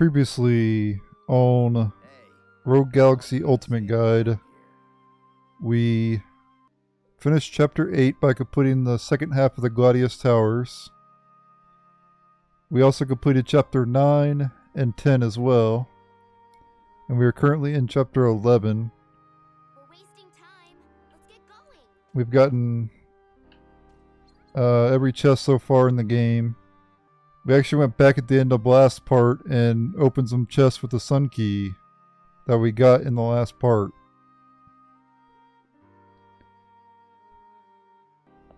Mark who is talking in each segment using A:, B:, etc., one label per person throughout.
A: previously on Rogue Galaxy Ultimate Guide, we finished Chapter 8 by completing the second half of the Gladius Towers. We also completed Chapter 9 and 10 as well. And we are currently in Chapter 11.
B: We're wasting time. Let's get going.
A: We've gotten every chest so far in the game. We actually went back at the end of last part and opened some chests with the Sun Key that we got in the last part.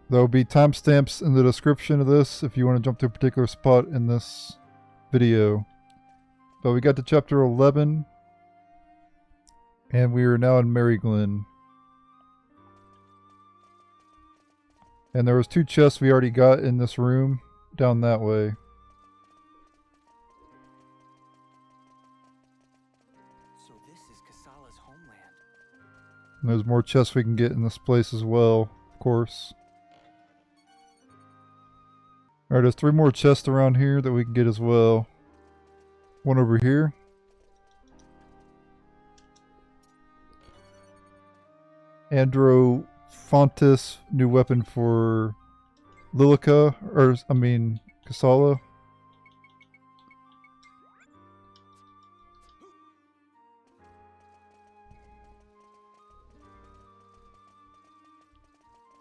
A: There will be timestamps in the description of this if you want to jump to a particular spot in this video. But we got to Chapter 11 and we are now in Mariglenn. And there was 2 chests we already got in this room down that way.
C: So this is Kisala's homeland.
A: And there's more chests we can get in this place as well, of course. Alright, there's 3 more chests around here that we can get as well. One over here. Andro Phantasm, new weapon for Lilika, Kisala.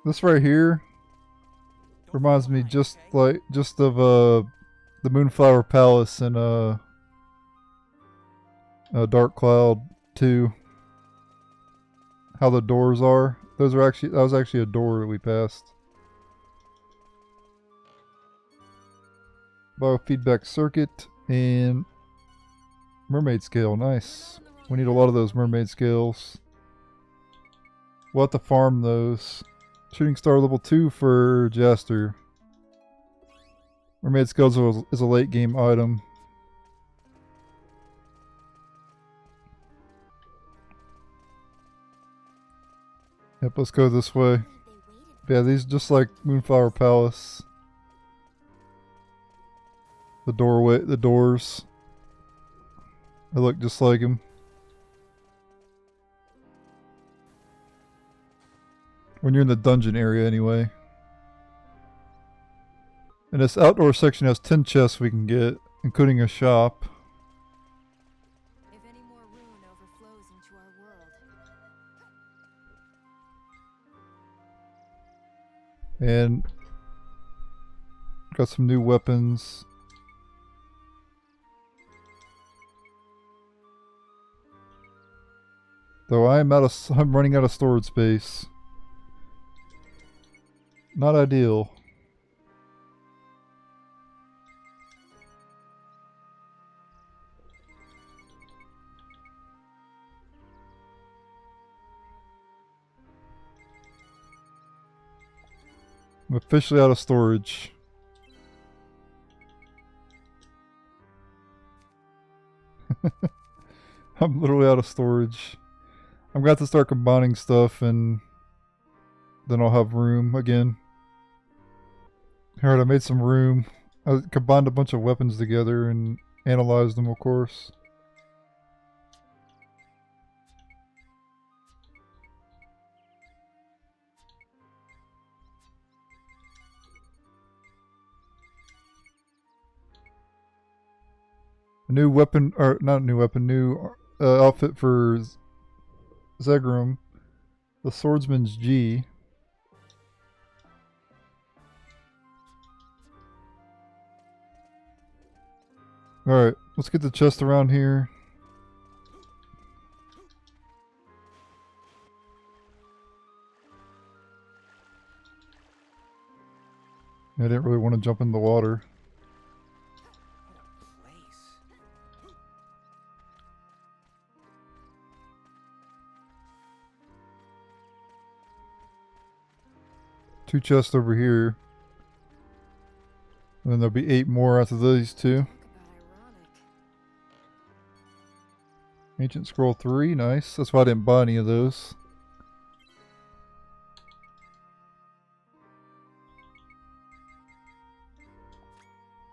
A: This right here reminds me just of the Moonflower Palace in Dark Cloud 2. How the doors are. That was actually a door that we passed. Biofeedback circuit and mermaid scale. Nice. We need a lot of those mermaid scales. We'll have to farm those. Shooting star level 2 for Jaster. Mermaid scales is a late game item. Yep, let's go this way. Yeah, these just like Moonflower Palace. The doors. They look just like him. When you're in the dungeon area anyway. And this outdoor section has 10 chests we can get, including a shop.
B: If any more ruin overflows into our world.
A: And got some new weapons. Though I'm running out of storage space. Not ideal. I'm officially out of storage. I'm literally out of storage. I'm going to have to start combining stuff and then I'll have room again. Alright, I made some room. I combined a bunch of weapons together and analyzed them, of course. A new weapon, or not a new weapon, new outfit for Zegram. The Swordsman's G. Alright, let's get the chest around here. I didn't really want to jump in the water.
C: What a place.
A: 2 chests over here. And then there'll be 8 more after these 2.
B: Ironic.
A: Ancient Scroll 3, nice. That's why I didn't buy any of those.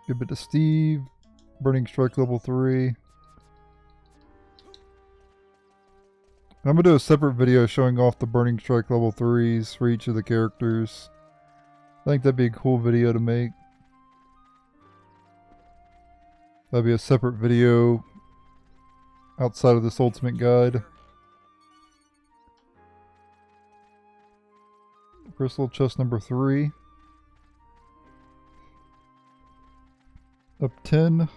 A: Give it to Steve. Burning Strike level 3. I'm going to do a separate video showing off the Burning Strike level 3s for each of the characters. I think that'd be a cool video to make. That'd be a separate video outside of this ultimate guide. Crystal chest number 3. Up 10.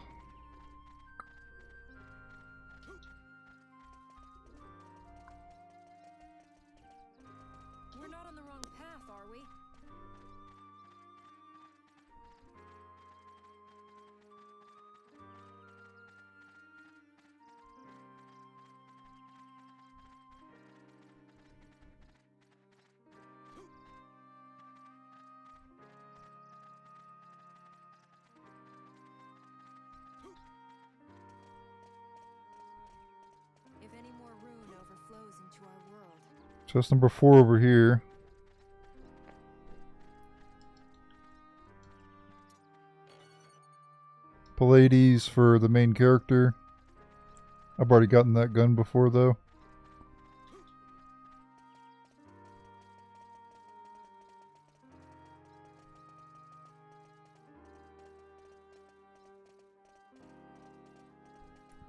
B: We're not on the wrong path, are we? If any more rune overflows into our world,
A: Chest number 4 over here. Pallades for the main character. I've already gotten that gun before though.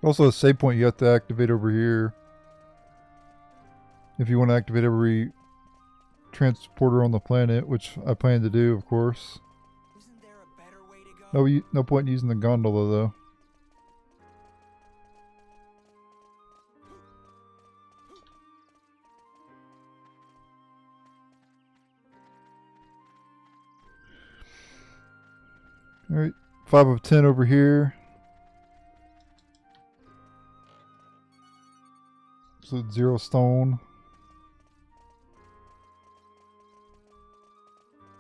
A: Also a save point you have to activate over here. If you want to activate every transporter on the planet, which I plan to do, of course.
C: Isn't there a better way to go?
A: No point in using the gondola though. Alright, 5 of 10 over here. So 0 stone.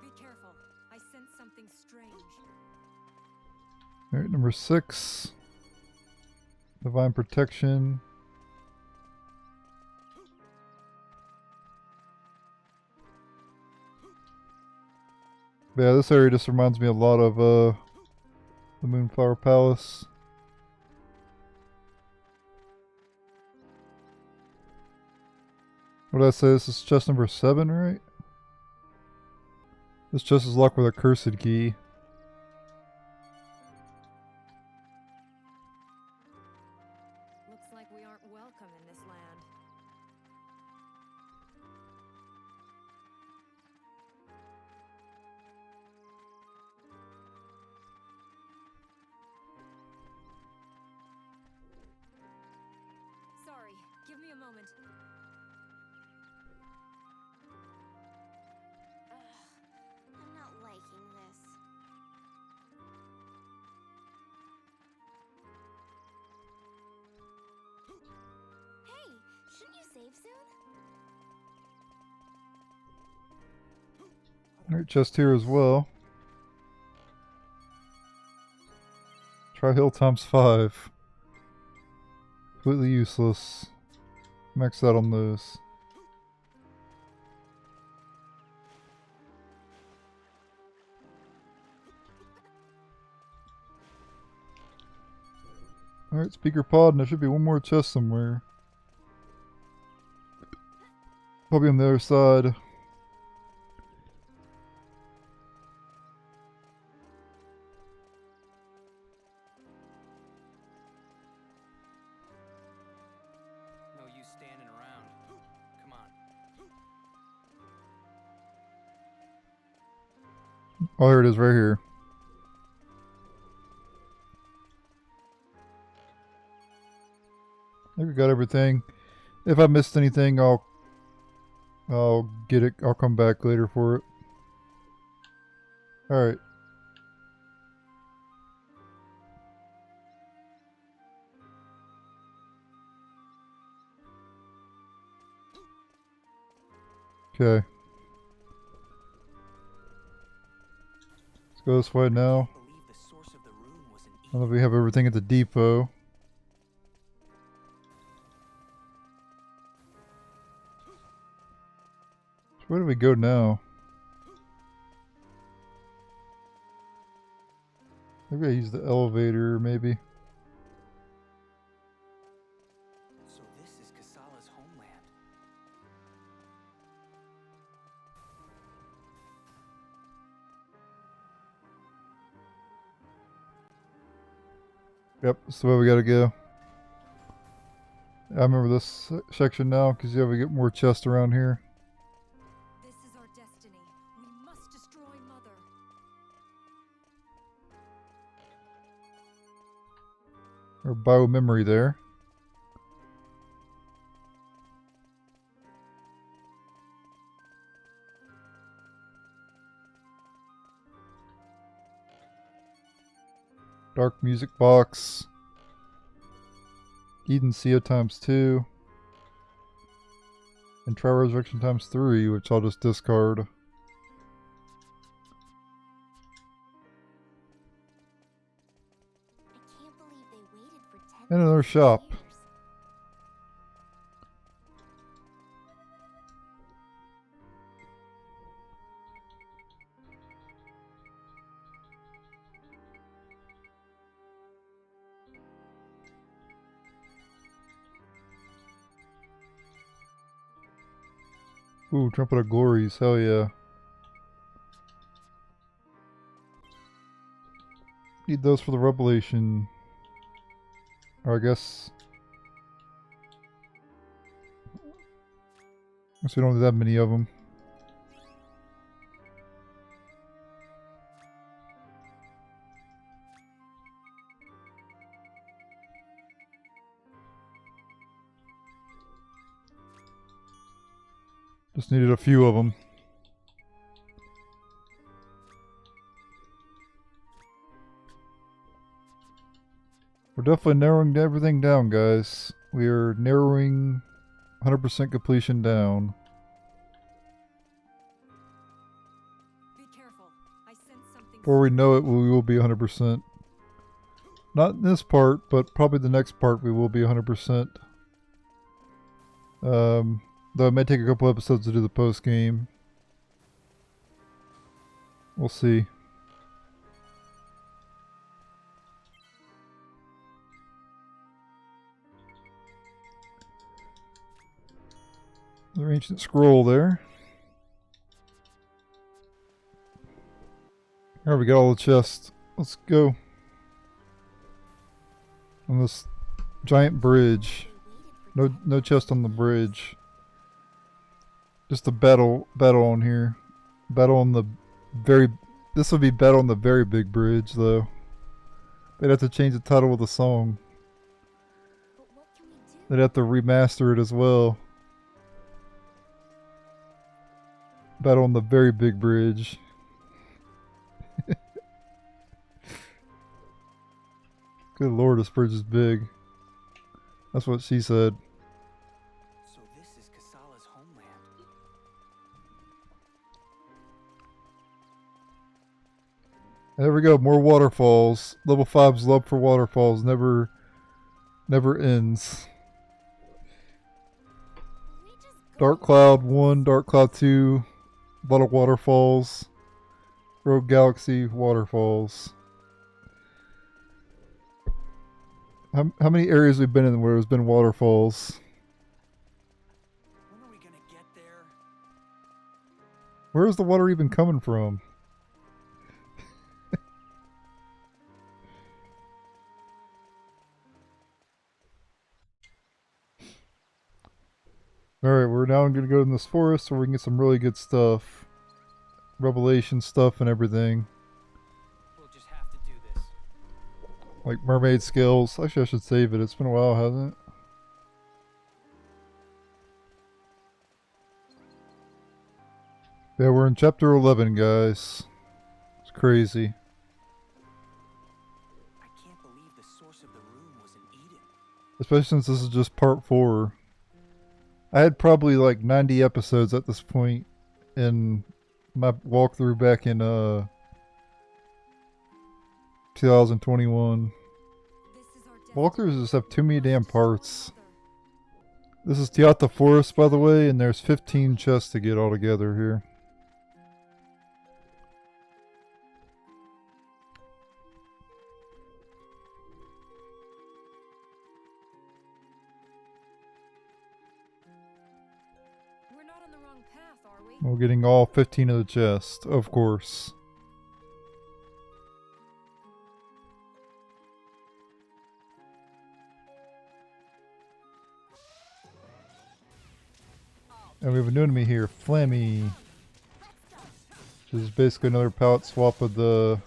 B: be careful. I sense something strange.
A: Alright, number 6. Divine Protection. But yeah, this area just reminds me a lot of the Moonflower Palace. What did I say? This is chest number 7, right? This chest is locked with a cursed key.
B: Looks like we aren't welcome in this land. Sorry, give me a moment.
D: I'm not liking this. Hey, shouldn't you save soon?
A: Alright, chest here as well. Try heal times 5. Completely useless. Max out on those. Alright, speaker pod, and there should be one more chest somewhere. Probably on the other side.
C: No use standing around. Come on.
A: Oh, here it is, right here. I think we got everything. If I missed anything, I'll get it. I'll come back later for it. Alright. Okay. Let's go this way now.
C: I believe the source of the rune was an
A: Now that we have everything at the depot. So where do we go now? Maybe I use the elevator, maybe.
C: So this is Kisala's homeland.
A: Yep, that's the way we gotta go. I remember this section now, because yeah, we get more chests around here.
B: This is our destiny. We must destroy Mother.
A: Or bio-memory there. Dark music box. Eden Seal ×2. And try resurrection ×3, which I'll just discard.
D: I can't believe they waited for 10
A: And another shop.
D: years.
A: Ooh, Trumpet of Glories, hell yeah. Need those for the Revelation. Or I guess we don't have that many of them. Just needed a few of them. We're definitely narrowing everything down, guys. We are narrowing 100% completion down.
B: Be careful. I sense something.
A: Before we know it, we will be 100%. Not in this part, but probably the next part we will be 100%. Though it may take a couple episodes to do the post game. We'll see. Another ancient scroll there. Alright, we got all the chests. Let's go. On this giant bridge. No chest on the bridge. Just a battle on here. Battle on the very... This would be battle on the very big bridge, though. They'd have to change the title of the song.
D: But what can we do?
A: They'd have to remaster it as well. Battle on the very big bridge. Good lord, this bridge is big. That's what she said.
C: So this is Kisala's homeland.
A: There we go, more waterfalls. Level 5's love for waterfalls never ends.
D: We just
A: Dark Cloud 1, Dark Cloud 2, a lot of waterfalls. Rogue Galaxy, waterfalls. How many areas we've been in where there's been waterfalls?
C: When are we gonna get there?
A: Where is the water even coming from? Alright, we're now going to go in this forest where we can get some really good stuff. Revelation stuff and everything.
C: We'll just have to do this.
A: Like mermaid skills. Actually, I should save it. It's been a while, hasn't it? Yeah, we're in chapter 11, guys. It's crazy.
C: I can't believe the source of the rune was in Eden.
A: Especially since this is just part 4. I had probably like 90 episodes at this point in my walkthrough back in 2021. Walkthroughs just have too many damn parts. This is Teata Forest, by the way, and there's 15 chests to get all together here.
B: path, are we?
A: We're getting all 15 of the chest, of course. And we have a new enemy here, Flammy. Which is basically another palette swap of the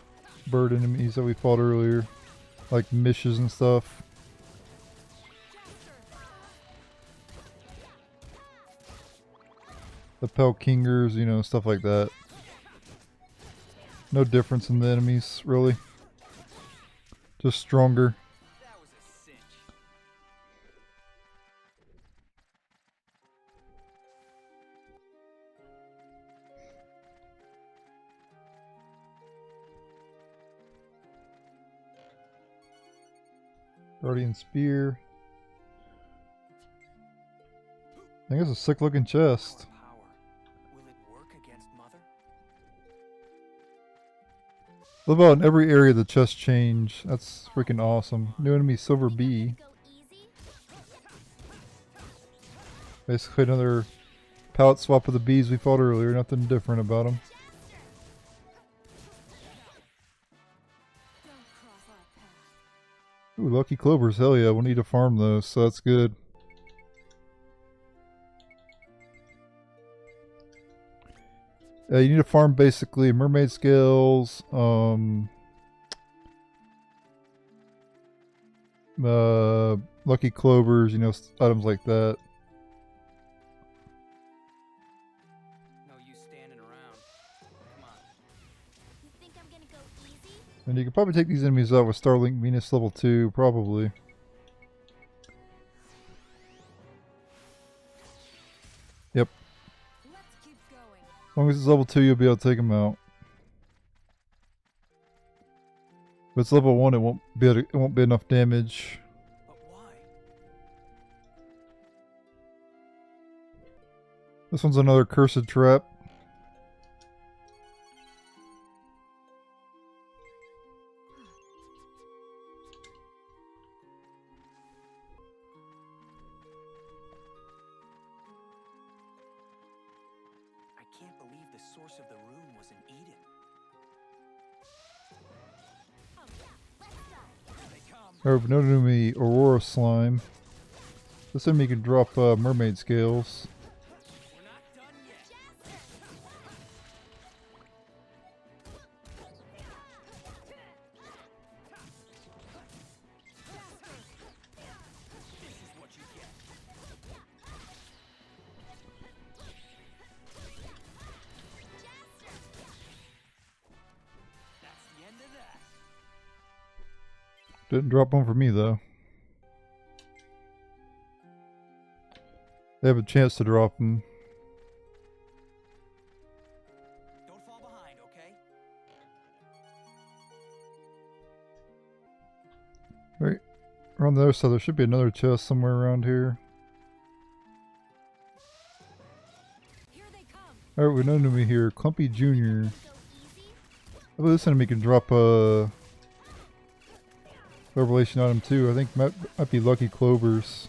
A: bird enemies that we fought earlier. Like mishes and stuff. The Pelkingers, you know, stuff like that. No difference in the enemies, really. Just stronger.
C: That was a cinch.
A: Guardian Spear. I think it's a sick looking chest.
C: Power. Will it work against Mother?
A: Love how in every area the chests change. That's freaking awesome. New enemy Silver Bee.
D: Go easy.
A: Basically another palette swap of the bees we fought earlier. Nothing different about them.
B: Don't cross our path.
A: Ooh, lucky clovers. Hell yeah, we'll need to farm those, so that's good. You need to farm basically mermaid scales, lucky clovers, you know, items like that.
C: No use standing around. Come on.
D: You think I'm gonna go easy?
A: And you can probably take these enemies out with Starlink Venus level 2, probably. Yep.
B: Let's keep going.
A: As long as it's level 2, you'll be able to take them out. If it's level 1, it won't be enough damage.
C: But why?
A: This one's another cursed trap.
C: I can't believe the source of the rune was in Eden. They come.
A: Alright, but no enemy Aurora Slime. This enemy can drop mermaid scales.
C: We're not done yet. This is what you get. That's the end of that.
A: Didn't drop one for me though. They have a chance to drop them.
C: Don't fall behind, okay?
A: Right. Around the other side, there should be another chest somewhere around here.
B: Here they come.
A: Alright, we have an enemy here, Clumpy Jr.
D: Go easy.
A: I believe this enemy can drop a revelation item too. I think might be Lucky Clovers.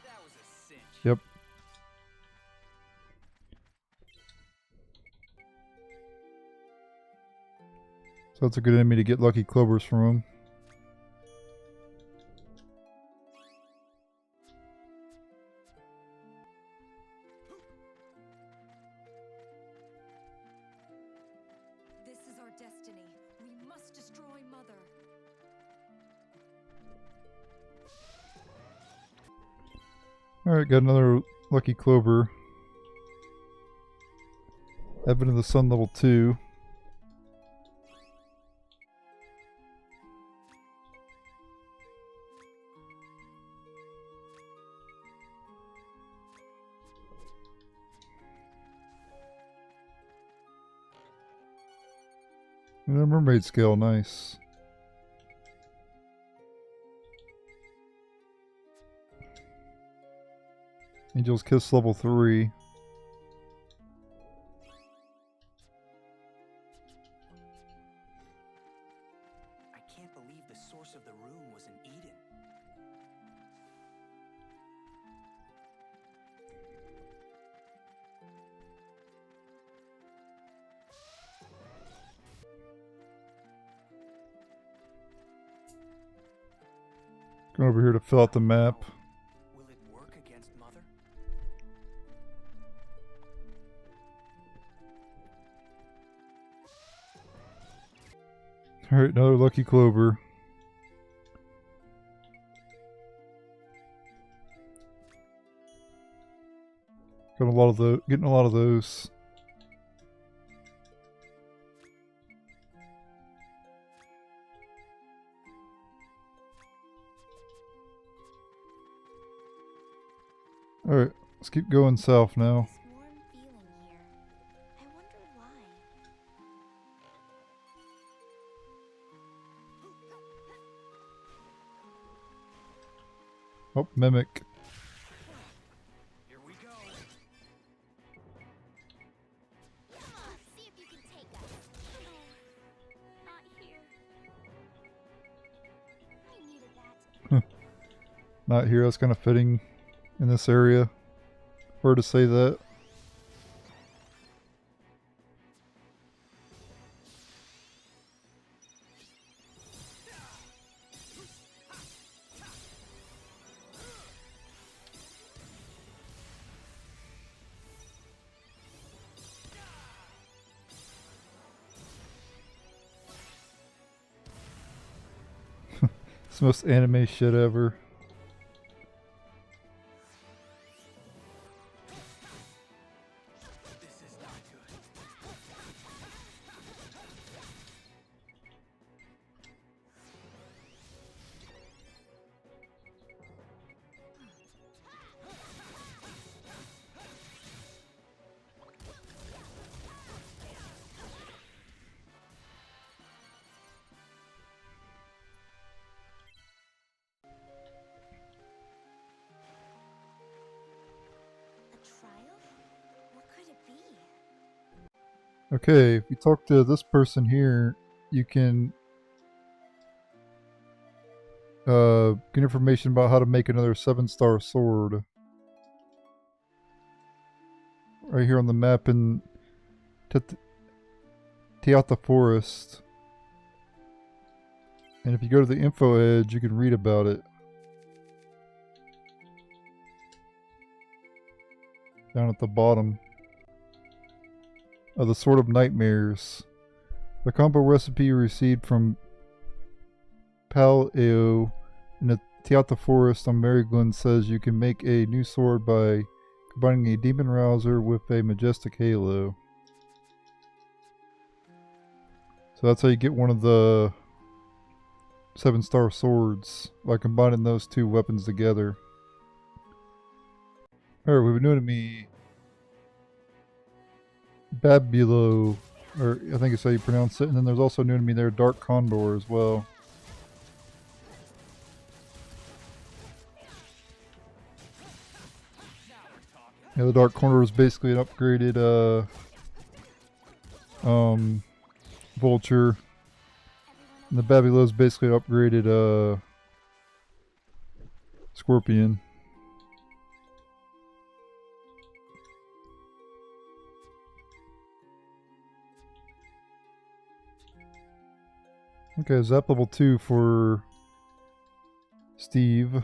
C: That was a cinch.
A: Yep. So that's a good enemy to get Lucky Clovers from him.
B: This is our destiny. We must destroy Mother.
A: Alright, got another Lucky Clover. Advent of the Sun level 2. And a mermaid scale, nice. Angel's Kiss level 3. Going over here to fill out the map.
C: Will it work against Mother?
A: Alright, another lucky clover. Got a lot of those, getting a lot of those. Alright, let's keep going south now.
D: This warm feeling here. I wonder why.
A: Oh, Mimic.
C: Here we go.
D: Come on, see if you can take us. Oh, not here. I needed that.
A: Not here, that's kind of fitting in this area. Hard to say that. It's the most anime shit ever.
C: This is not good.
D: A trial? What could it be?
A: Okay, if you talk to this person here, you can get information about how to make another 7-star sword. Right here on the map in Teatha Forest. And if you go to the info edge, you can read about it. Down at the bottom. The Sword of Nightmares. The combo recipe you received from Pal Eo in the Teatha Forest on Mariglenn says you can make a new sword by combining a Demon Rouser with a Majestic Halo. So that's how you get one of the 7-star swords, by combining those two weapons together. Alright, we've been doing me Babulo, or I think it's how you pronounce it, and then there's also new to me there, Dark Condor as well. Yeah, the Dark Condor is basically an upgraded Vulture. And the Babulo is basically an upgraded Scorpion. Okay, Zap level 2 for Steve.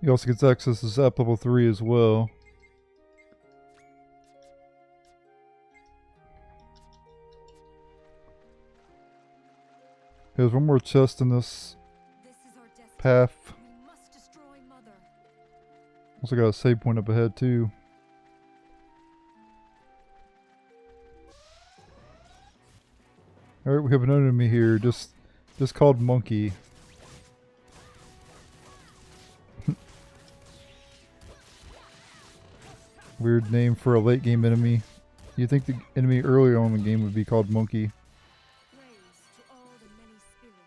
A: He also gets access to Zap level 3 as well. There's one more chest in this
B: This is our destiny.
A: path.
B: We must destroy Mother.
A: Also got a save point up ahead too. Alright, we have an enemy here, just called Monkey. Weird name for a late game enemy. You'd think the enemy earlier on in the game would be called Monkey.
B: Praise to all the many spirits.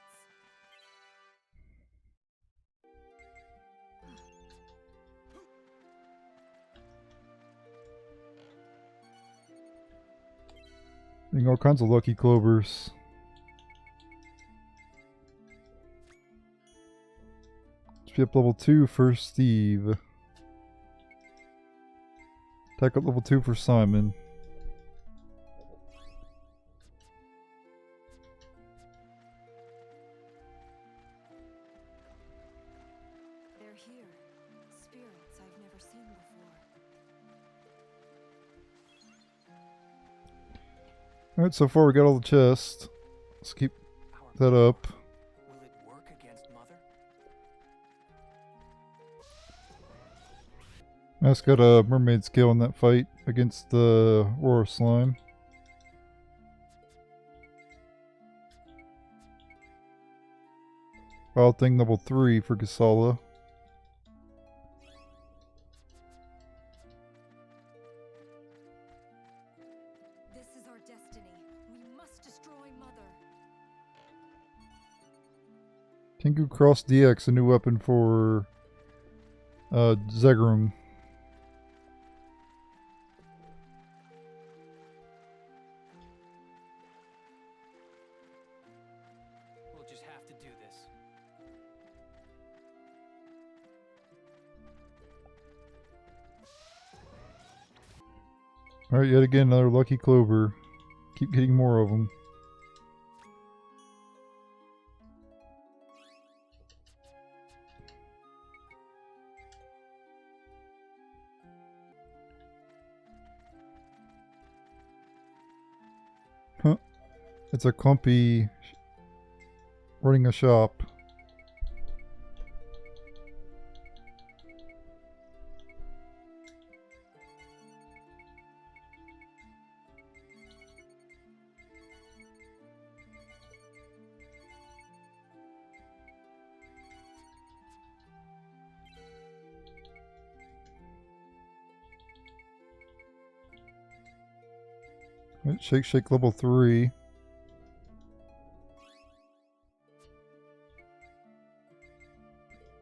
A: Getting all kinds of lucky clovers. Let's be up level 2 for Steve. Attack at level 2 for Simon.
B: They're here. Spirits I've never seen before.
A: Alright, so far we got all the chests. Let's keep that up.
C: Will it work against Mother?
A: Mask got a mermaid skill in that fight against the Roar Slime. Wild Thing level 3 for Kisala.
B: This is our destiny. We must destroy Mother.
A: Tengu Cross DX, a new weapon for Zegram.
C: We'll just have to do this.
A: Alright, yet again, another lucky clover. Keep getting more of them. Huh. It's a clumpy running a shop. Right, Shake Shake level 3.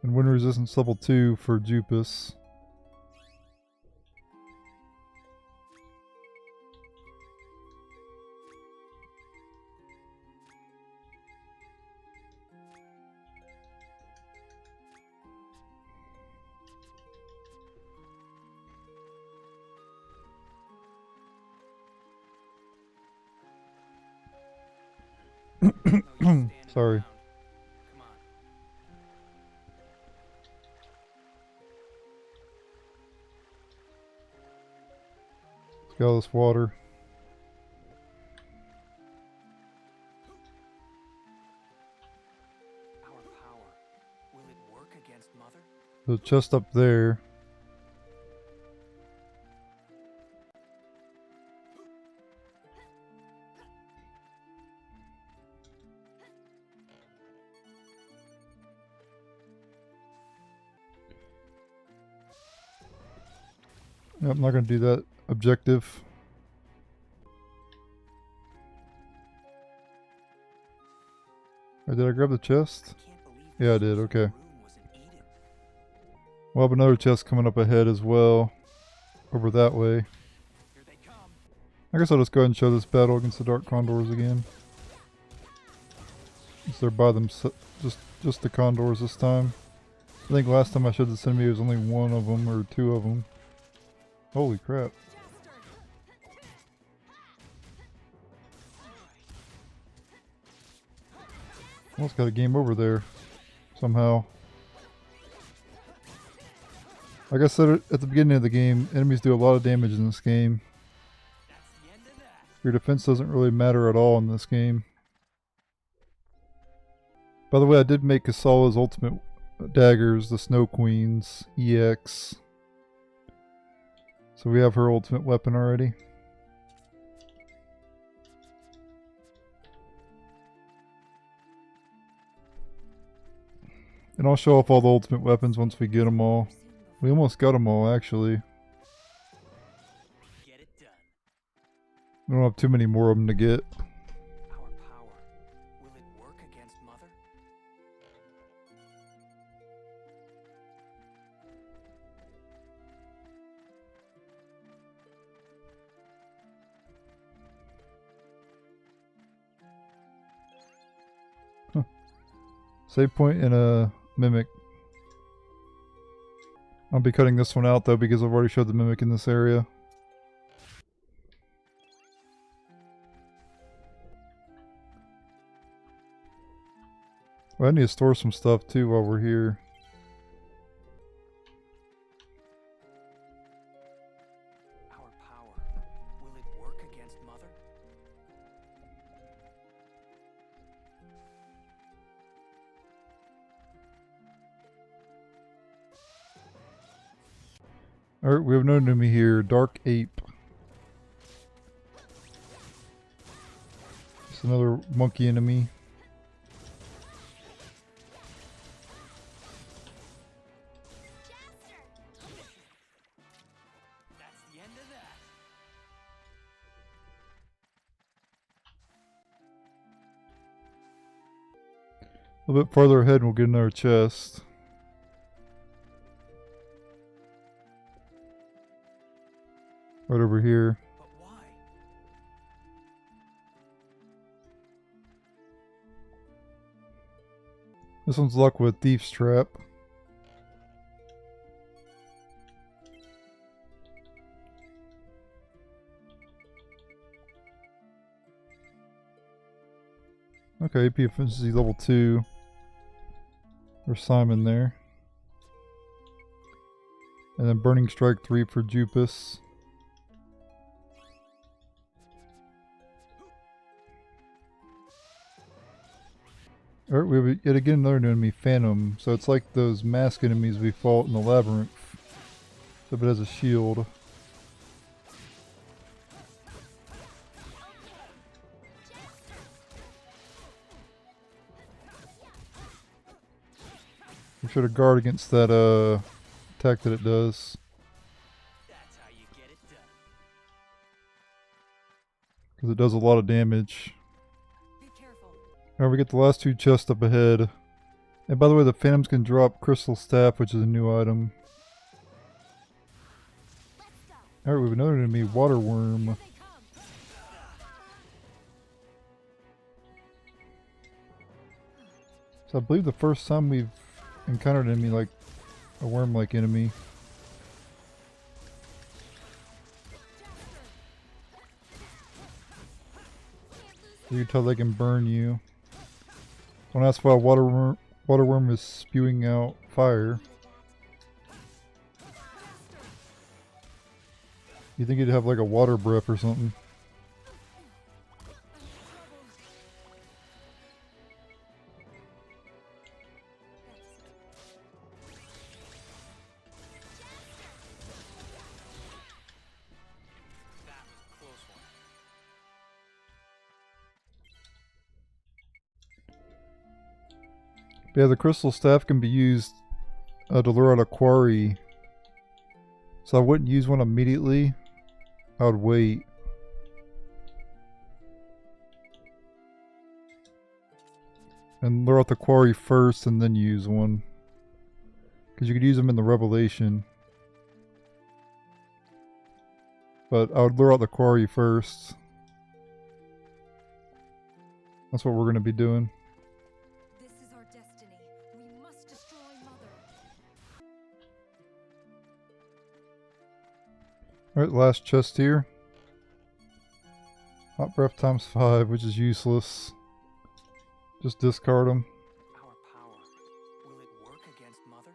A: And Wind Resistance level 2 for Jupis.
C: No use standing
A: Sorry.
C: around. Come on.
A: Let's get all this water.
C: Our power. Will it work against Mother?
A: The chest up there. Yep, I'm not going to do that objective. Or did I grab the chest?
C: Can't believe
A: Yeah, I
C: this
A: did, okay.
C: room was in Eden.
A: We'll have another chest coming up ahead as well. Over that way.
C: Here they come.
A: I guess I'll just go ahead and show this battle against the Dark Condors again. Since they're by them, just the Condors this time. I think last time I showed this enemy, it was only one of them or two of them. Holy crap. Almost got a game over there. Somehow. Like I said at the beginning of the game, enemies do a lot of damage in this game.
C: That's the end of that.
A: Your defense doesn't really matter at all in this game. By the way, I did make Kisala's ultimate daggers, the Snow Queen's EX. So we have her ultimate weapon already. And I'll show off all the ultimate weapons once we get them all. We almost got them all, actually.
C: Get it done.
A: We don't have too many more of them to get.
C: Our power. Will it work against Mother?
A: Save point and a mimic. I'll be cutting this one out though because I've already showed the mimic in this area. Well, I need to store some stuff too while we're here.
C: Our power, will it work against Mother?
A: Alright, we have another enemy here, Dark Ape. It's another monkey enemy.
C: That's the end of that.
A: A little bit farther ahead and we'll get another chest. Right over here.
C: But why?
A: This one's locked with Thief's Trap. Okay, AP efficiency level 2. There's Simon there. And then Burning Strike 3 for Jupis. Alright, we have yet again another new enemy, Phantom. So it's like those mask enemies we fought in the Labyrinth. Except it has a shield. We should have guard against that attack that it does.
C: That's how you get it done.
A: Because it does a lot of damage.
B: Be careful.
A: Alright, we get the last two chests up ahead. And by the way, the Phantoms can drop Crystal Staff, which is a new item. Alright, we have another enemy, Water Worm.
B: They come.
A: So I believe the first time we've encountered an enemy like a worm-like enemy. You can tell they can burn you. Don't ask why water worm is spewing out fire. You think it'd have like a water breath or something.
C: That was a close one.
A: Yeah, the crystal staff can be used to lure out a quarry. So I wouldn't use one immediately. I would wait. And lure out the quarry first and then use one. Because you could use them in the Revelation. But I would lure out the quarry first. That's what we're going to be doing.
B: This is our destiny. We must destroy Mother.
A: Alright, last chest here. Hot breath times 5, which is useless. Just discard them.
C: Our power, will it work against Mother?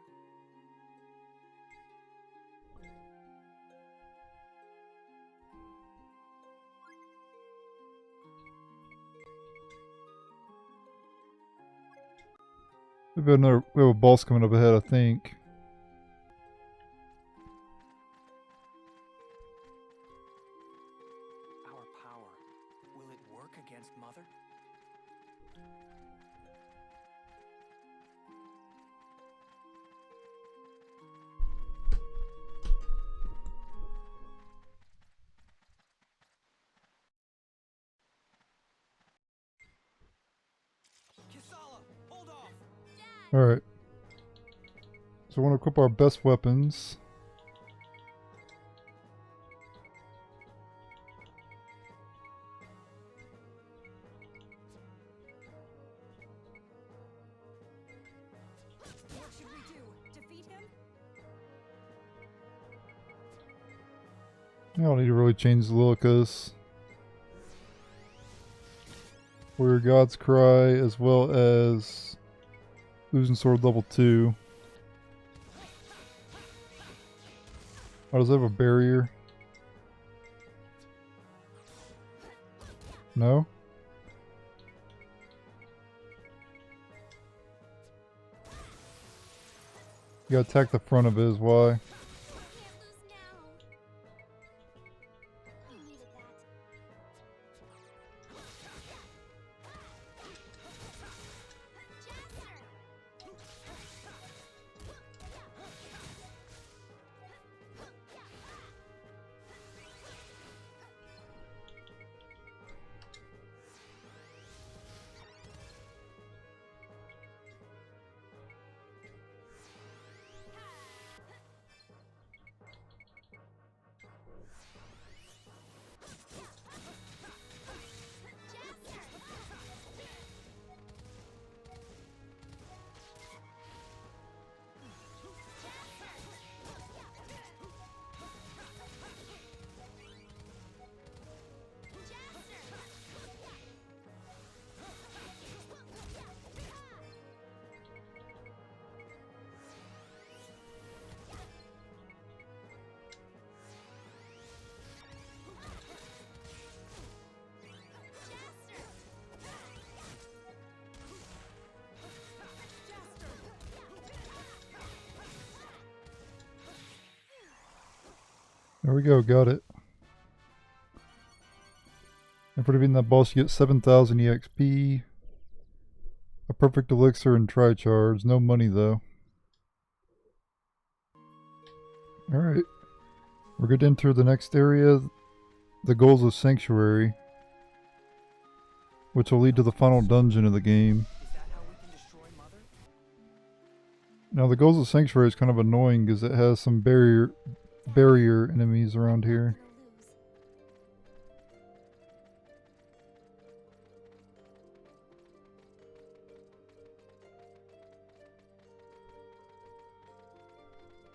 A: We have a boss coming up ahead, I think.
C: Our power, will it work against Mother? Kisala, hold off!
A: Alright. So I want to equip our best weapons.
B: What should we do? Defeat him?
A: I don't need to really change the Lilika's. Warrior God's Cry, as well as Losing sword level 2. Oh, does it have a barrier? No? You gotta attack the front of it is why.
D: Can't lose now. You needed that.
A: There we go, got it. And for defeating that boss, you get 7,000 EXP, a perfect elixir, and tri-charge. No money though. Alright. We're good to enter the next area, the Gulza Sanctuary, which will lead to the final dungeon of the game.
C: Is that how we can destroy Mother?
A: Now the Gulza Sanctuary is kind of annoying because it has some barrier enemies around here.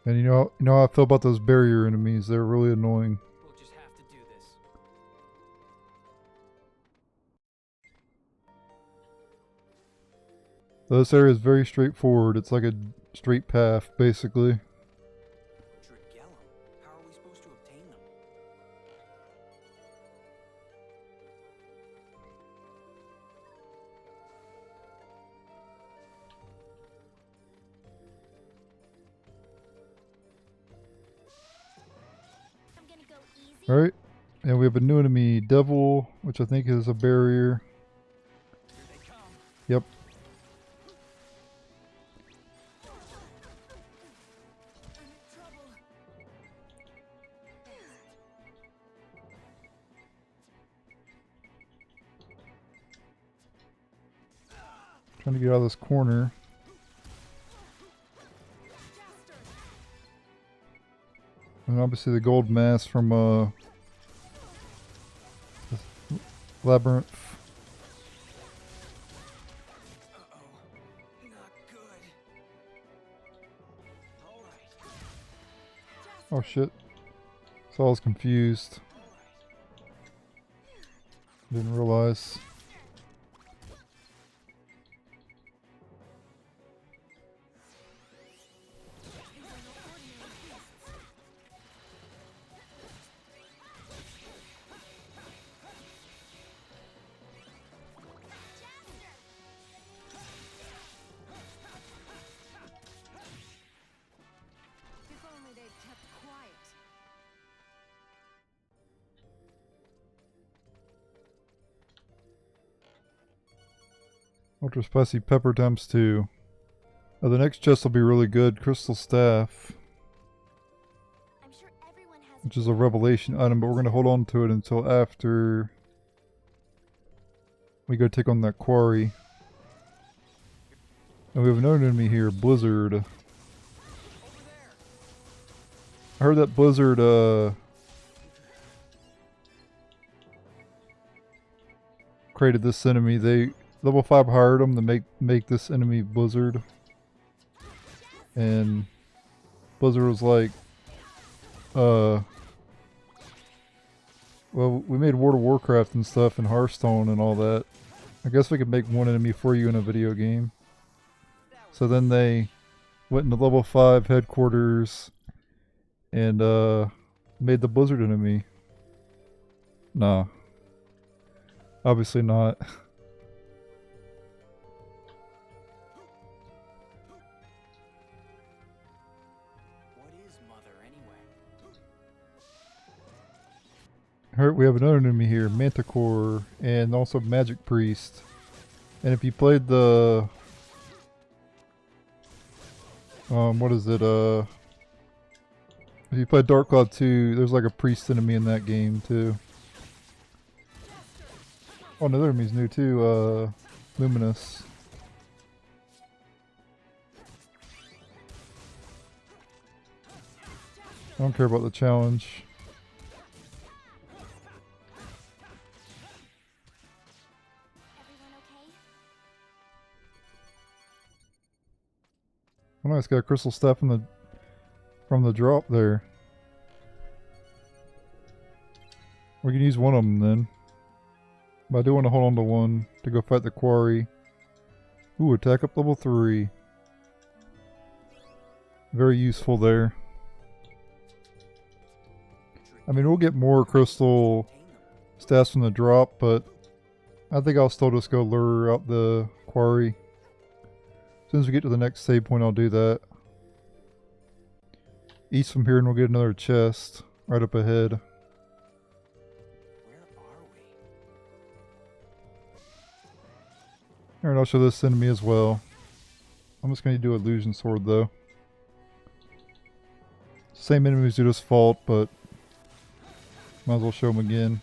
A: And you know how I feel about those barrier enemies. They're really annoying.
C: We'll just have to do this.
A: This area is very straightforward. It's like a straight path, basically.
C: Dragellum. How are we supposed to obtain them?
D: I'm gonna go easy.
A: Alright. And we have a new enemy, Devil, which I think is a barrier.
C: Here they come.
A: Yep. Trying to get out of this corner. And obviously the gold mask from this labyrinth.
C: Uh-oh. Not good. All right.
A: Oh shit. So I was confused. Didn't realize.
B: If only they'd kept quiet.
A: Ultra spicy pepper times 2. Oh, the next chest will be really good. Crystal staff,
D: I'm sure everyone has
A: which is a revelation item, but we're going to hold on to it until after we go take on that quarry. And we have another enemy here, Blizzard.
C: Over there.
A: I heard that Blizzard created this enemy. They level 5 hired them to make this enemy Blizzard. And Blizzard was like, well, we made World of Warcraft and stuff and Hearthstone and all that. I guess we could make one enemy for you in a video game. So then they went into level 5 headquarters and made the blizzard enemy. Nah. Obviously not.
C: What is Mother anyway?
A: Alright, we have another enemy here, Manticore, and also Magic Priest. And if you played the... what is it, if you played Dark Cloud 2, there's like a priest enemy in that game too. Oh, another enemy's new too, Luminous. I don't care about the challenge.
D: Everyone okay?
A: Oh nice, got a crystal staff from the drop there. We can use one of them then. But I do want to hold on to one to go fight the Quarry. Ooh, attack up level 3. Very useful there. I mean, we'll get more crystal stats from the drop, but I think I'll still just go lure out the Quarry. As soon as we get to the next save point, I'll do that. East from here and we'll get another chest right up ahead.
C: Where are we?
A: Alright, I'll show this enemy as well. I'm just going to do Illusion Sword though. Same enemies do this fault, but might as well show them again.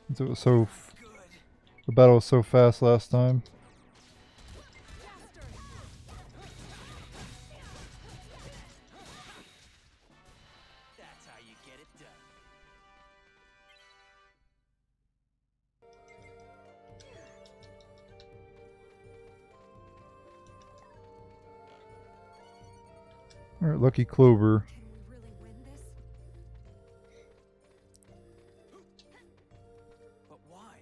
A: Since it was so... The battle was so fast last time.
C: That's how you get it done.
A: Alright, Lucky Clover.
B: Can we really win this?
C: But why?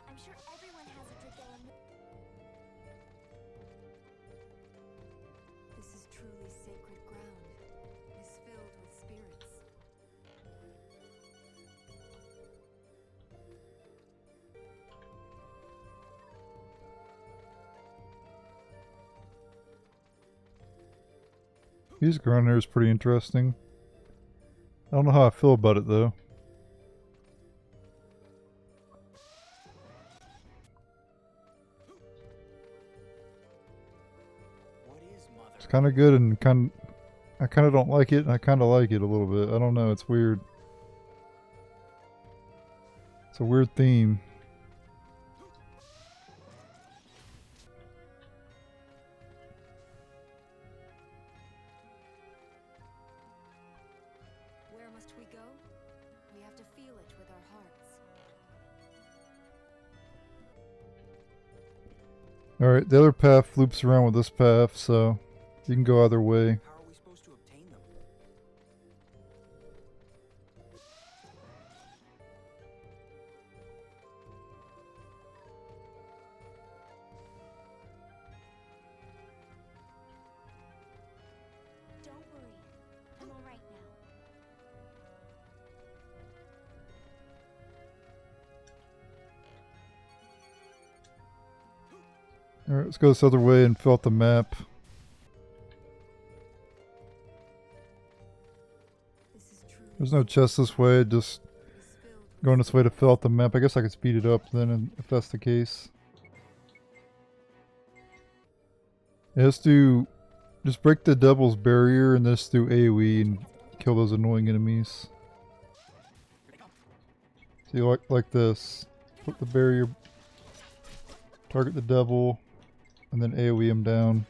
D: I'm sure everyone has a good day in
B: This is truly sacred ground. It is filled with spirits.
A: Music around there is pretty interesting. I don't know how I feel about it though.
C: What is Mother?
A: It's kind of good and I kind of don't like it and I kind of like it a little bit. I don't know, it's weird. It's a weird theme.
B: Where must we go? We have to feel it with our hearts.
A: Alright, the other path loops around with this path, so you can go either way.
C: How are we supposed to obtain them?
D: Don't worry. I'm all right now.
A: Alright, let's go this other way and fill out the map.
B: This is truly
A: There's no chest this way, just
B: filled with
A: going this way to fill out the map. I guess I could speed it up then if that's the case. Yeah, just break the devil's barrier and just do AoE and kill those annoying enemies. See, like this. Put the barrier, target the devil, and then AoE him down.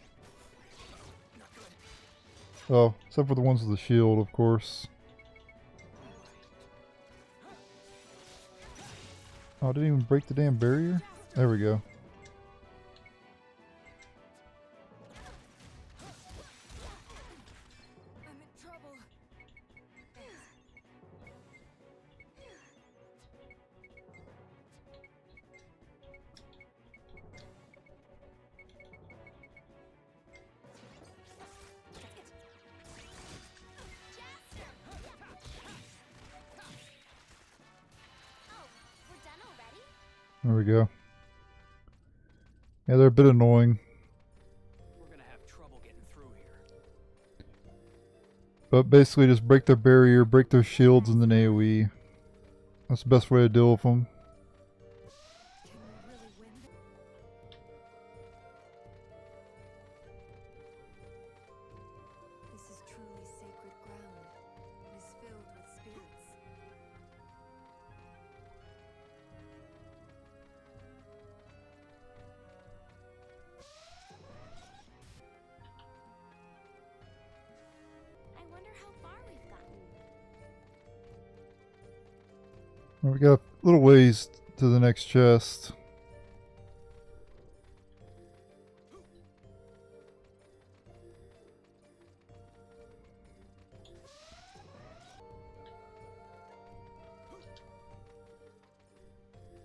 A: Oh, except for the ones with the shield, of course. Oh, I didn't even break the damn barrier? There we go. There we go. Yeah, they're a bit annoying.
C: We're gonna have trouble getting through here.
A: But basically just break their barrier, break their shields, and then AoE. That's the best way to deal with them.
B: Can we really win this? This is truly sacred ground. It is filled with spirits.
D: I wonder how far we've gotten.
A: We got a little ways to the next chest.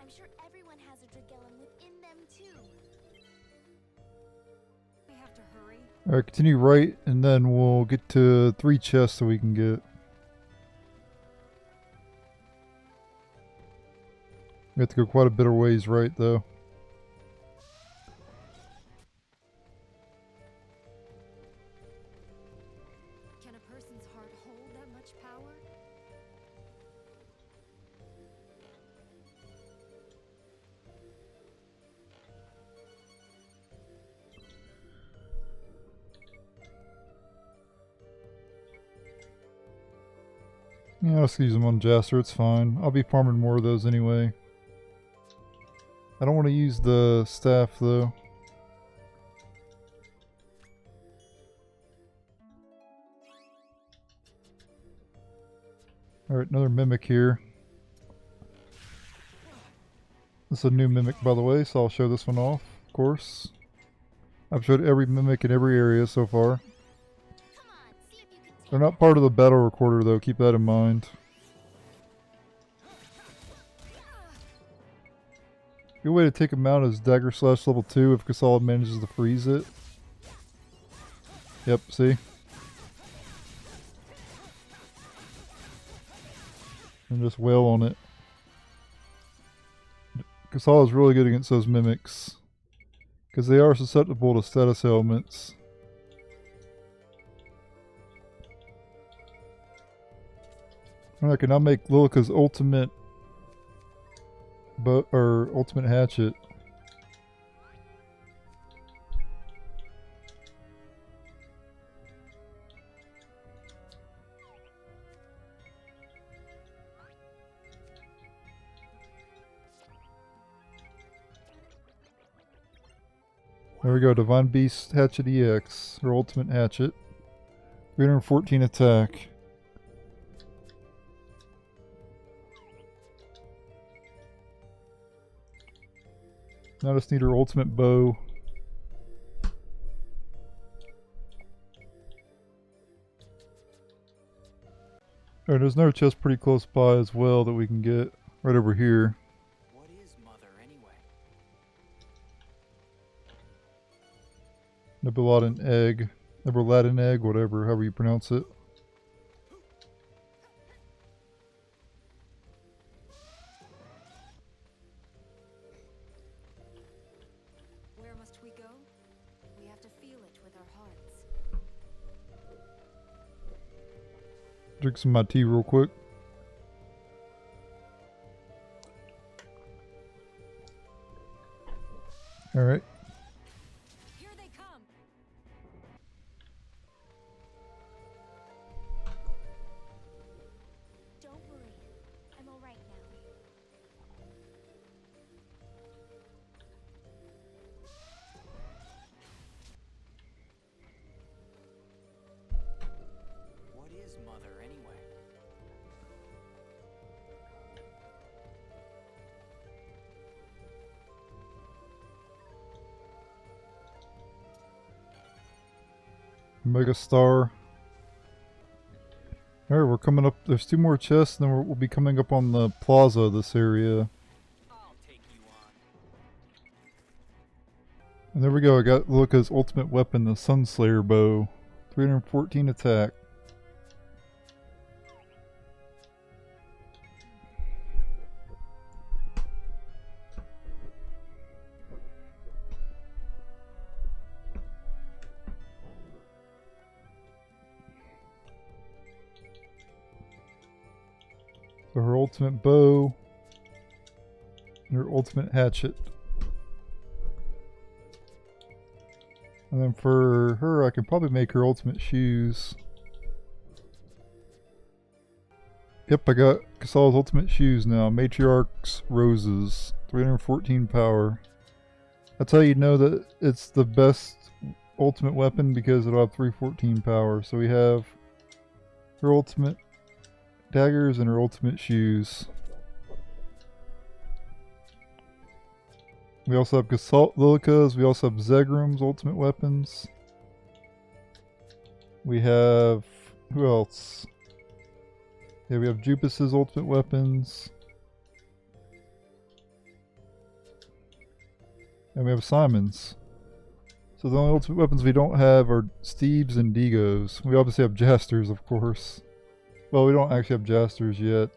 D: I'm sure everyone has a Dragellum within them too.
B: We have to hurry.
A: Alright, continue right, and then we'll get to 3 chests that we can get. We have to go quite a bit of ways right, though.
B: Can a person's heart hold that much power?
A: Yeah, let's use them on Jaster, it's fine. I'll be farming more of those anyway. I don't want to use the staff, though. Alright, another Mimic here. This is a new Mimic, by the way, so I'll show this one off, of course. I've showed every Mimic in every area so far.
D: Come on, see if you can take
A: They're not part of the battle recorder, though, keep that in mind. A good way to take them out is Dagger Slash level 2 if Kisala manages to freeze it. Yep, see? And just wail on it. Kisala is really good against those mimics. Because they are susceptible to status ailments. And I can now make Lilika's ultimate ultimate hatchet. There we go, Divine Beast Hatchet EX, her ultimate hatchet. 314 attack. Now I just need her ultimate bow. Alright, there's another chest pretty close by as well that we can get right over here.
C: What is Mother anyway?
A: Nebuladin egg. Nebuladin egg, whatever, however you pronounce it.
B: Where must we go? We have to feel it with our hearts.
A: Drink some of my tea real quick. Alright.
B: Here they come.
D: Don't worry. I'm all right now.
C: What is Mother anyway?
A: Mega Star. Alright, we're coming up. There's 2 more chests, and then we'll be coming up on the plaza of this area.
C: I'll take you on.
A: And there we go, I got Lilika's ultimate weapon, the Sunslayer bow. 314 attack. So her ultimate bow and her ultimate hatchet. And then for her, I can probably make her ultimate shoes. Yep, I got Kisala's ultimate shoes now. Matriarch's Roses. 314 power. That's how you know that it's the best ultimate weapon, because it'll have 314 power. So we have her ultimate daggers and her ultimate shoes. We also have Lilika's. We also have Zegram's ultimate weapons. We have... who else? Yeah, we have Jupis' ultimate weapons. And we have Simon's. So the only ultimate weapons we don't have are Steve's and Deego's. We obviously have Jaster's, of course. Well, we don't actually have Jaster's yet.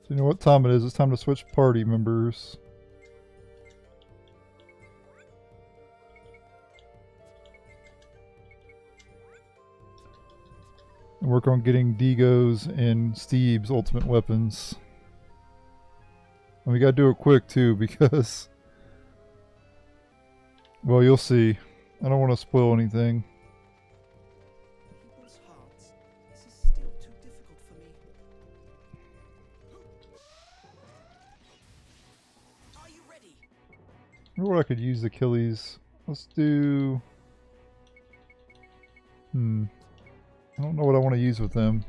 A: So you know what time it is. It's time to switch party members. And work on getting Deego's and Steve's ultimate weapons. And we gotta do it quick too, because... well, you'll see. I don't want to spoil anything.
E: People's hearts. This is still too difficult for me. Are you ready?
A: I wonder what I could use Achilles. Let's do... I don't know what I want to use with them.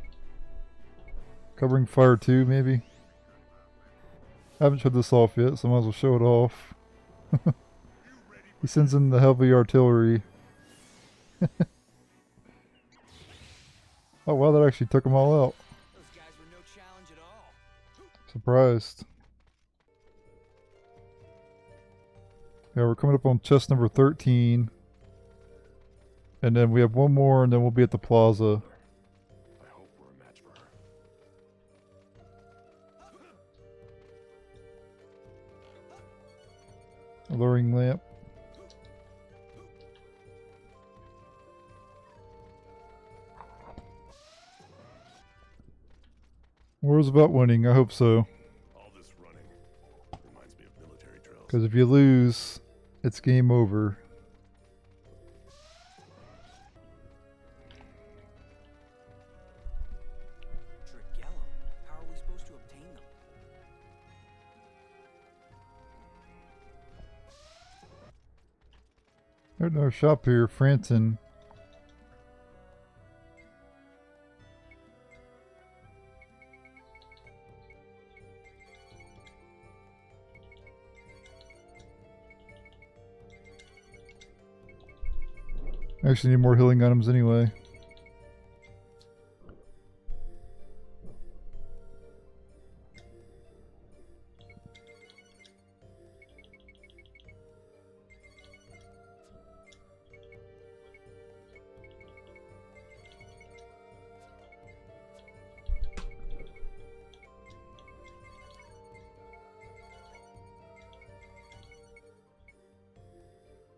A: Covering fire 2, maybe? I haven't showed this off yet, so I might as well show it off. He sends in the heavy artillery. Oh wow, that actually took them all out.
C: Those guys were no challenge at all.
A: Surprised. Yeah, we're coming up on chest number 13. And then we have one more, and then we'll be at the plaza.
F: I hope we're a match for her.
A: Alluring lamp. War's about winning, I hope so.
F: All this running reminds me of military drills.
A: Because if you lose, it's game over.
C: How are we supposed to obtain them?
A: There's no shop here, Franton. I actually need more healing items anyway.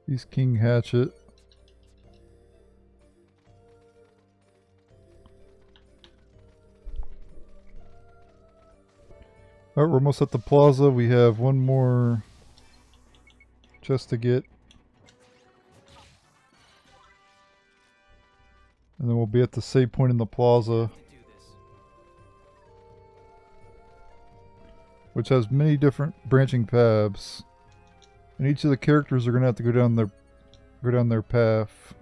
A: He's King Hatchet. Alright, we're almost at the plaza. We have one more chest to get. And then we'll be at the save point in the plaza, which has many different branching paths. And each of the characters are going to have to go down their path.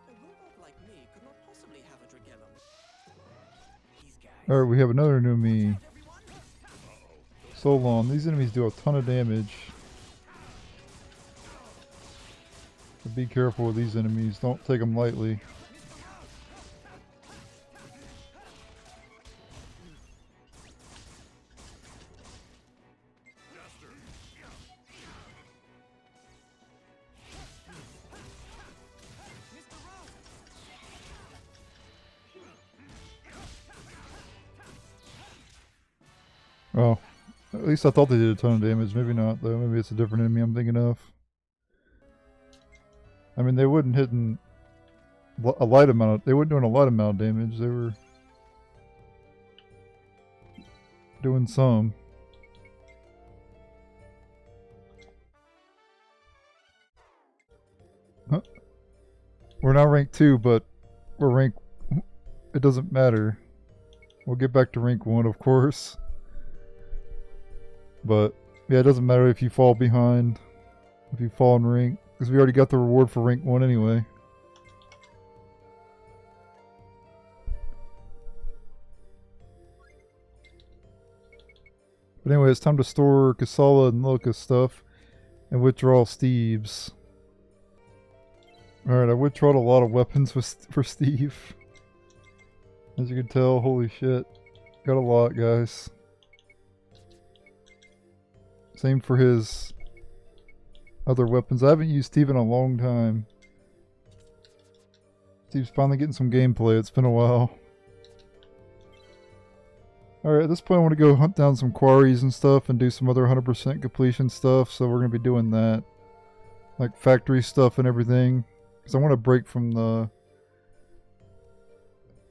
E: A robot like me could not possibly have a Dragellum.
C: These guys.
A: Alright, we have another new me. Solon. These enemies do a ton of damage. So be careful with these enemies. Don't take them lightly. Oh, at least I thought they did a ton of damage. Maybe not, though. Maybe it's a different enemy I'm thinking of. I mean, they wouldn't hitting a light amount of, they weren't doing a lot amount of damage. They were doing some. Huh. We're now rank 2, but we're rank, it doesn't matter. We'll get back to rank 1, of course. But yeah, it doesn't matter if you fall behind, if you fall in rank, because we already got the reward for rank 1 anyway. But anyway, it's time to store Kisala and Lilika's stuff and withdraw Steve's. Alright, I withdrawed a lot of weapons for Steve. As you can tell, holy shit. Got a lot, guys. Same for his other weapons. I haven't used Steve in a long time. Steve's finally getting some gameplay. It's been a while. Alright, at this point I want to go hunt down some quarries and stuff and do some other 100% completion stuff. So we're going to be doing that. Like factory stuff and everything. Because I want to break from the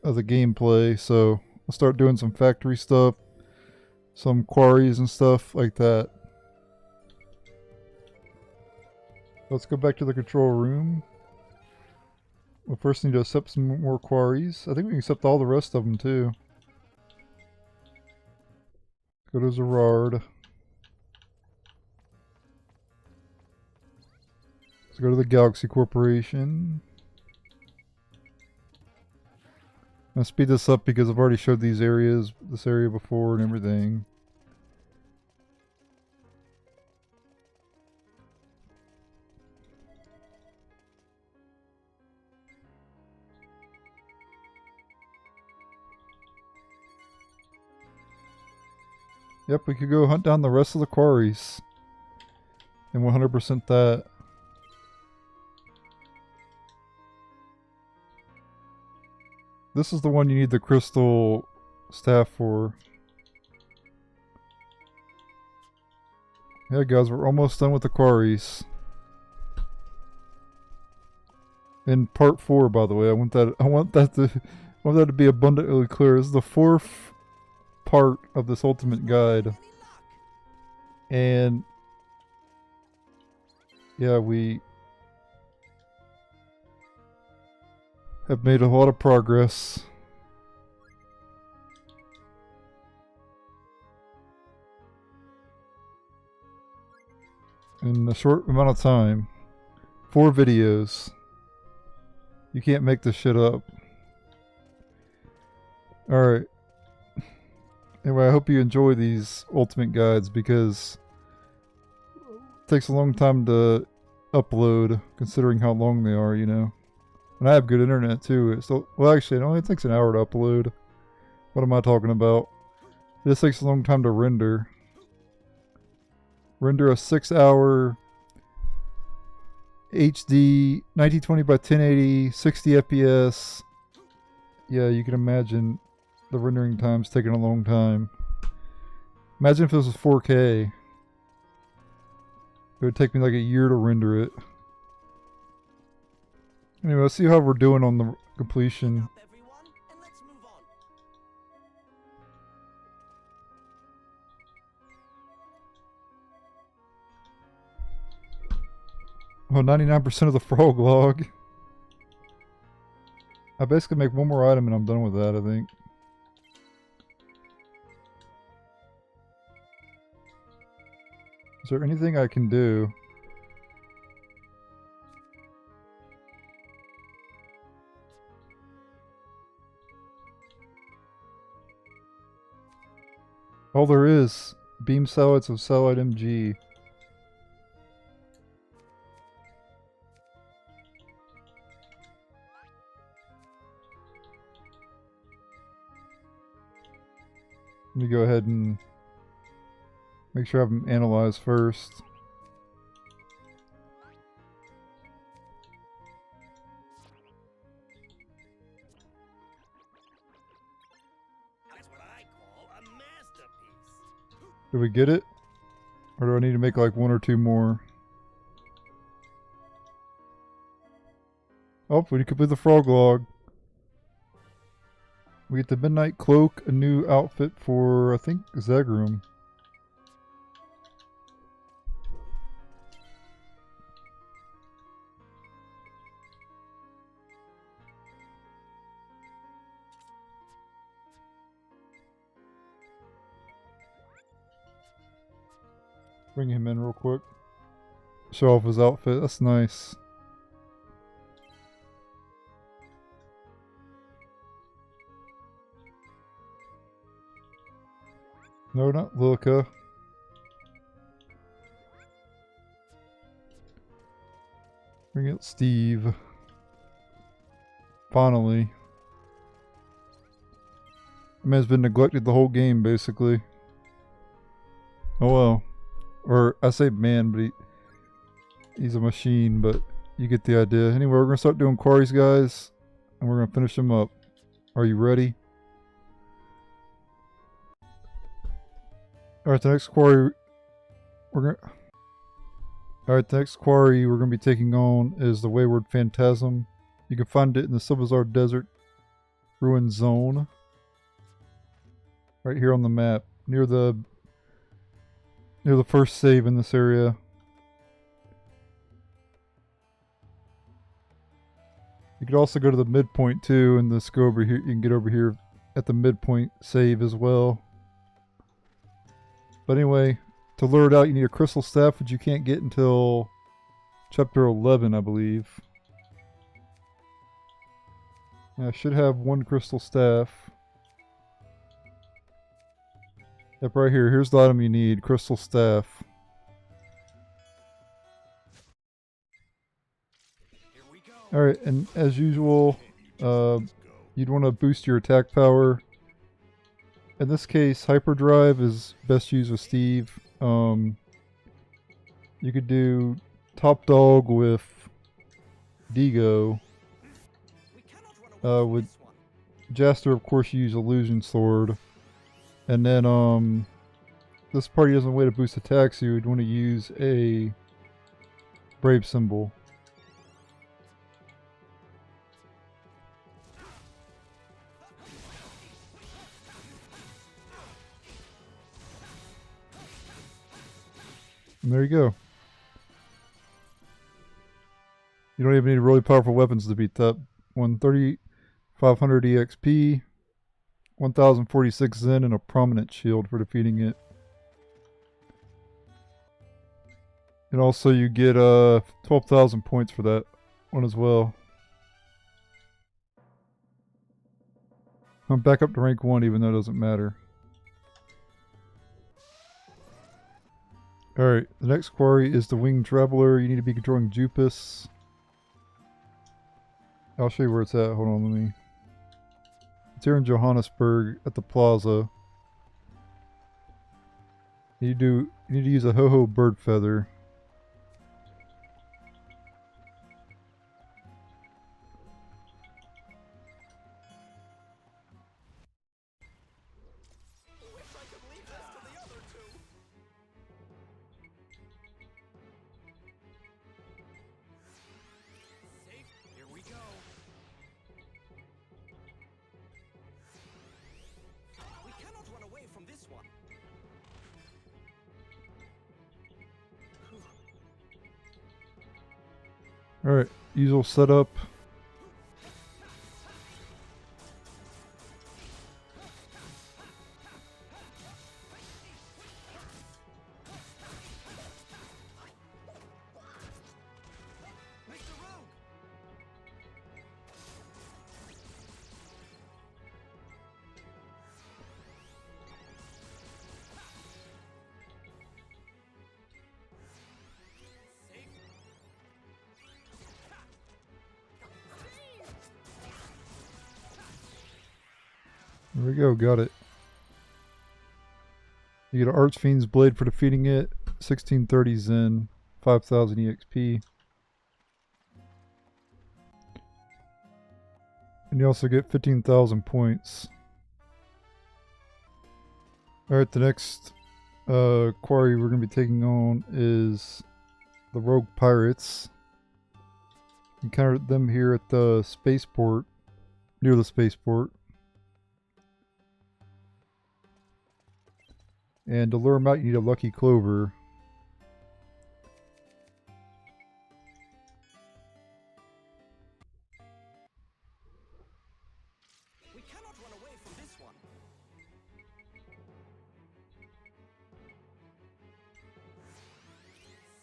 A: gameplay. So I'll start doing some factory stuff. Some quarries and stuff like that. Let's go back to the control room. We'll first need to accept some more quarries. I think we can accept all the rest of them too. Go to Zerard. Let's go to the Galaxy Corporation. I'm gonna speed this up because I've already showed this area before and everything. Yep, we could go hunt down the rest of the quarries. And 100% that. This is the one you need the crystal staff for. Yeah, guys, we're almost done with the quarries. In part 4, by the way, I want that to be abundantly clear. This is the 4th part of this ultimate guide. And yeah, we have made a lot of progress. In a short amount of time. 4 videos. You can't make this shit up. Alright. Anyway, I hope you enjoy these ultimate guides because it takes a long time to upload considering how long they are, you know. And I have good internet too. Well, actually, it only takes an hour to upload. What am I talking about? This takes a long time to render. Render a 6-hour HD 1920 by 1080 60 FPS. Yeah, you can imagine the rendering time's taking a long time. Imagine if this was 4K. It would take me like a year to render it. Anyway, let's see how we're doing on the completion. Oh, 99% of the frog log. I basically make one more item and I'm done with that, I think. Is there anything I can do? Oh, there is. Beam salads of Salad MG. Let me go ahead and make sure I have them analyzed first.
F: That's what I call a masterpiece.
A: Do we get it? Or do I need to make like 1 or 2 more? Oh, we complete the frog log. We get the Midnight Cloak, a new outfit for, I think, Zegram. Bring him in real quick. Show off his outfit. That's nice. No, not Lilika. Bring out Steve. Finally. The man's been neglected the whole game, basically. Oh well. Or, I say man, but he's a machine, but you get the idea. Anyway, we're going to start doing quarries, guys. And we're going to finish them up. Are you ready? Alright, the next quarry we're gonna be taking on is the Wayward Phantasm. You can find it in the Silvazar Desert Ruin Zone. Right here on the map. Near the first save in this area. You could also go to the midpoint too and just go over here. You can get over here at the midpoint save as well. But anyway, to lure it out you need a crystal staff, which you can't get until chapter 11, I believe. Yeah, I should have 1 crystal staff. Yep, right here. Here's the item you need, crystal staff. Alright, and as usual, you'd want to boost your attack power. In this case, hyperdrive is best used with Steve. You could do top dog with Deego. With Jaster, of course, you use illusion sword. And then this party doesn't have a way to boost attacks, so you would want to use a brave symbol. And there you go. You don't even need really powerful weapons to beat that. 13500 EXP, 1046 Zen, and a prominent shield for defeating it. And also you get 12,000 points for that one as well. I'm back up to rank 1 even though it doesn't matter. Alright, the next quarry is the Winged Traveler. You need to be controlling Jupis. I'll show you where it's at. Hold on, let me... It's here in Johannesburg at the plaza. You need to use a ho-ho bird feather. Alright, usual setup. There we go, got it. You get an Archfiend's Blade for defeating it, 1630 Zen, 5000 EXP. And you also get 15,000 points. Alright, the next Quarry we're going to be taking on is the Rogue Pirates. Encountered them here at the spaceport, near the spaceport. And to lure them out, you need a Lucky Clover.
E: We cannot run away from this one.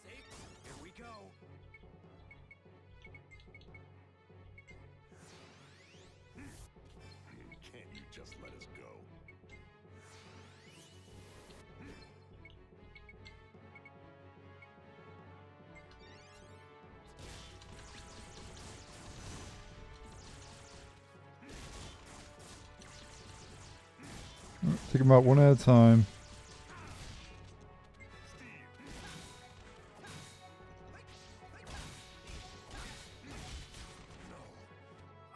C: Safe. Here we go.
F: Can't you just let us go?
A: Take them out one at a time.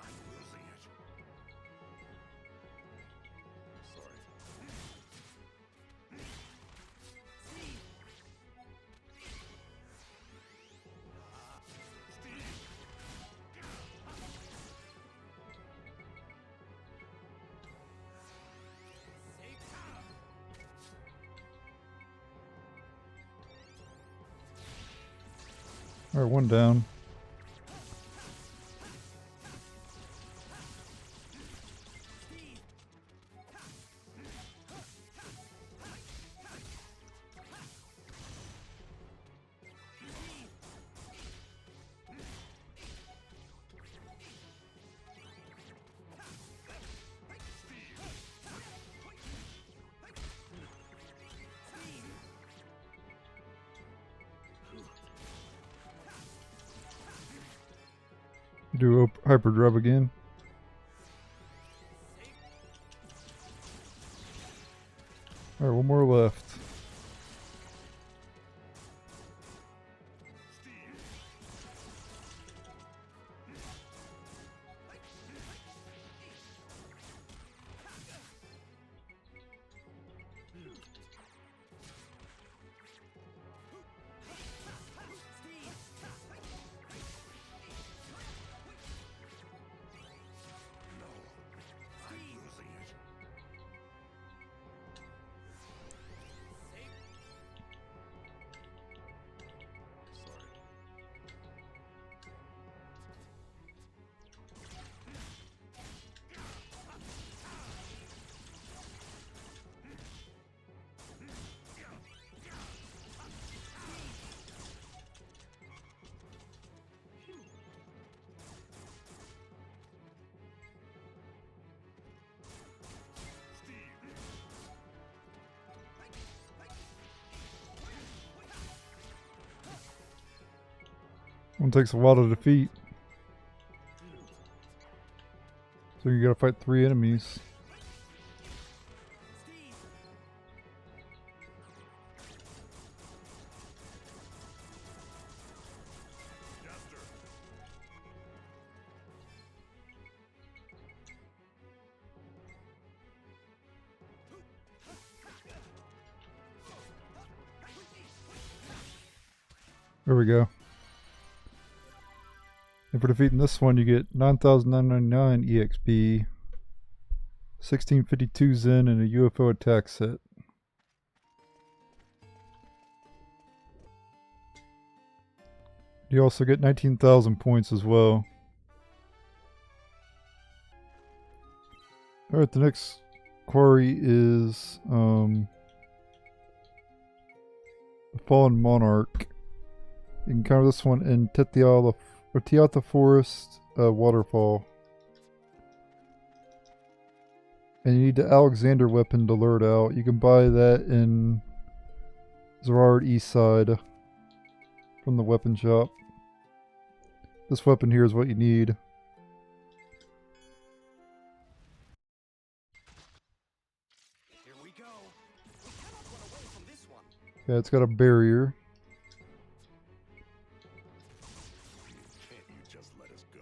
F: I'm losing it. Sorry.
A: Alright, one down. Do hyperdrive again. Alright, one more left.
F: I'm losing it. Sorry.
A: One takes a while to defeat. So you gotta fight 3 enemies. There we go. And for defeating this one, you get 9,999 EXP, 1652 Zen, and a UFO attack set. You also get 19,000 points as well. Alright, the next quarry is the Fallen Monarch. You can encounter this one in Tiatha Forest Waterfall. And you need the Alexander weapon to lure it out. You can buy that in Zerard Eastside from the weapon shop. This weapon here is what you need.
E: Here we go. We cannot run away from this one.
A: Yeah, it's got a barrier.
F: Can't you just let us go?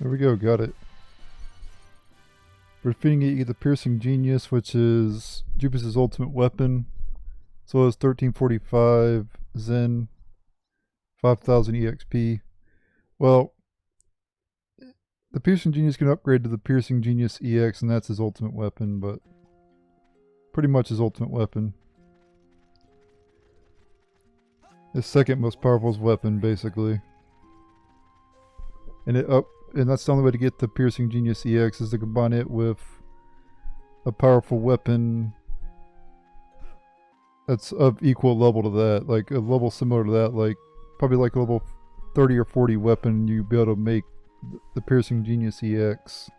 A: There we go, got it. For defeating it, you get the Piercing Genius, which is Jupis' ultimate weapon. So it's 1345 Zen, 5000 EXP. Well, the Piercing Genius can upgrade to the Piercing Genius EX, and that's his ultimate weapon, but pretty much his ultimate weapon. His second most powerful weapon, basically. And that's the only way to get the Piercing Genius EX is to combine it with a powerful weapon that's of equal level to that, like a level similar to that, like probably like a level 30 or 40 weapon. You'd be able to make the Piercing Genius EX.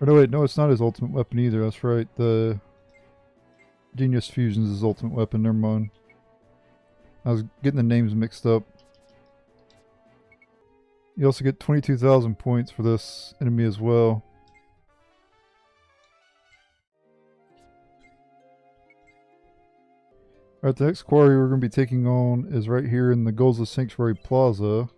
A: Or no, wait, no, it's not his ultimate weapon either. That's right. The Genius Fusion is his ultimate weapon. Never mind. I was getting the names mixed up. You also get 22,000 points for this enemy as well. Alright, the next quarry we're going to be taking on is right here in the Gulza Sanctuary Plaza.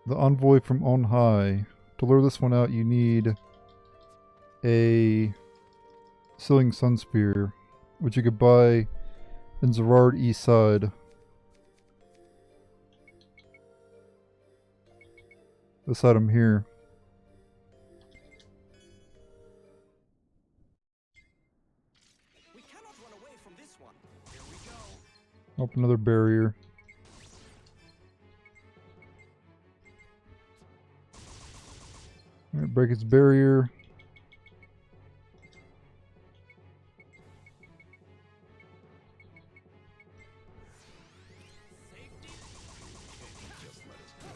A: The Envoy from on high. To lure this one out, you need a Healing Sun Spear, which you could buy in Zerard East Side. This item here.
E: We cannot run away from this one. Here we go.
A: Open another barrier. Alright, break its barrier.
F: Just let us go.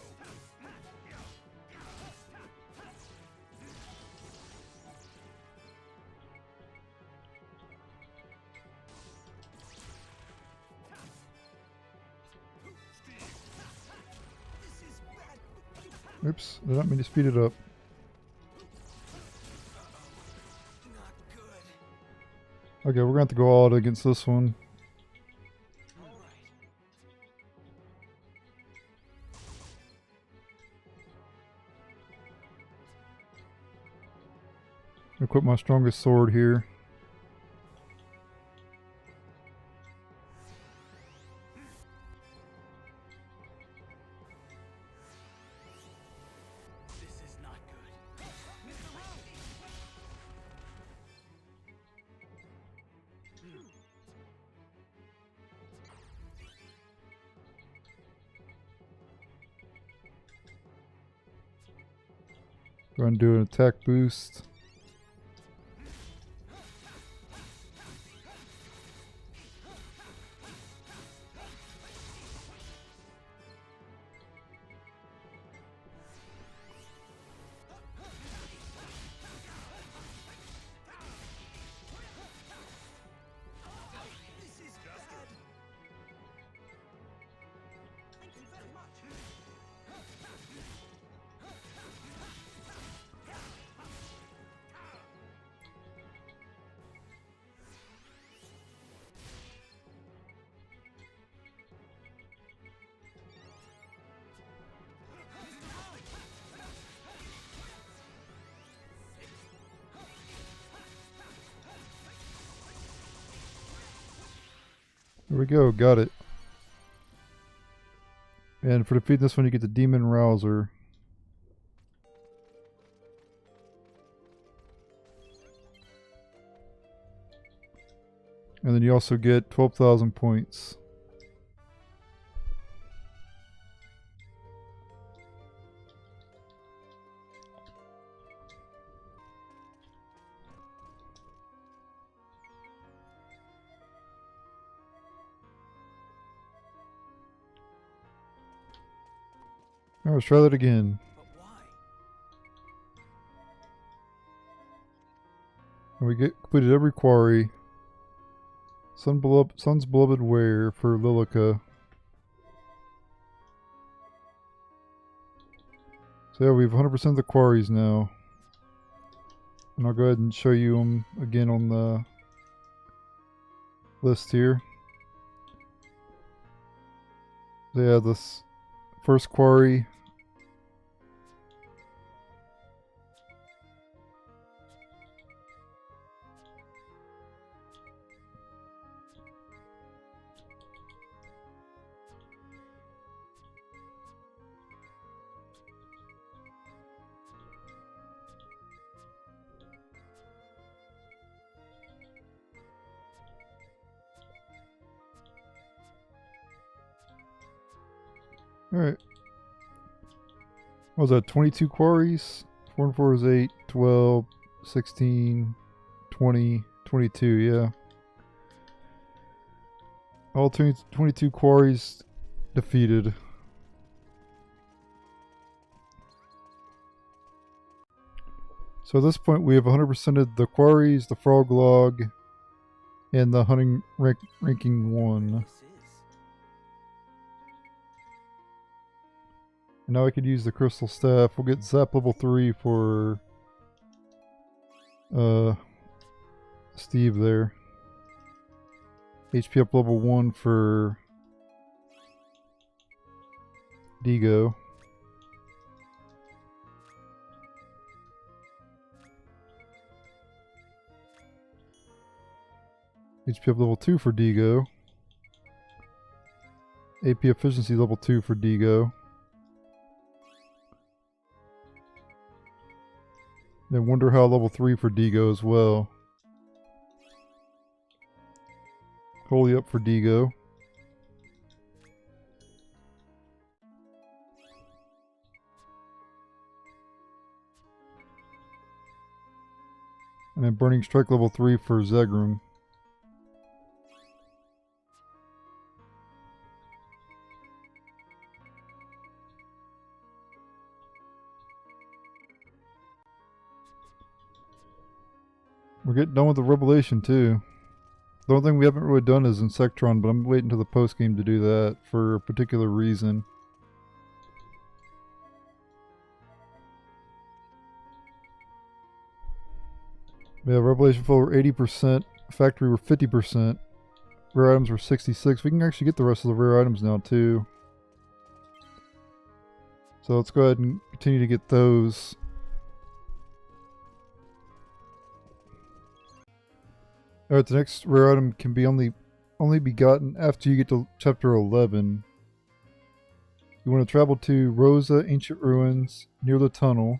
A: Oops, I didn't mean to speed it up.
E: Not good.
A: Okay, we're going to have to go all out against this one.
E: All right.
A: Equip my strongest sword here.
E: This is not good. Mr. Rowdy!
A: Go ahead and do an attack boost.
E: This is bad. Thank you very much.
A: There we go, got it. And for defeating this one, you get the Demon Rouser. And then you also get 12,000 points. Now let's try that again.
E: But why?
A: And we completed every quarry. Sun's Beloved Wear for Lilika. So yeah, we have 100% of the quarries now. And I'll go ahead and show you them again on the list here. So yeah, this first quarry. Alright. What was that? 22 quarries? 4 and 4 is 8, 12, 16, 20, 22, yeah. All 22 quarries defeated. So at this point we have 100%ed the quarries, the frog log, and the hunting ranking 1.
E: This is.
A: And now I could use the crystal staff. We'll get zap level 3 for Steve there. HP up level 1 for Deego. HP up level 2 for Deego. AP efficiency level 2 for Deego. Then Wonder How level 3 for Deego as well. Holy up for Deego. And then Burning Strike level 3 for Zegram. We're getting done with the Revelation too. The only thing we haven't really done is Insectron, but I'm waiting until the post game to do that for a particular reason. Yeah, Revelation Flow were 80%, Factory were 50%, Rare items were 66. We can actually get the rest of the rare items now too. So let's go ahead and continue to get those. Alright, the next rare item can be only be gotten after you get to chapter 11. You want to travel to Rosa Ancient Ruins near the tunnel.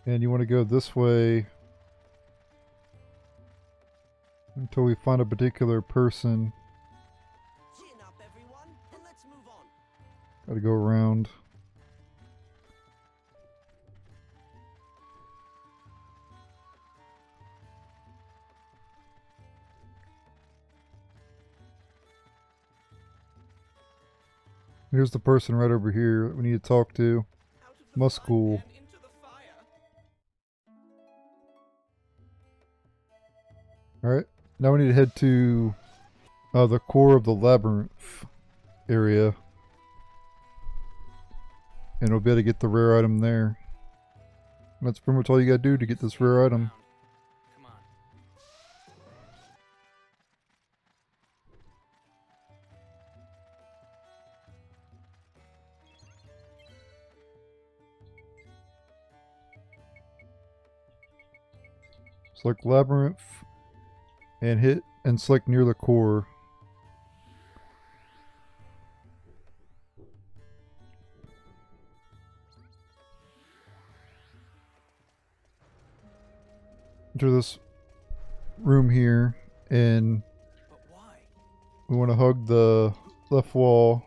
A: And you want to go this way until we find a particular person.
E: Chin up, everyone, and let's move on.
A: Gotta go around. Here's the person right over here that we need to talk to.
E: Out of the
A: Muscool.
E: frying pan into the fire.
A: Alright, now we need to head to the core of the labyrinth area. And we'll be able to get the rare item there. And that's pretty much all you gotta do to get this rare item.
C: Come on.
A: Select labyrinth and hit and select near the core. Enter this room here, and
E: But why?
A: we want to hug the left wall.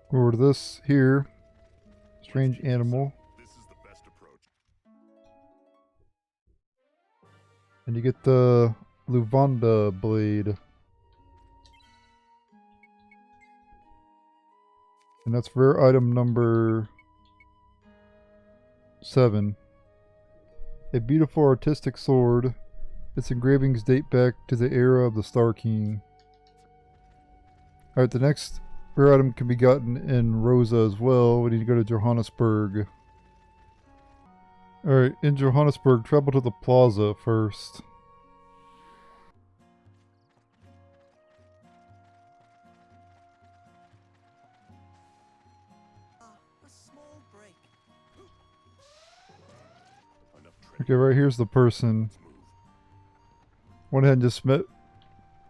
A: Go over to this here. Strange animal.
F: This is the best approach.
A: And you get the Luvanda blade. And that's rare item number 7. A beautiful artistic sword. Its engravings date back to the era of the Star King. Alright, the next rare item can be gotten in Rosa as well. We need to go to Johannesburg. Alright, in Johannesburg, travel to the plaza first.
E: A small break.
F: Enough
A: Okay, right here's the person. Went ahead and just met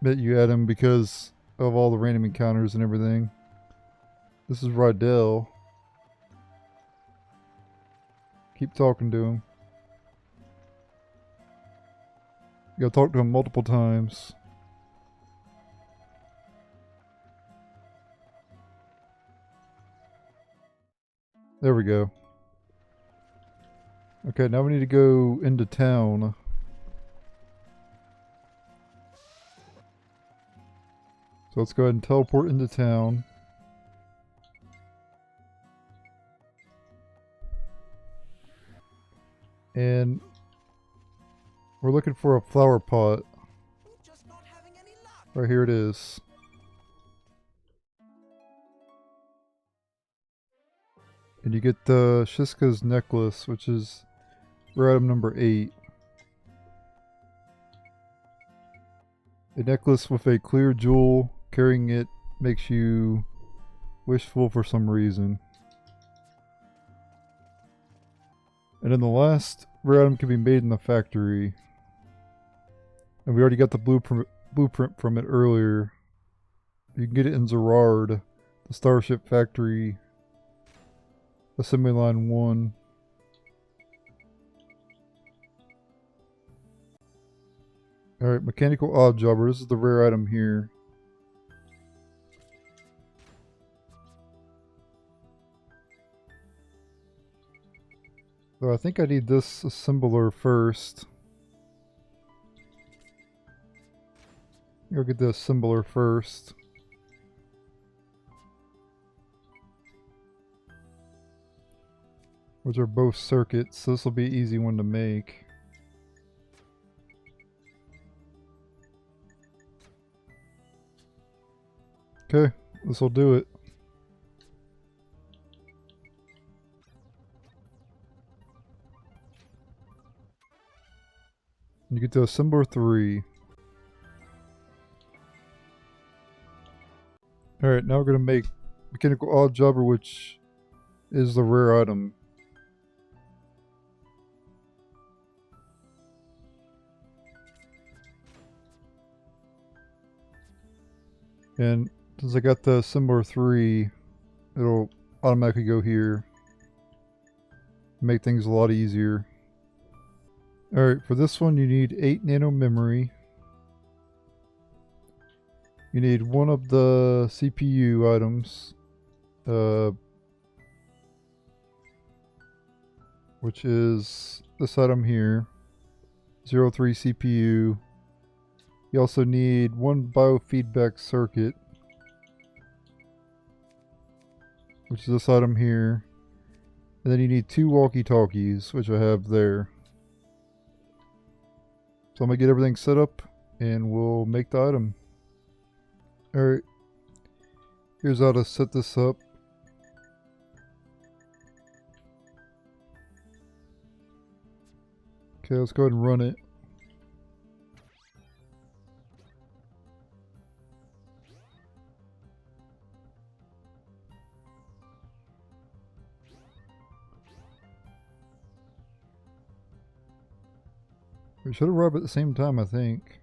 A: you at him because of all the random encounters and everything. This is Rydell. Keep talking to him. You gotta talk to him multiple times. There we go. Okay, now we need to go into town. So let's go ahead and teleport into town. And we're looking for a flower pot.
E: Just not having any luck.
A: Right here it is. And you get the Shiska's necklace, which is rare item number 8. A necklace with a clear jewel. Carrying it makes you wishful for some reason. And then the last rare item can be made in the factory. And we already got the blueprint from it earlier. You can get it in Zerard, the Starship Factory, Assembly Line 1. Alright, Mechanical Oddjobber. This is the rare item here. So I think I need this assembler first. Go get the assembler first. Which are both circuits, so this will be an easy one to make. Okay, this will do it. You get to assembler 3. Alright, now we're going to make Mechanical Oddjobber, which is the rare item. And since I got the assembler 3, it'll automatically go here. Make things a lot easier. Alright, for this one you need 8 nano memory. You need one of the CPU items. Which is this item here. 03 CPU. You also need one biofeedback circuit. Which is this item here. And then you need 2 walkie-talkies, which I have there. So I'm going to get everything set up and we'll make the item. Alright. Here's how to set this up. Okay, let's go ahead and run it. We should arrive at the same time, I think.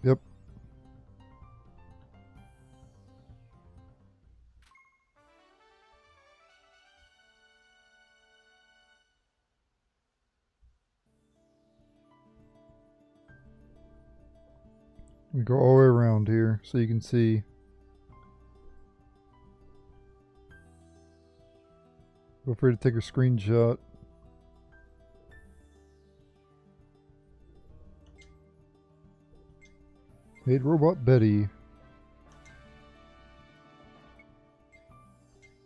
A: Yep. We go all the way around here so you can see. Feel free to take a screenshot. Maid Robot Betty. And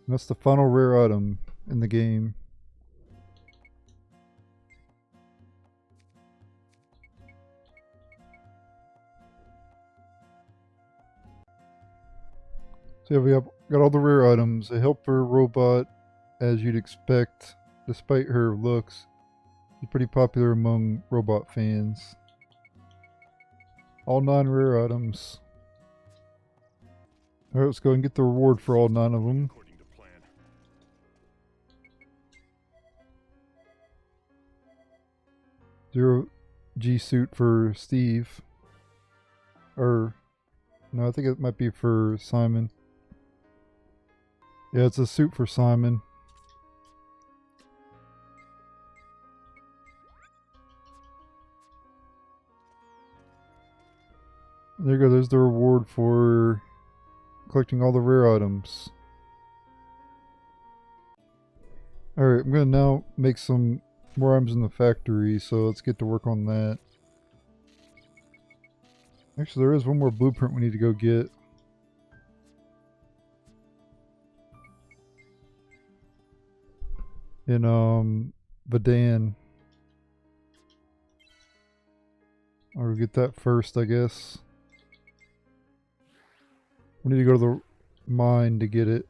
A: that's the final rare item in the game. So yeah, we have got all the rare items. A helper robot, as you'd expect, despite her looks. She's pretty popular among robot fans. All 9 rare items. Alright, let's go and get the reward for all 9 of them.
F: According to plan.
A: 0 G suit for Steve. Or, no, I think it might be for Simon. Yeah, it's a suit for Simon. There you go, there's the reward for collecting all the rare items. Alright, I'm gonna now make some more items in the factory, so let's get to work on that. Actually, there is one more blueprint we need to go get. In, Vadan. I'll get that first, I guess. We need to go to the mine to get it.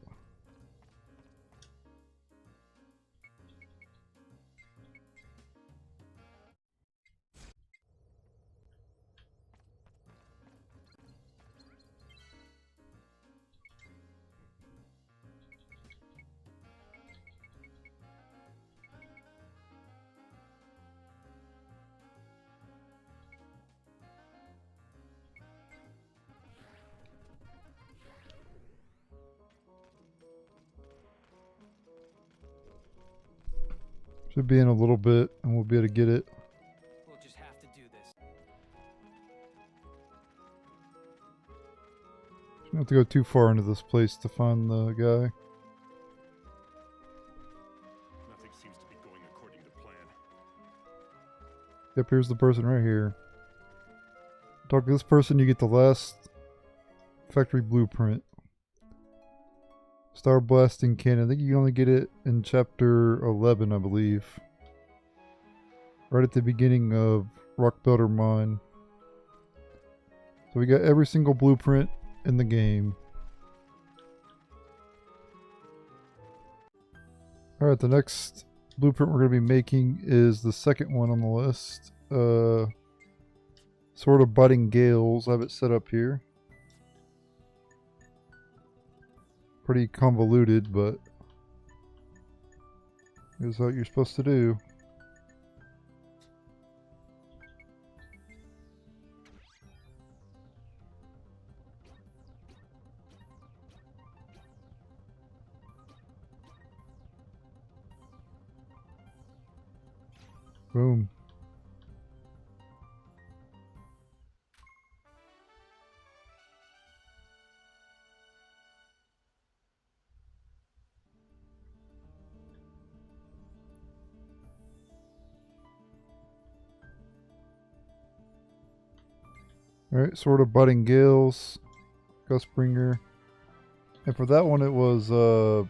A: Should be in a little bit, and we'll be able to get it.
C: We'll just have to do this.
A: Don't have to go too far into this place to find the guy.
F: Nothing seems to be going according to plan.
A: Yep, here's the person right here. Talk to this person, you get the last factory blueprint. Star Blasting Cannon. I think you can only get it in chapter 11, I believe. Right at the beginning of Rock Builder Mine. So we got every single blueprint in the game. Alright, the next blueprint we're going to be making is the second one on the list. Sword of Biting Gales. I have it set up here. Pretty convoluted, but here's what you're supposed to do. Boom. Alright, Sword of Biting Gales, Gustbringer. And for that one it was you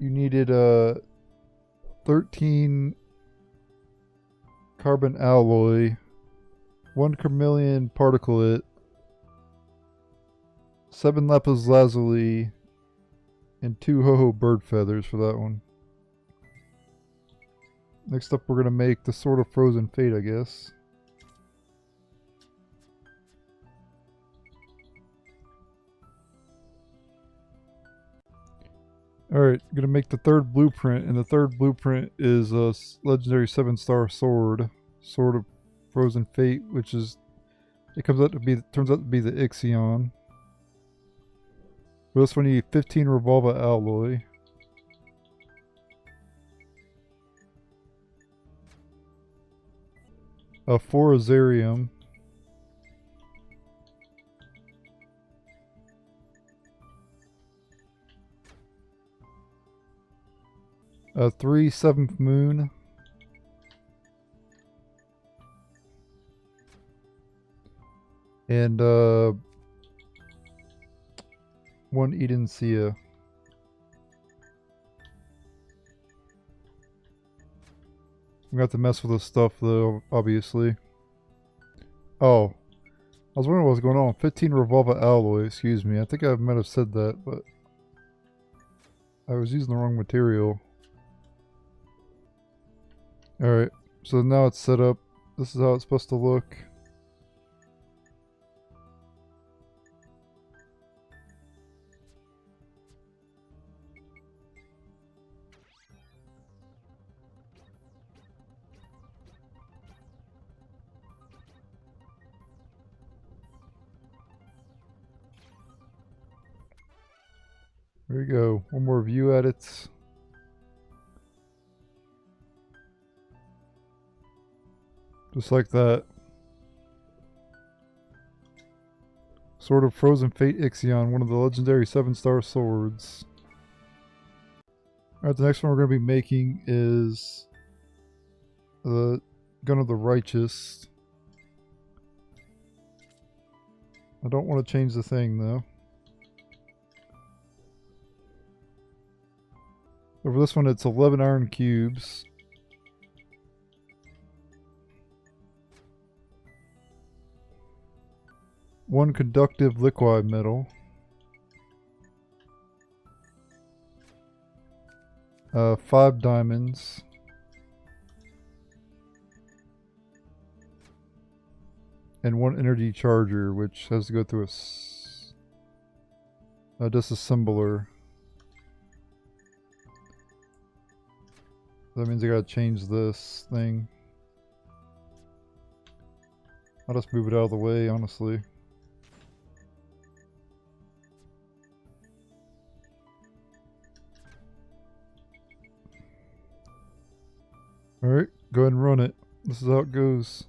A: needed 13 carbon alloy, 1 chameleon particulate, 7 lapis lazuli, and 2 ho-ho bird feathers for that one. Next up we're going to make the Sword of Frozen Fate, I guess. Alright, going to make the third blueprint, and the third blueprint is a legendary 7-star sword. Sword of Frozen Fate, which is, turns out to be the Ixion. For this one you need 15 Revolva alloy. A 4 Azarium. A 3 7th Moon. And 1 Eden Sia. We got to mess with this stuff though, obviously. Oh. I was wondering what was going on. 15 Revolva alloy, excuse me. I think I might have said that, but I was using the wrong material. Alright, so now it's set up. This is how it's supposed to look. There you go. One more view at it. Just like that. Sword of Frozen Fate Ixion, one of the legendary 7-star swords. Alright, the next one we're going to be making is the Gun of the Righteous. I don't want to change the thing though. Over this one, it's 11 iron cubes. One conductive liquid metal. 5 diamonds. And 1 energy charger, which has to go through a disassembler. That means I gotta change this thing. I'll just move it out of the way, honestly. Alright, go ahead and run it. This is how it goes.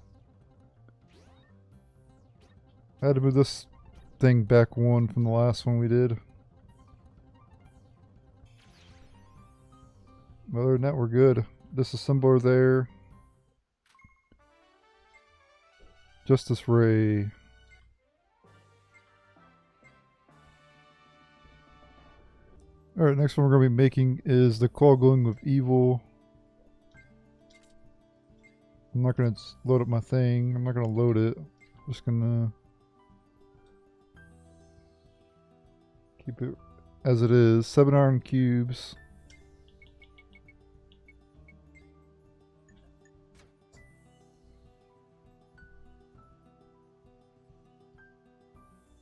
A: I had to move this thing back 1 from the last one we did. Other than that, we're good. Disassembler there. Justice Ray. Alright, next one we're going to be making is the Claw Going with Evil. I'm not going to load up my thing. I'm not going to load it. I'm just going to keep it as it is. 7 iron cubes.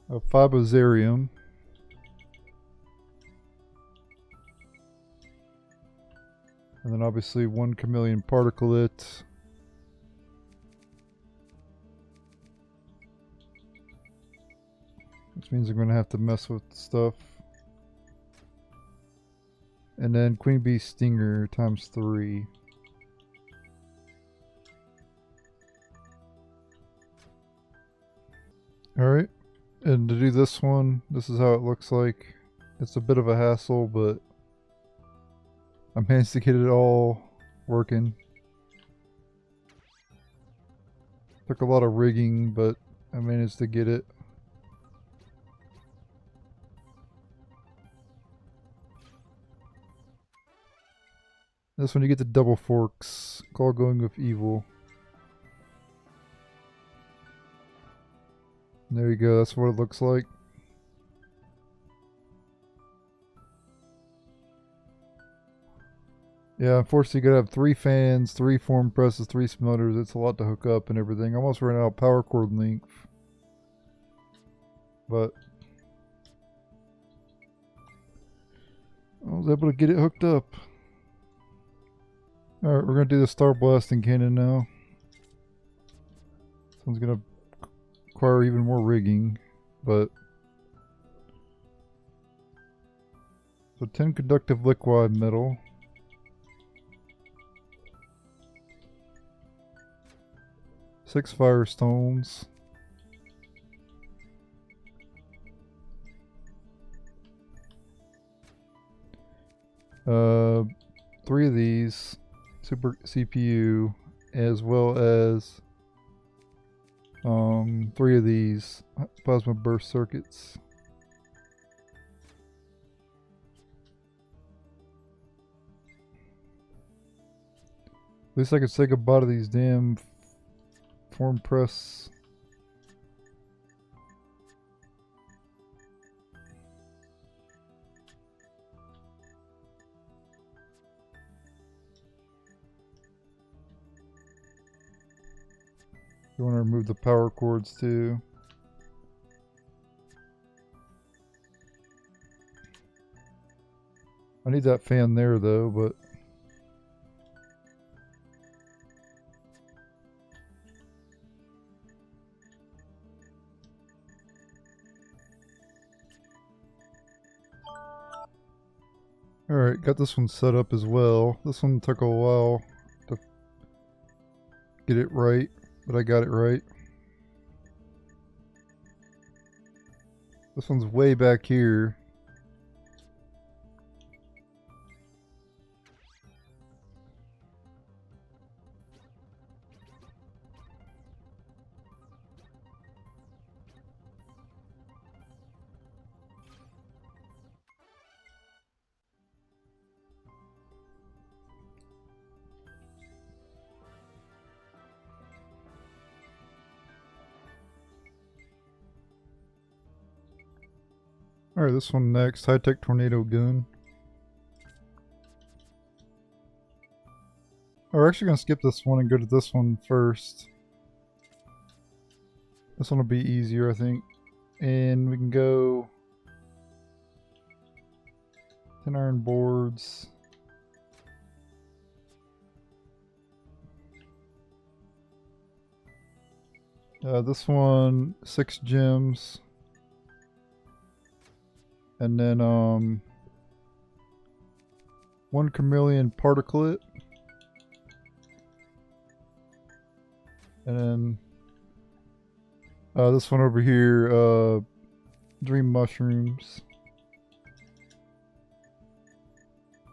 A: A 5 Azarium. And then obviously 1 Chameleon Particulate. Which means I'm going to have to mess with stuff. And then Queen Bee Stinger times 3. Alright. And to do this one, this is how it looks like. It's a bit of a hassle, but I managed to get it all working. Took a lot of rigging, but I managed to get it. This one you get the double forks. Claw Going with Evil. There you go, that's what it looks like. Yeah, unfortunately you gotta have 3 fans, 3 form presses, 3 smelters. It's a lot to hook up and everything. I almost ran out of power cord length. But I was able to get it hooked up. Alright, we're gonna do the Star Blasting Cannon now. This one's gonna require even more rigging, but so 10 conductive liquid metal, 6 firestones, 3 of these super CPU, as well as 3 of these plasma burst circuits. At least I could say goodbye to these damn form press. You want to remove the power cords too. I need that fan there though, but alright, got this one set up as well. This one took a while to get it right, but I got it right. This one's way back here. Alright, this one next. High-tech tornado gun. Oh, we're actually going to skip this one and go to this one first. This one will be easier, I think. And we can go 10 iron boards. This one, 6 gems. And then 1 chameleon particulate. And then this one over here, dream mushrooms.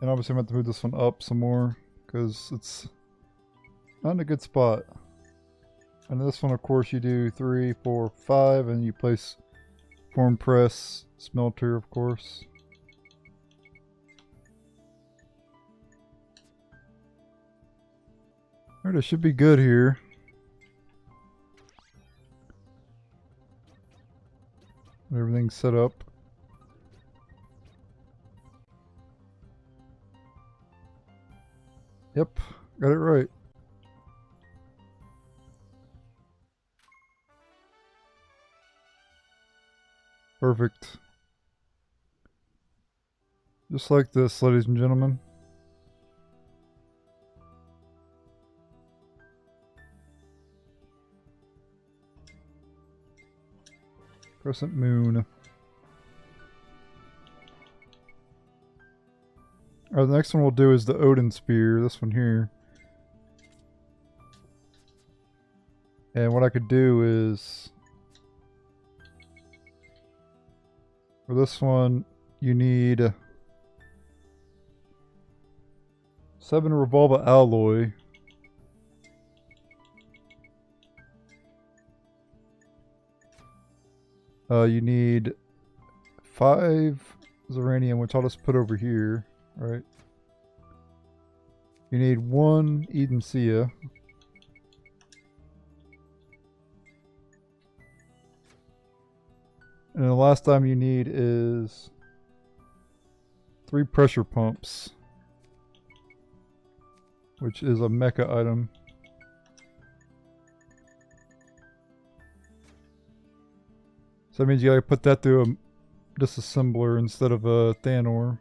A: And obviously I'm going to move this one up some more because it's not in a good spot. And this one, of course, you do 3, 4, 5, and you place form press smelter, of course. Alright, it should be good here. Everything's set up. Yep, got it right. Perfect. Just like this, ladies and gentlemen. Crescent moon. Alright, the next one we'll do is the Odin Spear, this one here. And what I could do is, for this one, you need 7 Revolva alloy. You need 5 Zeranium, which I'll just put over here, right? You need 1 Eden Sia. And the last time you need is 3 pressure pumps, which is a mecha item. So that means you gotta put that through a disassembler instead of a Thanor.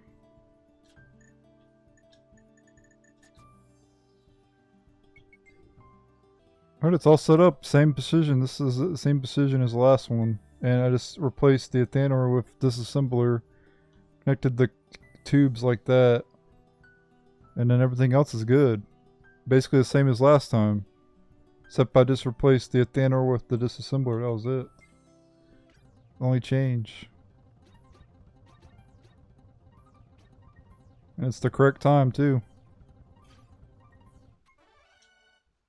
A: Alright, it's all set up. Same precision. This is the same precision as the last one. And I just replaced the Thanor with disassembler. Connected the tubes like that. And then everything else is good. Basically the same as last time. Except I just replaced the Thanor with the disassembler. That was it. Only change. And it's the correct time too.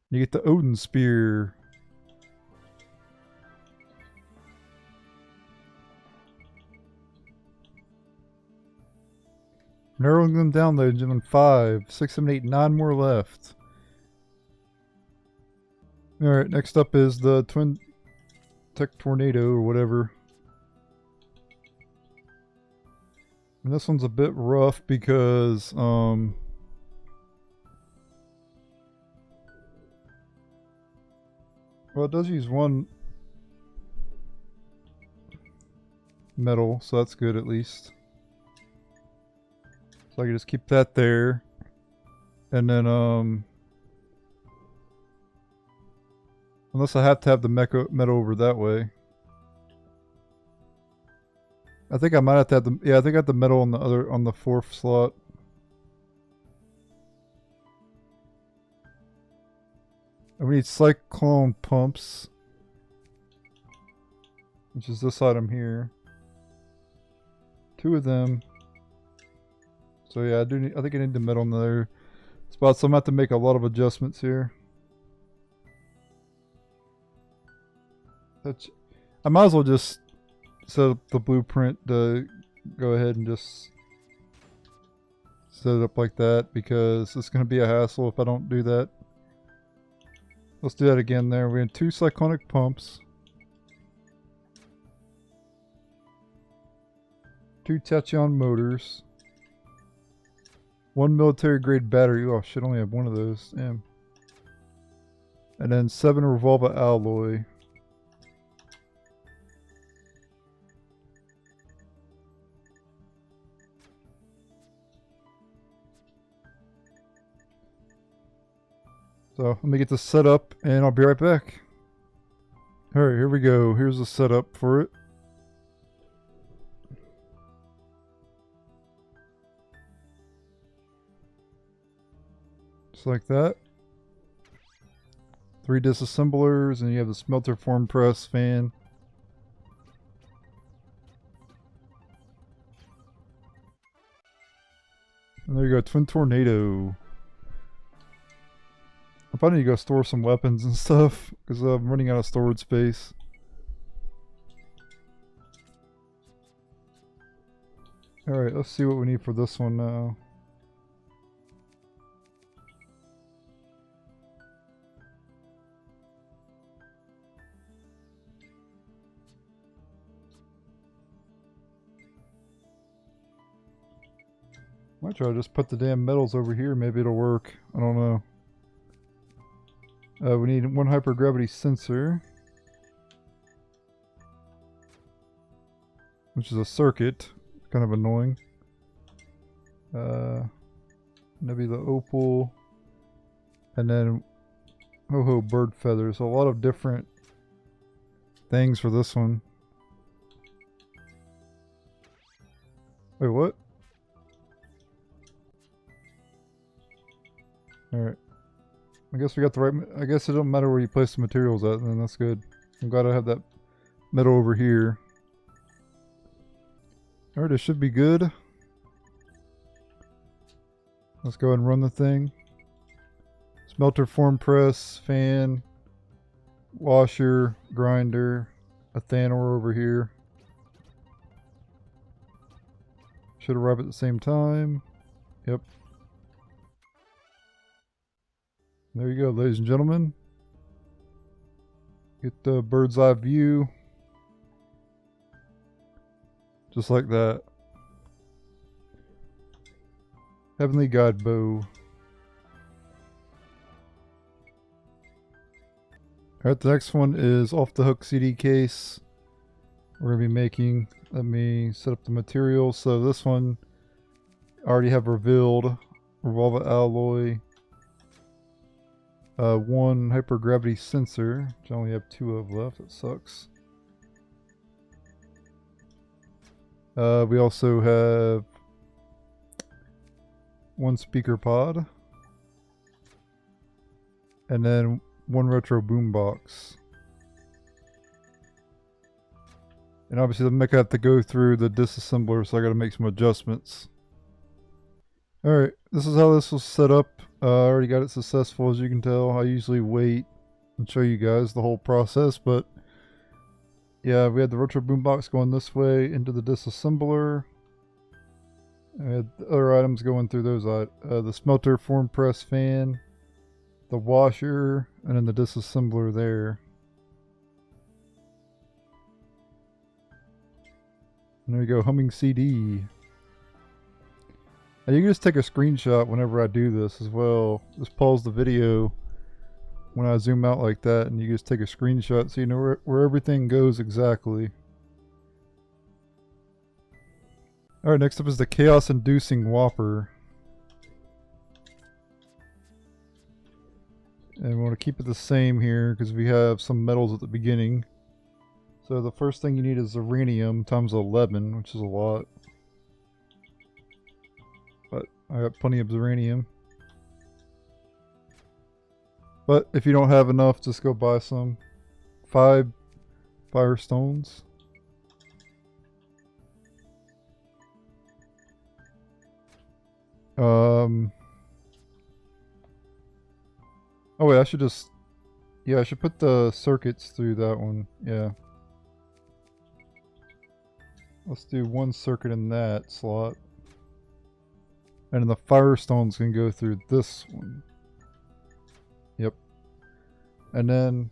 A: You get the Odin Spear. Narrowing them down, ladies and gentlemen. 5, 6, 7, 8, 9 more left. Alright, next up is the Twin Tech Tornado or whatever. And this one's a bit rough because, well, it does use one metal, so that's good at least. So I can just keep that there. And then, unless I have to have the metal over that way. I think I might have to have the, yeah, I think I have the metal on the other, on the 4th slot. And we need cyclone pumps, which is this item here. 2 of them. So yeah, I think I need the metal in the other spot, so I'm gonna have to make a lot of adjustments here. I might as well just set up the blueprint to go ahead and just set it up like that, because it's going to be a hassle if I don't do that. Let's do that again there. We have 2 cyclonic pumps, 2 tachyon motors, 1 military grade battery. Oh shit, I only have 1 of those. Damn. And then 7 revolva alloy. So let me get this set up and I'll be right back. Alright, here we go. Here's the setup for it. Just like that. 3 disassemblers, and you have the smelter form press fan. And there you go, Twin Tornado. I probably need to go store some weapons and stuff, because I'm running out of storage space. Alright, let's see what we need for this one now. Might try to just put the damn metals over here, maybe it'll work. I don't know. We need 1 hypergravity sensor, which is a circuit. Kind of annoying. Nebula opal, and then ho bird feathers. A lot of different things for this one. Wait, what? Alright. I guess we got the right, I guess it don't matter where you place the materials at, then that's good. I'm glad I have that metal over here. Alright, it should be good. Let's go ahead and run the thing. Smelter form press, fan, washer, grinder, a Thanor over here. Should arrive at the same time. Yep. There you go, ladies and gentlemen. Get the bird's eye view. Just like that. Heavenly Guide Bow. Alright, the next one is Off the Hook CD case. We're going to be making, let me set up the materials. So this one, I already have revealed. Revolva alloy. 1 hypergravity sensor, which I only have 2 of left. That sucks. We also have 1 speaker pod, and then 1 retro boombox. And obviously the mech I have to go through the disassembler, so I gotta make some adjustments. Alright, this is how this was set up. I already got it successful, as you can tell. I usually wait and show you guys the whole process, but yeah, we had the retro boombox going this way into the disassembler. I had the other items going through those, the smelter form press fan, the washer, and then the disassembler there. And there you go, humming CD. And you can just take a screenshot whenever I do this as well. Just pause the video when I zoom out like that, and you just take a screenshot so you know where everything goes exactly. Alright, next up is the Chaos Inducing Whopper. And we want to keep it the same here because we have some metals at the beginning. So the first thing you need is uranium times 11, which is a lot. But I got plenty of uranium. But if you don't have enough, just go buy some. 5 firestones. Oh wait, I should just... Yeah, I should put the circuits through that one. Yeah. Let's do 1 circuit in that slot. And then the firestones can go through this one. Yep. And then...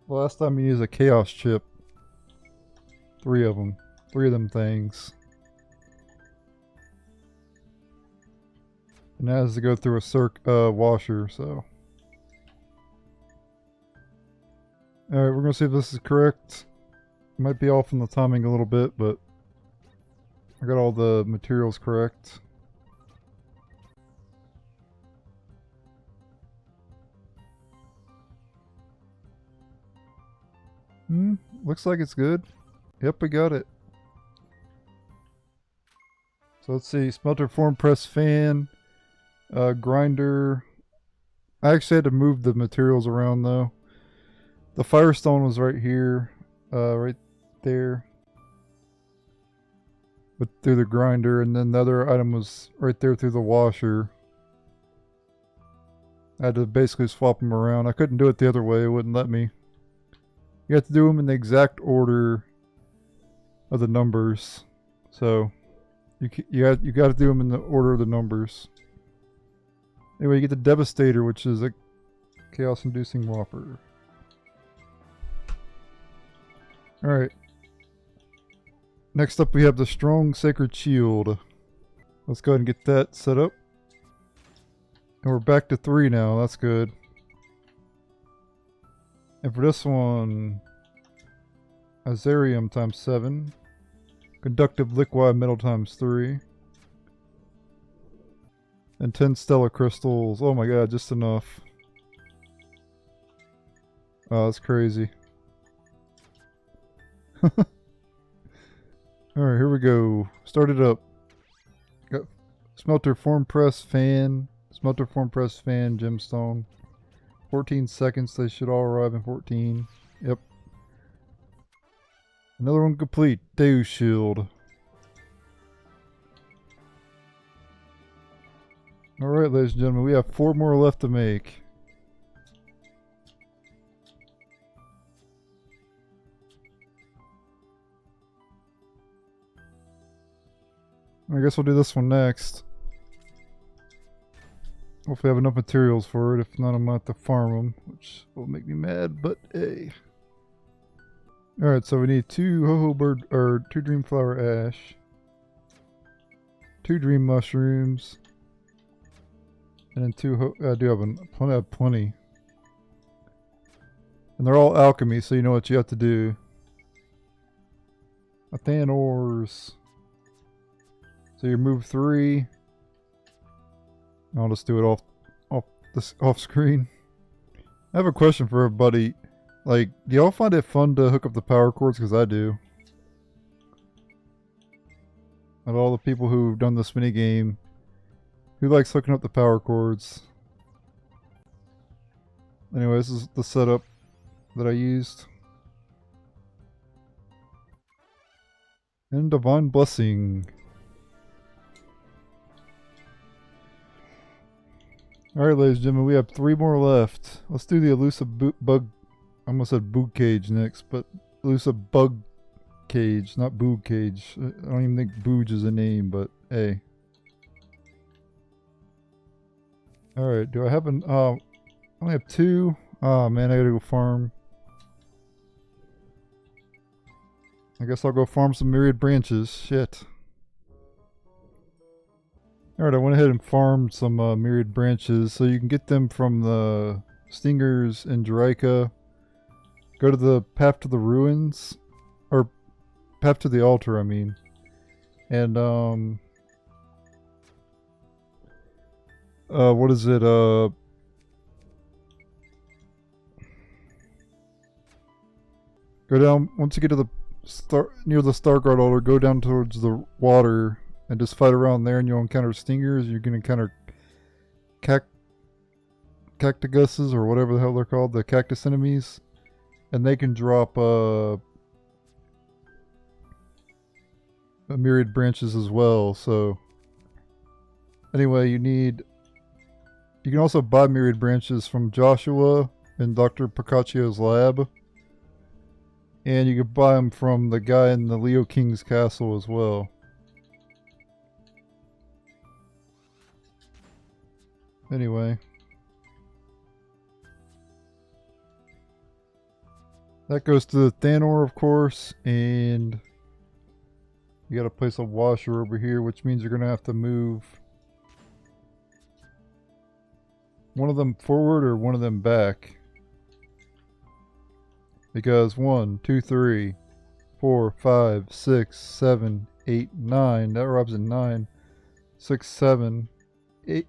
A: the last time you use a chaos chip. 3 of them. 3 of them things. And that has to go through a washer, so. Alright, we're gonna see if this is correct. Might be off in the timing a little bit, but I got all the materials correct. Looks like it's good. Yep, we got it. So let's see, smelter form press fan. Grinder. I actually had to move the materials around though. The firestone was right here, right there, but through the grinder, and then the other item was right there through the washer. I had to basically swap them around. I couldn't do it the other way; it wouldn't let me. You have to do them in the exact order of the numbers. So you got to do them in the order of the numbers. Anyway, you get the Devastator, which is a Chaos Inducing Whopper. Alright. Next up we have the Strong Sacred Shield. Let's go ahead and get that set up. And we're back to 3 now, that's good. And for this one, Azarium times 7. Conductive Liquid Metal times 3. And 10 Stellar Crystals. Oh my god, just enough. Oh, that's crazy. Alright, here we go. Start it up. Got Smelter Form Press Fan. Smelter Form Press Fan Gemstone. 14 seconds. They should all arrive in 14. Yep. Another one complete. Deus Shield. Alright, ladies and gentlemen, we have 4 more left to make. I guess we'll do this one next. Hopefully I have enough materials for it. If not, I'm going to have to farm them, which will make me mad, but hey. Alright, so we need 2 Hoho-Bird, or 2 Dreamflower Ash. 2 Dream Mushrooms. And then 2, I do have plenty. And they're all alchemy, so you know what you have to do. Athan ores. So you move 3. I'll just do it off screen. I have a question for everybody. Like, do y'all find it fun to hook up the power cords? Because I do. Of all the people who've done this minigame, who likes hooking up the power cords? Anyway, this is the setup that I used. And Divine Blessing. Alright, ladies and gentlemen, we have 3 more left. Let's do the Elusive Bug... I almost said Bug Cage next, but Elusive Bug Cage, not Bug Cage. I don't even think Booge is a name, but hey. Alright, do I have an... only have 2. Oh man, I gotta go farm. I guess I'll go farm some myriad branches. Shit. Alright, I went ahead and farmed some myriad branches, so you can get them from the stingers in Juraika. Go to the path to the ruins, or path to the altar, I mean. And what is it? Go down once you get to the near the Starguard altar. Go down towards the water and just fight around there, and you'll encounter stingers. You can encounter cactuses or whatever the hell they're called, the cactus enemies, and they can drop myriad branches as well. So anyway, you can also buy myriad branches from Joshua in Dr. Picacchio's lab, and you can buy them from the guy in the Leo King's castle as well. Anyway, that goes to the Thanor, of course, and you gotta place a washer over here, which means you're gonna have to move one of them forward or one of them back. Because 1, 2, 3, 4, 5, 6, 7, 8, 9. That robs in 9. 6, 7, 8,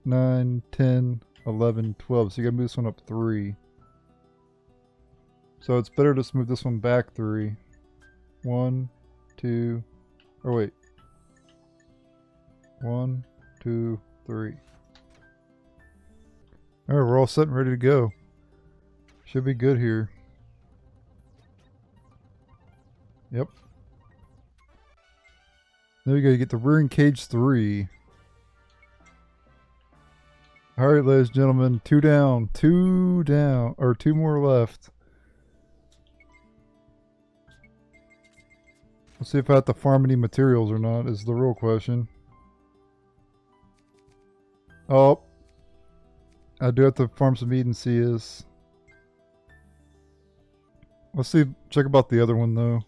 A: 9, 10, 11, 12. So you gotta move this one up 3. So it's better to just move this one back 3. 1, 2, or wait. 1, 2, 3. Alright, we're all set and ready to go. Should be good here. Yep. There you go, you get the Rearing Cage 3. Alright, ladies and gentlemen, 2 down, or 2 more left. Let's see if I have to farm any materials or not, is the real question. Oh. I do have to farm some Eden Seas. Let's see, check about the other one though.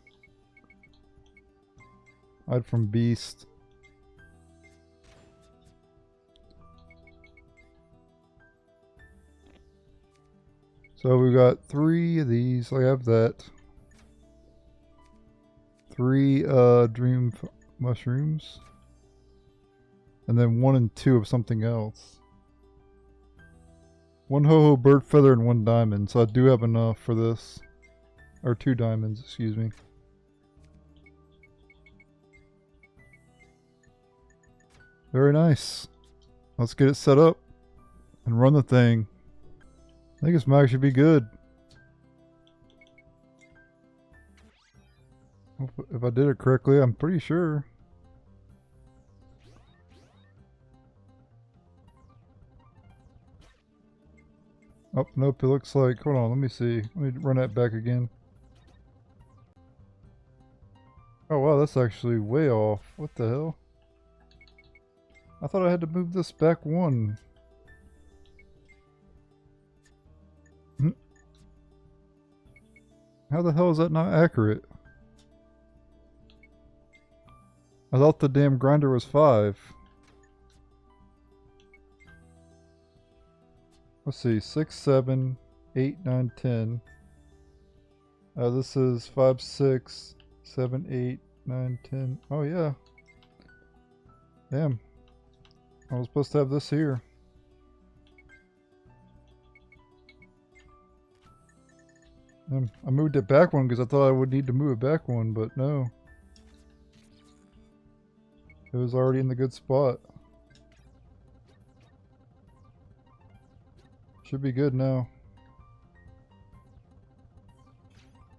A: Hide from Beast. So we got 3 of these. I have that. 3 dream mushrooms. And then 1 and 2 of something else. 1 ho-ho bird feather and 1 diamond. So I do have enough for this. Or 2 diamonds, excuse me. Very nice. Let's get it set up and run the thing. I think this mag should be good. If I did it correctly, I'm pretty sure. Oh, nope, it looks like... Hold on, let me see. Let me run that back again. Oh wow, that's actually way off. What the hell? I thought I had to move this back 1. How the hell is that not accurate? I thought the damn grinder was 5. Let's see, 6, 7, 8, 9, 10. This is 5, 6, 7, 8, 9, 10. Oh yeah. Damn. I was supposed to have this here. I moved it back 1 because I thought I would need to move it back 1, but no. It was already in the good spot. Should be good now.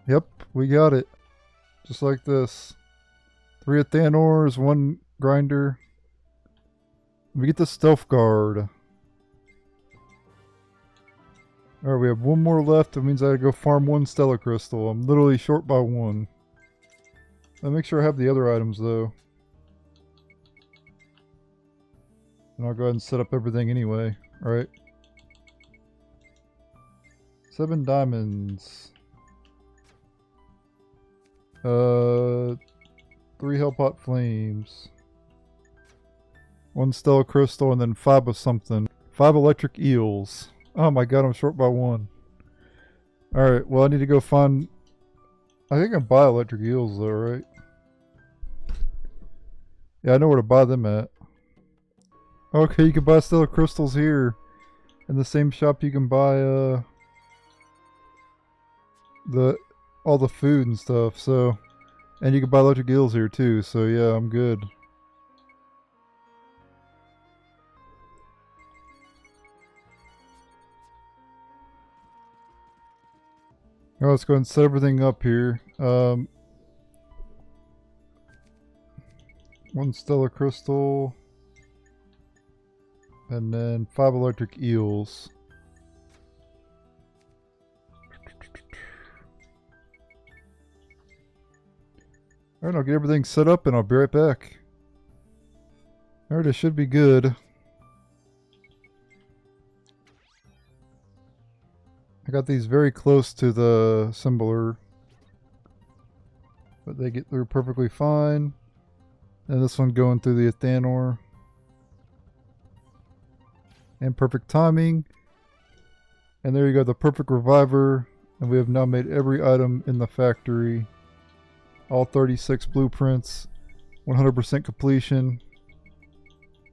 A: Yep, we got it. Just like this. 3 Athanors, 1 grinder. We get the stealth guard. Alright, we have 1 more left. That means I gotta go farm 1 Stellar Crystal. I'm literally short by 1. I'll make sure I have the other items though. And I'll go ahead and set up everything anyway, right? 7 diamonds. 3 Hellpot Flames. 1 Stellar Crystal, and then 5 of something. 5 Electric Eels. Oh my god, I'm short by 1. Alright, well I need to go find... I think I can buy Electric Eels though, right? Yeah, I know where to buy them at. Okay, you can buy Stellar Crystals here. In the same shop you can buy all the food and stuff, so... And you can buy Electric Eels here too, so yeah, I'm good. Alright, let's go and set everything up here. 1 Stellar Crystal. And then 5 Electric Eels. Alright, I'll get everything set up and I'll be right back. Alright, it should be good. I got these very close to the assembler, but they get through perfectly fine. And this one going through the Athanor. And perfect timing. And there you go, the perfect reviver. And we have now made every item in the factory. All 36 blueprints. 100% completion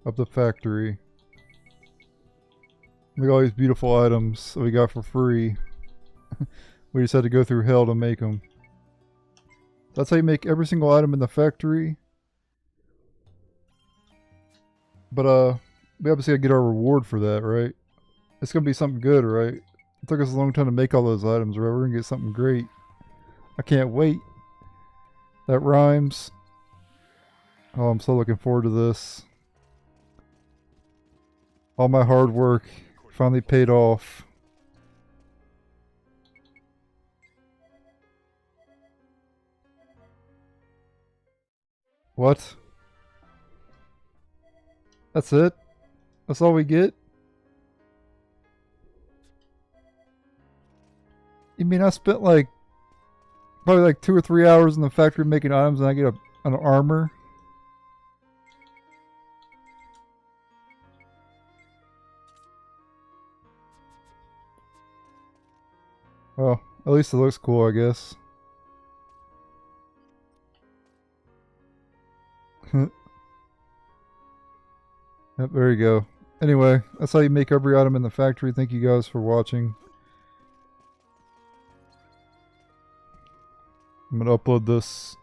A: of the factory. Look at all these beautiful items that we got for free. We just had to go through hell to make them. That's how you make every single item in the factory. But we obviously gotta get our reward for that, right? It's gonna be something good, right? It took us a long time to make all those items, right? We're gonna get something great. I can't wait. That rhymes. Oh, I'm so looking forward to this. All my hard work finally paid off. What? That's it? That's all we get? You mean I spent like probably like 2 or 3 hours in the factory making items and I get an armor? Well, at least it looks cool, I guess. Yep, there you go. Anyway, that's how you make every item in the factory. Thank you guys for watching. I'm going to upload this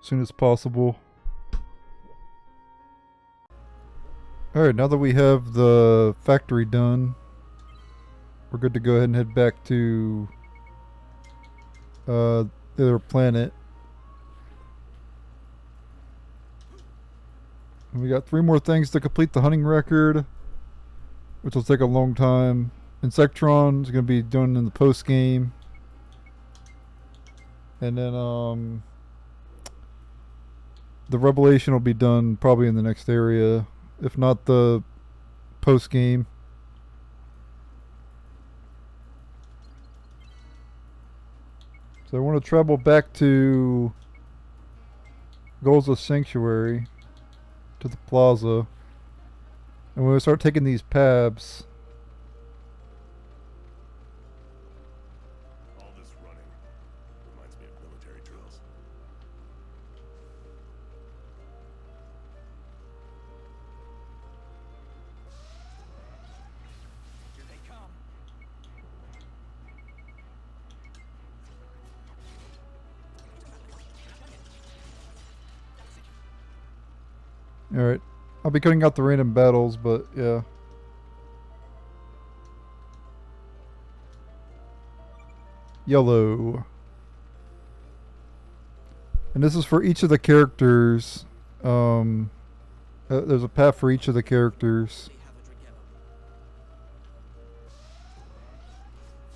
A: as soon as possible. Alright, now that we have the factory done, we're good to go ahead and head back to the other planet. And we got 3 more things to complete the hunting record, which will take a long time. Insectron is going to be done in the post game. And then the revelation will be done probably in the next area, if not the post game. So I want to travel back to Gulza Sanctuary, to the plaza, and when we start taking these pabs.
F: All this running reminds me of military drills.
E: Here they come.
A: Alright, I'll be cutting out the random battles, but yeah. Yellow. And this is for each of the characters. There's a path for each of the characters.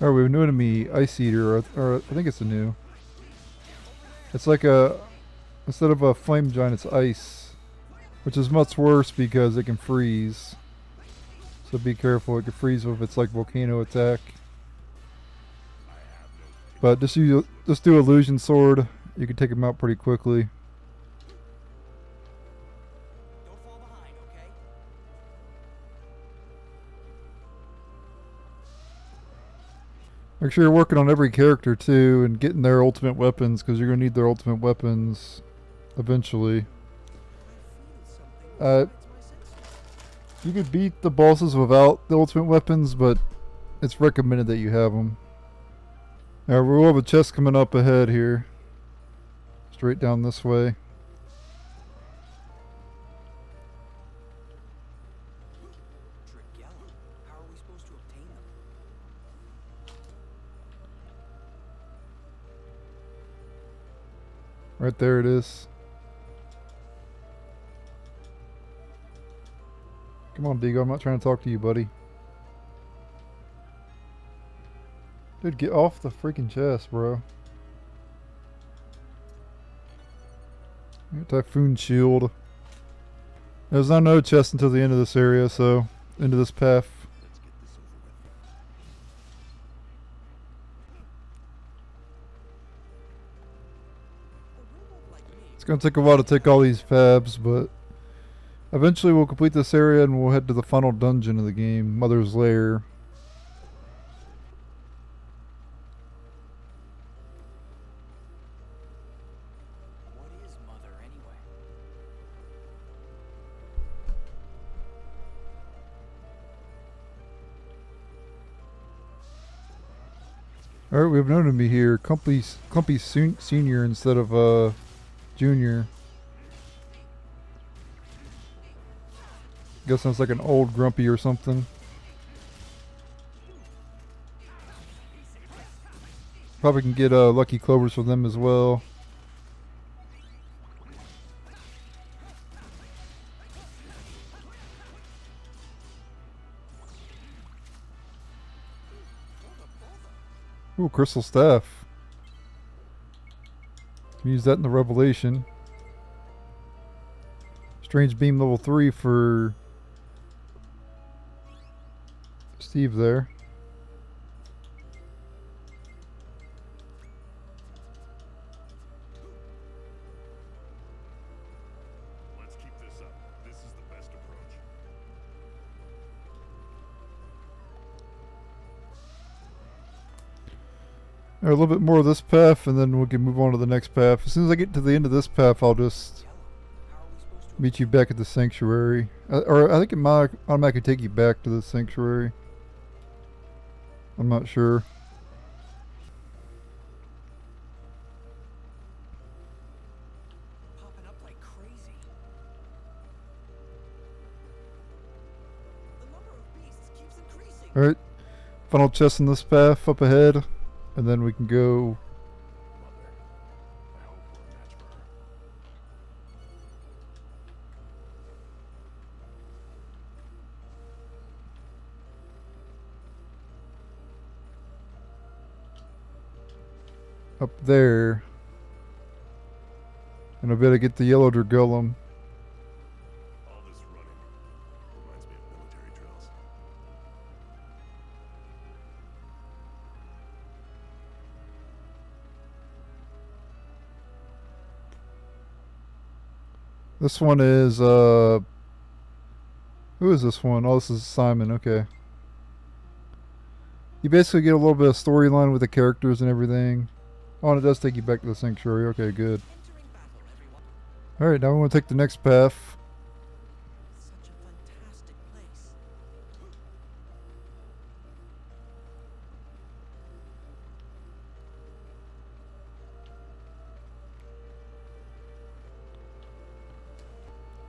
A: Alright, we have a new enemy, Ice Eater, or I think it's a new. It's like instead of a flame giant, it's ice. Which is much worse because it can freeze. So be careful, it can freeze if it's like volcano attack. But just do Illusion Sword. You can take him out pretty quickly.
E: Don't fall behind, okay?
A: Make sure you're working on every character too and getting their ultimate weapons because you're going to need their ultimate weapons eventually. You could beat the bosses without the ultimate weapons, but it's recommended that you have them. Alright, we'll have a chest coming up ahead here. Straight down this way.
E: Dragella. How are we supposed to obtain them?
A: Right there it is. Come on, Deego. I'm not trying to talk to you, buddy. Dude, get off the freaking chest, bro. Typhoon Shield. There's not no chest until the end of this area, so into this path. It's gonna take a while to take all these fabs, but eventually we'll complete this area and we'll head to the final dungeon of the game, Mother's Lair.
E: What is Mother anyway?
A: Alright, we have known to be here. Clumpy Senior instead of Junior. Guess sounds like an old grumpy or something. Probably can get lucky clovers for them as well. Ooh, crystal staff. Can use that in the Revelation. Strange beam level 3 for Steve there.
F: Let's keep this up. This is the best approach.
A: A little bit more of this path and then we can move on to the next path. As soon as I get to the end of this path, I'll just meet you back at the sanctuary. Or I think it might automatically take you back to the sanctuary. I'm not sure.
E: Popping up like crazy. The number of beasts keeps increasing.
A: Alright. Final chest in this path up ahead. And then we can go.
F: Mother, I hope we're a match for her.
A: Up there. And I better get the yellow Dragellum.
F: All this running reminds me of military drills.
A: This one is who is this one? Oh, this is Simon, okay. You basically get a little bit of storyline with the characters and everything. Oh, and it does take you back to the sanctuary. Okay, good.
E: Entering battle, everyone.
A: Alright, now we want to take the next path.
E: Such a fantastic place.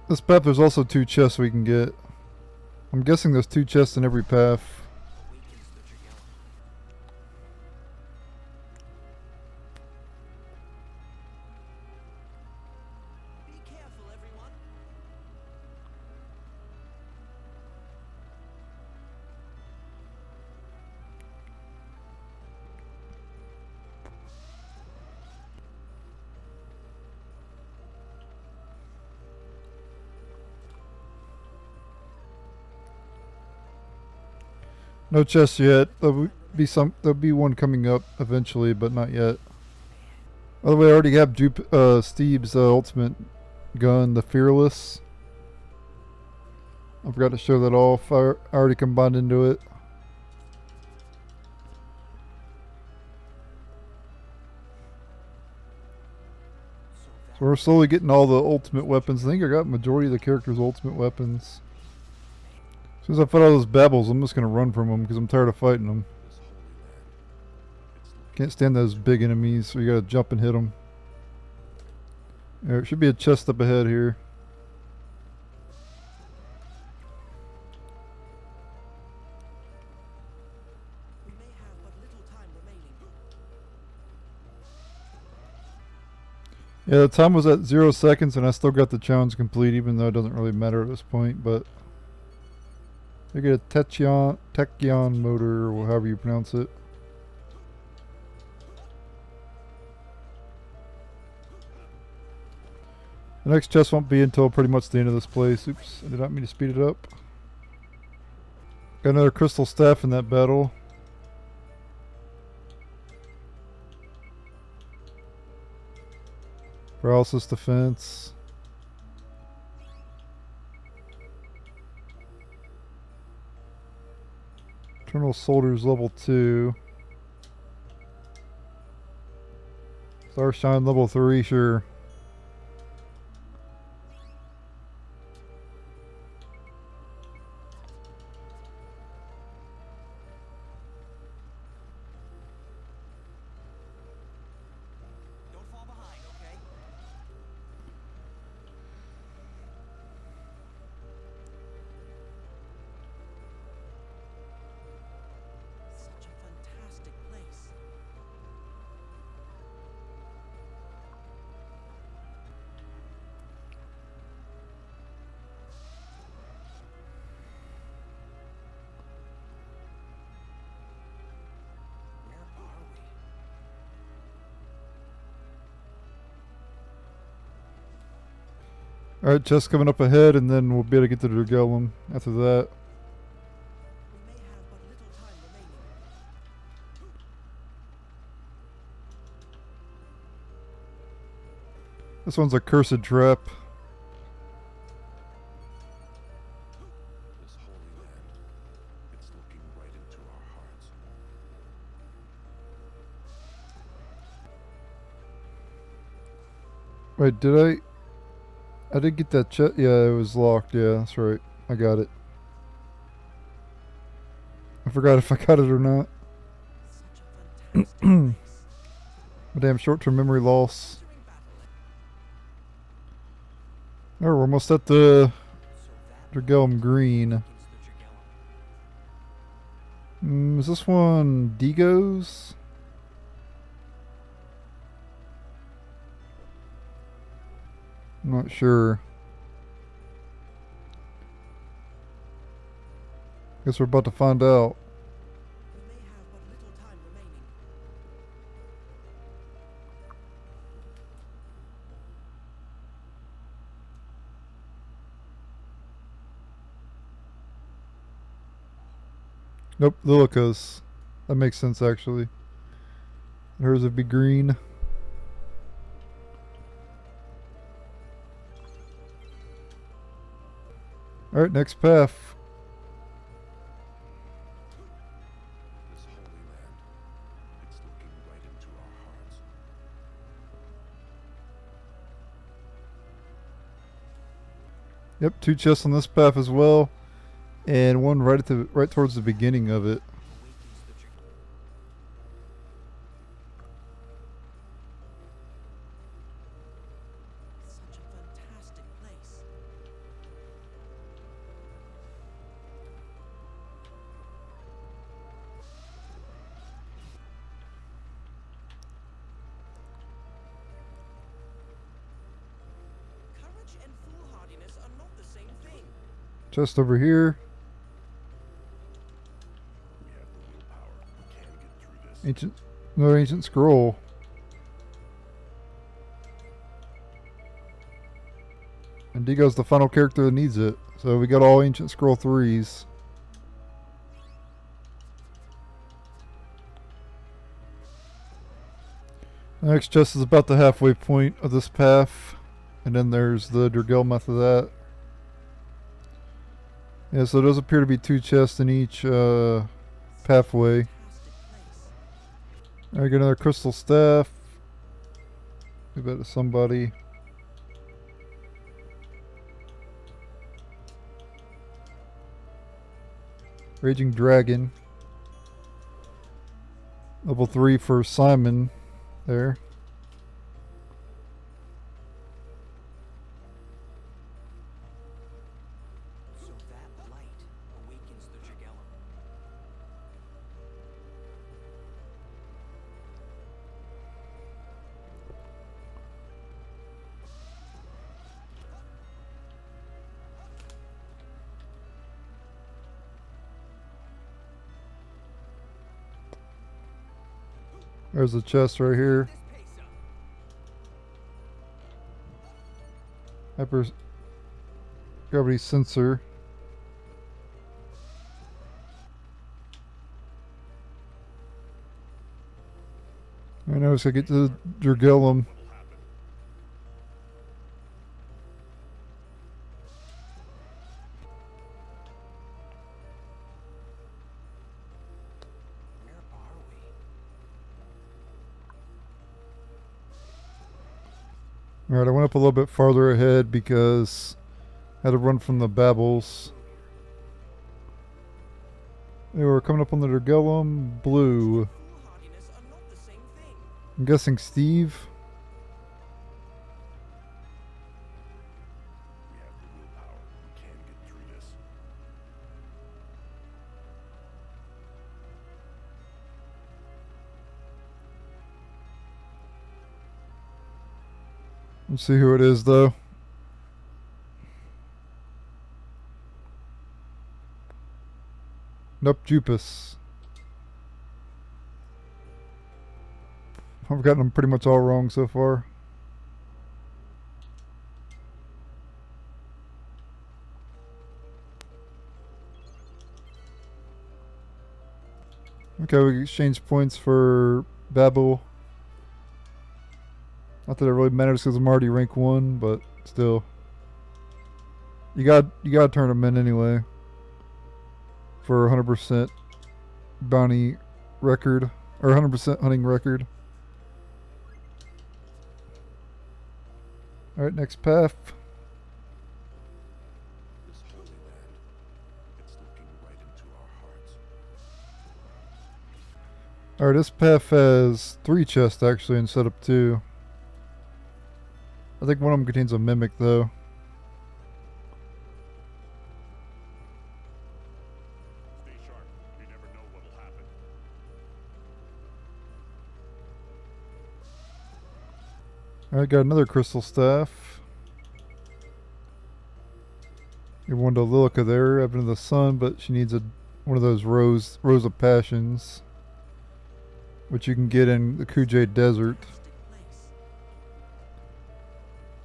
A: This path, there's also 2 chests we can get. I'm guessing there's 2 chests in every path.
E: Awakens the Dragella. Be careful, everyone.
A: No chests yet. There'll be one coming up eventually, but not yet. By the way, I already have Steve's ultimate gun, the Fearless. I forgot to show that off. I already combined into it. So we're slowly getting all the ultimate weapons. I think I got majority of the characters' ultimate weapons. As soon as I fight all those babbles, I'm just going to run from them because I'm tired of fighting them. Can't stand those big enemies, so you got to jump and hit them. There should be a chest up ahead here.
E: We may have but little time remaining.
A: Yeah, the time was at 0 seconds and I still got the challenge complete, even though it doesn't really matter at this point, but you get a Tachyon motor, or however you pronounce it. The next chest won't be until pretty much the end of this place. Oops, I did not mean to speed it up. Got another crystal staff in that battle. Paralysis defense. Eternal Soldiers level 2. Starshine level 3, sure.
E: Don't fall behind, okay? Such a fantastic place. Where are we?
A: Alright, chest coming up ahead, and then we'll be able to get to the Golem after that.
E: We may have but little time remaining.
A: This one's a cursed trap.
F: This holy land, it's looking right into our hearts.
A: Wait, did I did get that chest. Yeah, it was locked. Yeah, that's right. I got it. I forgot if I got it or not.
E: Such a fantastic place.
A: My damn short-term memory loss.
E: Entering battle.
A: Oh, we're almost at the
E: So that
A: Dragelm Green.
E: is the Dragelm.
A: Is this one Deego's? I'm not sure. Guess we're about to find out.
E: We may have but little time remaining.
A: Nope, Lilika's. That makes sense actually. Hers would be green. Alright, next path.
F: This holy land, it's looking right into our hearts.
A: Yep, 2 chests on this path as well. And one right towards the beginning of it.
E: Awakens the Dragelm. Such a fantastic place. Courage and foolhardiness are not the same thing.
A: Chest over here.
F: We have the willpower. We can get through this.
A: Another ancient scroll. And Deego's the final character that needs it. So we got all ancient scroll 3s. The next chest is about the halfway point of this path. And then there's the Durgelm after that. Yeah, so there does appear to be 2 chests in each pathway. I get another crystal staff. Give that to somebody. Raging Dragon. Level 3 for Simon there.
E: So that light awakens the Jagellum.
A: There's the chest right here.
E: This pace up.
A: Hyper gravity sensor. I know it's gonna get to the Durgelm.
E: Where are we?
A: Alright, I went up a little bit farther ahead because I had to run from the Babbles. They were coming up on the Durgelm blue.
E: Foolhardiness are not the same thing.
A: I'm guessing Steve.
F: We have the willpower. We can get through this.
A: Let's see who it is though. Nope, Jupis. I've gotten them pretty much all wrong so far. Okay, we exchange points for Babel. Not that it really matters because I'm already rank 1, but still. You gotta turn them in anyway. For 100% bounty record. Or 100% hunting record. Alright, next path.
F: This holy land, it's looking right into our hearts.
A: Alright, this path has 3 chests actually instead of 2. I think one of them contains a mimic though.
F: Stay sharp. You never know what'll happen.
A: Alright, got another crystal staff. Give one to Lilika there, Evan of the Sun, but she needs one of those Rose of Passions, which you can get in the Kujay Desert.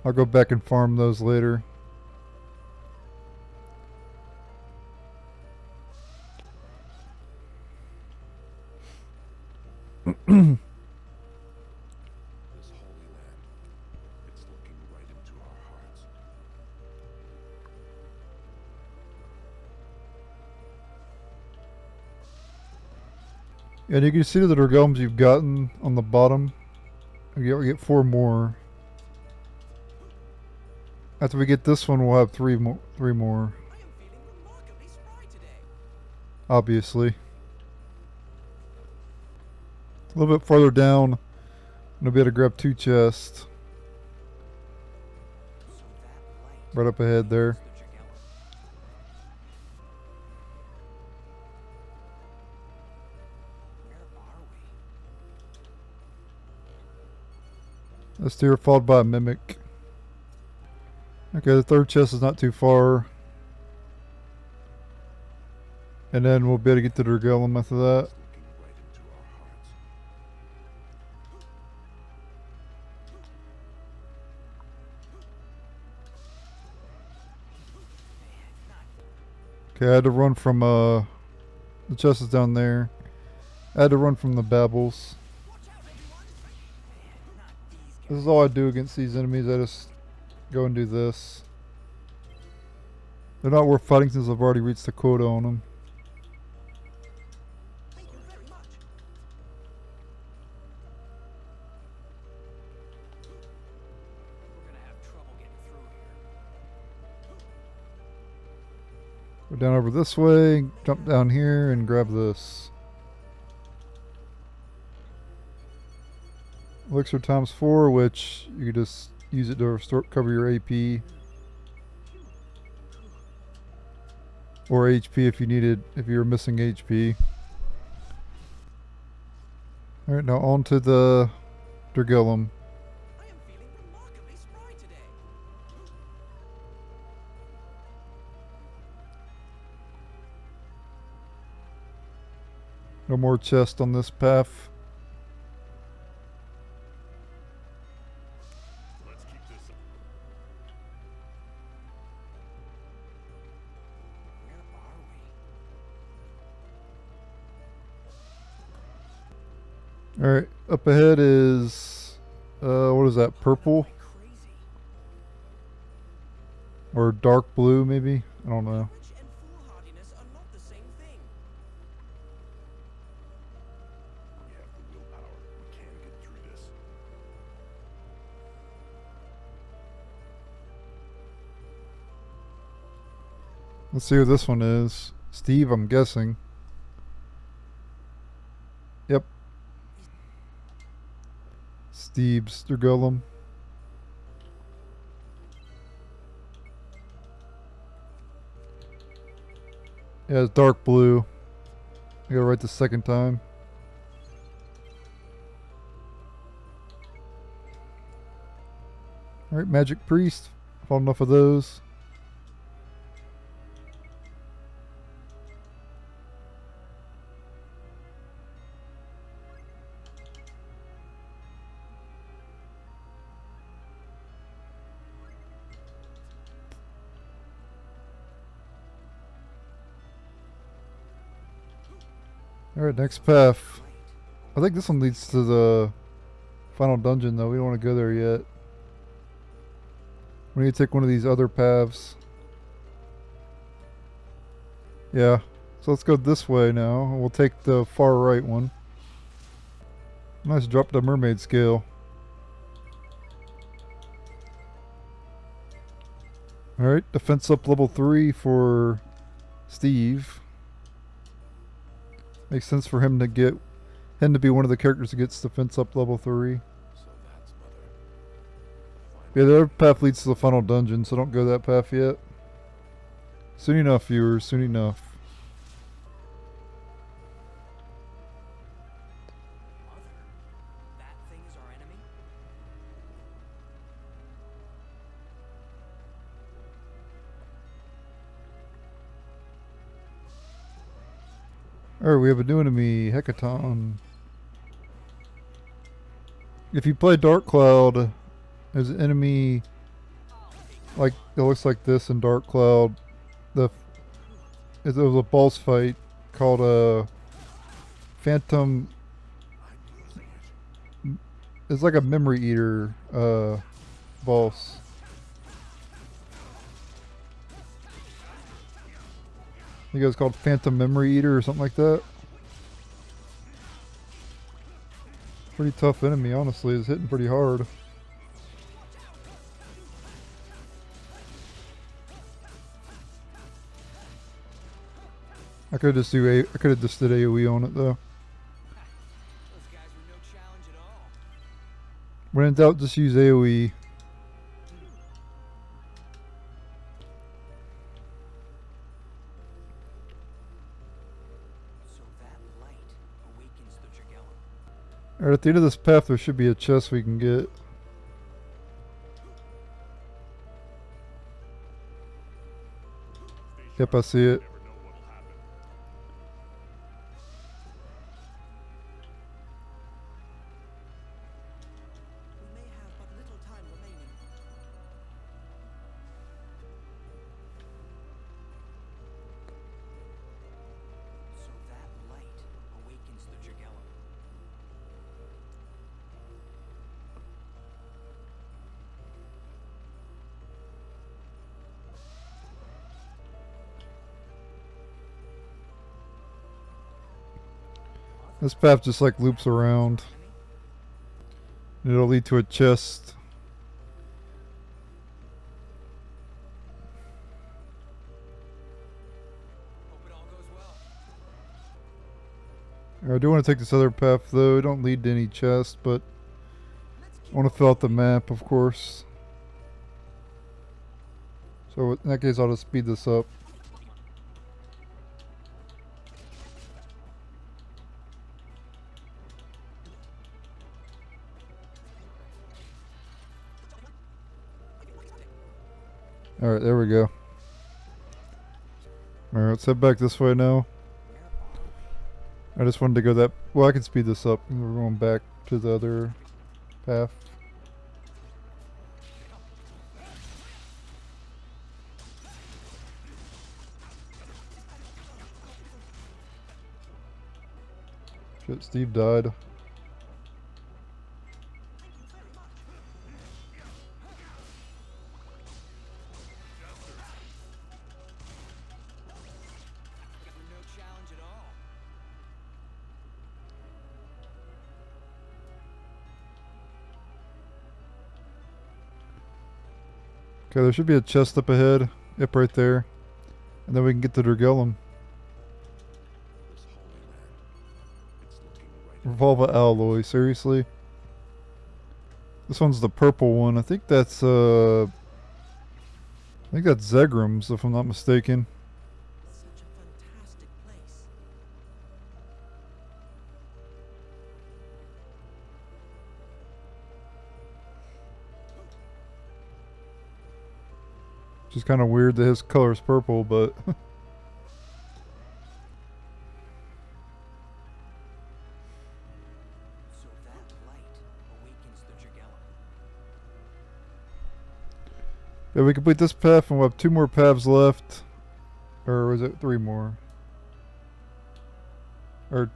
A: I'll go back and farm those later.
F: This holy land, it's looking right into our hearts.
A: And you can see the Durgelms you've gotten on the bottom. You get 4 more. After we get this one, we'll have 3 more.
E: I am feeling remarkably spry today.
A: Obviously. A little bit farther down, I'm gonna be able to grab 2 chests.
E: So that light
A: Right up ahead there.
E: awakens the Jagellum. Where are we?
A: This deer followed by a mimic. Okay, the 3rd chest is not too far. And then we'll be able to get to Durgelm after that.
F: It's looking right into our hearts.
A: Okay, I had to run from the chest is down there. I had to run from the Babbles.
E: Watch out, everyone!
A: This is all I do against these enemies. I just go and do this. They're not worth fighting since I've already reached the quota on them.
E: Thank you very much.
C: We're gonna have trouble getting through here.
A: Go down over this way, jump down here, and grab this. Elixir times 4, which you can just use it to restore, cover your AP. Or HP if you needed, if you were missing HP. Alright, now on to the Dragellum.
E: I am feeling remarkably spry today.
A: No more chest on this path.
F: Let's keep this up.
E: Where are we?
A: Alright, up ahead is, what is that, purple?
E: Crazy.
A: Or dark blue, maybe? I don't know.
E: Courage and foolhardiness are not the same thing.
F: We have the willpower. We can get through this.
A: Let's see who this one is. Steve, I'm guessing. Yep. Steve's Dragellum. Yeah, it's dark blue. I gotta write the second time. Alright, Magic Priest. Fought enough of those. Alright, next path. I think this one leads to the final dungeon though. We don't want to go there yet. We need to take one of these other paths. Yeah. So let's go this way now. We'll take the far right one. Nice drop the mermaid scale. Alright, defense up level 3 for Steve. Makes sense for him to be one of the characters that gets defense up level 3.
F: So that's Mother.
A: Yeah, the other path leads to the final dungeon, so don't go that path yet. Soon enough, viewers, soon enough.
E: Mother, that thing is our enemy?
A: Alright, we have a new enemy, Hecaton. If you play Dark Cloud, there's an enemy like that looks like this in Dark Cloud. There was a boss fight called Phantom. It's like a memory eater boss. I think it was called Phantom Memory Eater or something like that. Pretty tough enemy, honestly. It's hitting pretty hard. I could just did AoE on it though.
E: Those guys were no challenge at all.
A: When in doubt, just use AoE.
E: So that light awakens the Dragellum.
A: Alright, at the end of this path there should be a chest we can get. Yep, I see it.
F: Never know what'll happen.
E: We may have but little time remaining. So that light awakens the Dragellum.
A: This path just like loops around. It'll lead to a chest.
E: Hope it all goes well.
A: I do want to take this other path though. It don't lead to any chest, but I want to fill out the map, of course. So in that case, I'll just speed this up. Alright, there we go. Alright, let's head back this way now. I just wanted to go that... Well, I can speed this up. We're going back to the other path. Shit, Steve died.
E: No challenge at all.
A: Okay, there should be a chest up ahead. Yep, right there. And then we can get to Durgellum.
F: This holy land. It's looking right
A: Revolva alloy, seriously? This one's the purple one. I think that's Zegram's, if I'm not mistaken.
E: Such a fantastic place.
A: Which is kind of weird that his color's purple, but
E: So that light awakens the Jagellum.
A: yeah, we complete this path and we'll have 2 more paths left. Or was it 3 more? Or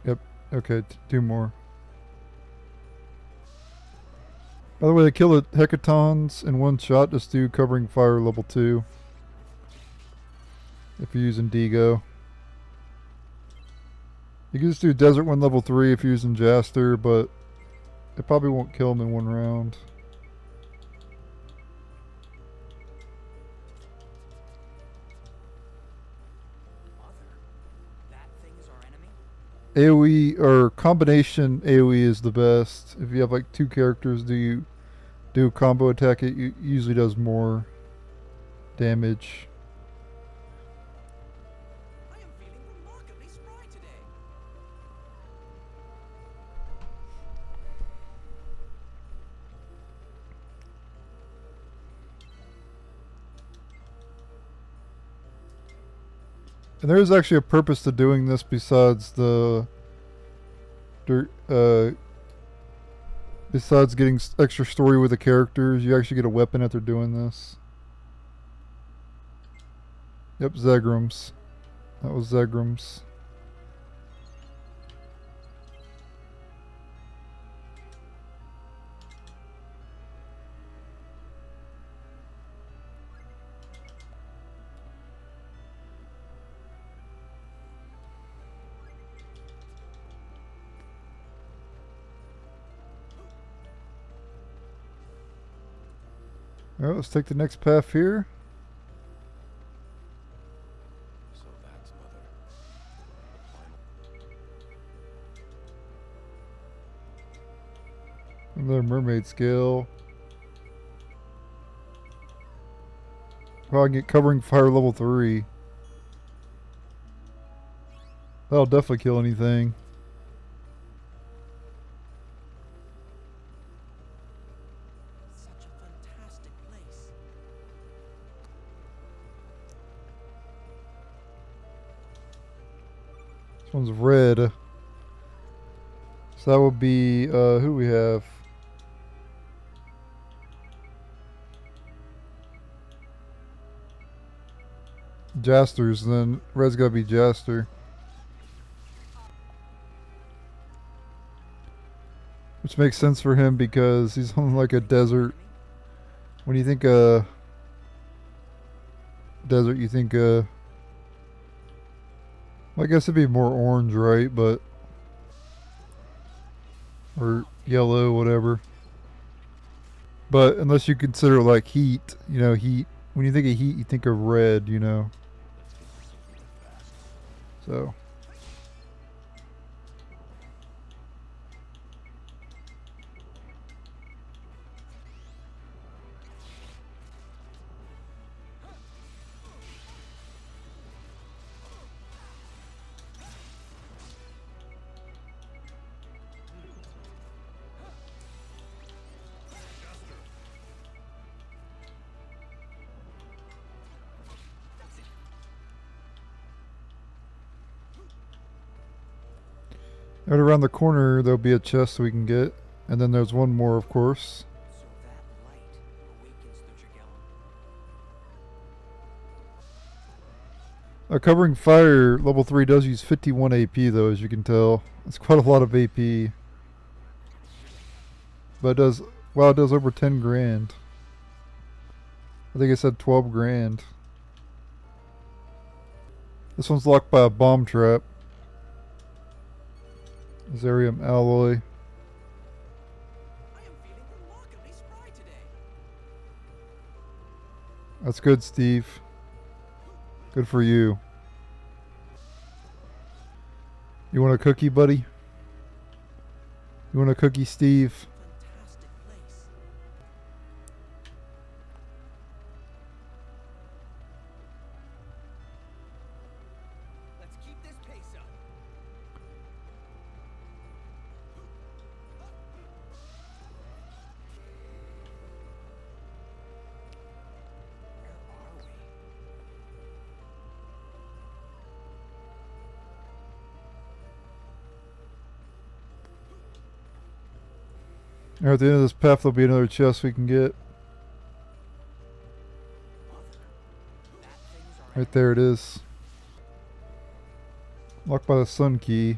A: yep, okay, 2 more. By the way, to kill the hecatons in one shot, just do covering fire level 2. If you're using Deego. You can just do desert one level 3 if you're using Jaster, but it probably won't kill him in 1 round.
E: Mother, that thing is our enemy?
A: AoE or combination AoE is the best. If you have like 2 characters, do a combo attack, it usually does more damage.
E: I am feeling remarkably spry today.
A: And there is actually a purpose to doing this besides besides getting extra story with the characters. You actually get a weapon after doing this. Yep, Zegram's. That was Zegram's. Alright, let's take the next path here.
F: So that's Mother.
A: Another mermaid scale. Well, I can get covering fire level 3. That'll definitely kill anything.
E: Such a fantastic place.
A: This one's red. So that would be, who we have? Jaster's, then red's gotta be Jaster. Which makes sense for him because he's on like a desert. When you think desert, you think I guess it'd be more orange, right? But or yellow, whatever. But unless you consider like heat, you know, heat. When you think of heat, you think of red, you know. So. Right around the corner, there'll be a chest we can get. And then there's one more, of course.
E: So that light awakens the Jagellan.
A: Covering fire, level 3 does use 51 AP though, as you can tell. It's quite a lot of AP. But it does, wow, it does over 10 grand. I think it said 12 grand. This one's locked by a bomb trap. Zarium alloy.
E: I am feeling remarkably spry today.
A: That's good, Steve. Good for you. You want a cookie, buddy? You want a cookie, Steve?
E: Fantastic place. Let's keep this pace up. Where are we?
A: At the end of this path, there'll be another chest we can get.
E: That thing's our
A: Right there it is. Locked by the sun key.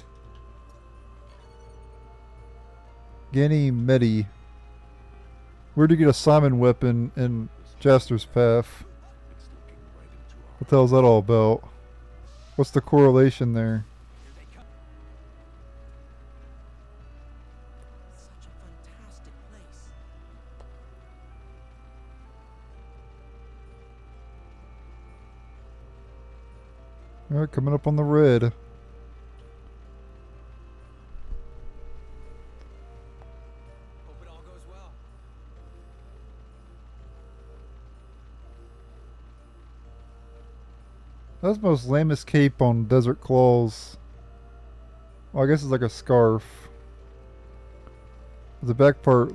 A: Ganymede. Where'd you get a Simon weapon in Jaster's path?
F: It's looking right into our
A: What the hell's that all about? What's the correlation there?
E: Here they come. Such a fantastic place.
A: Alright, coming up on the red.
E: Hope it all goes well.
A: That's the most lamest cape on Desert Claws. Well, I guess it's like a scarf. The back part,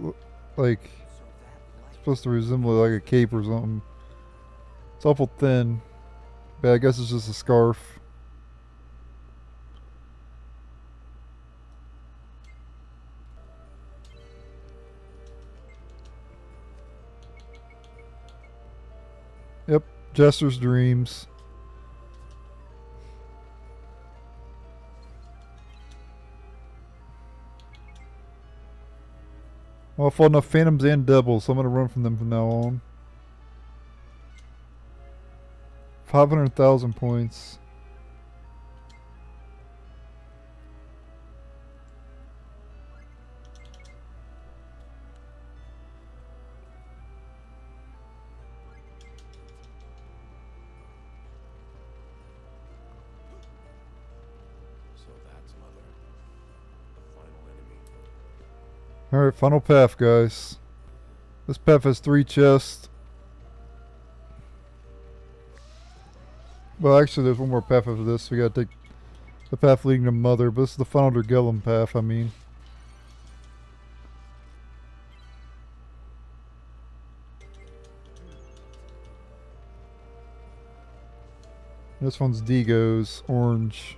A: like,
E: So that light.
A: supposed to resemble like a cape or something. It's awful thin. But I guess it's just a scarf. Yep, Jester's Dreams. Well, I fought enough Phantoms and Devils, so I'm going to run from them from now on. 500,000 points.
F: So that's Mother. The final enemy.
A: Alright, final path, guys. This path has 3 chests. Well, actually, there's one more path after this. We gotta take the path leading to Mother, but this is the final Dergellum path, I mean. This one's Deego's, orange.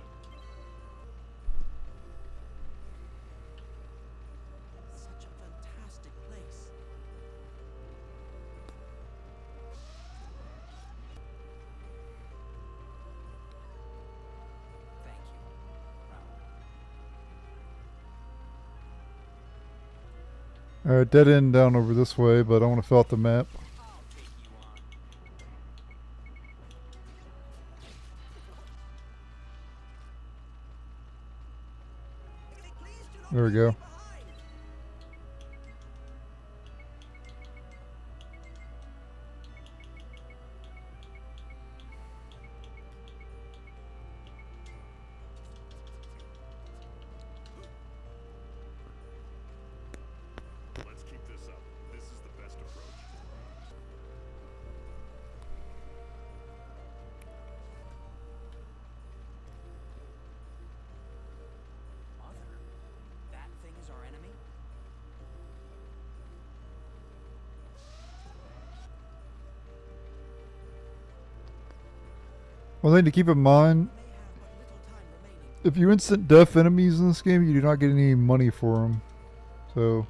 E: Such a fantastic place. Thank you.
A: Alright, dead end down over this way, but I want to fill out the map.
E: I'll take you on.
A: There we go.
F: Let's keep this up. This is the best approach.
E: Mother, that thing is our enemy?
A: One thing to keep in mind,
E: May have but little time remaining.
A: if you instant death enemies in this game, you do not get any money for them. So,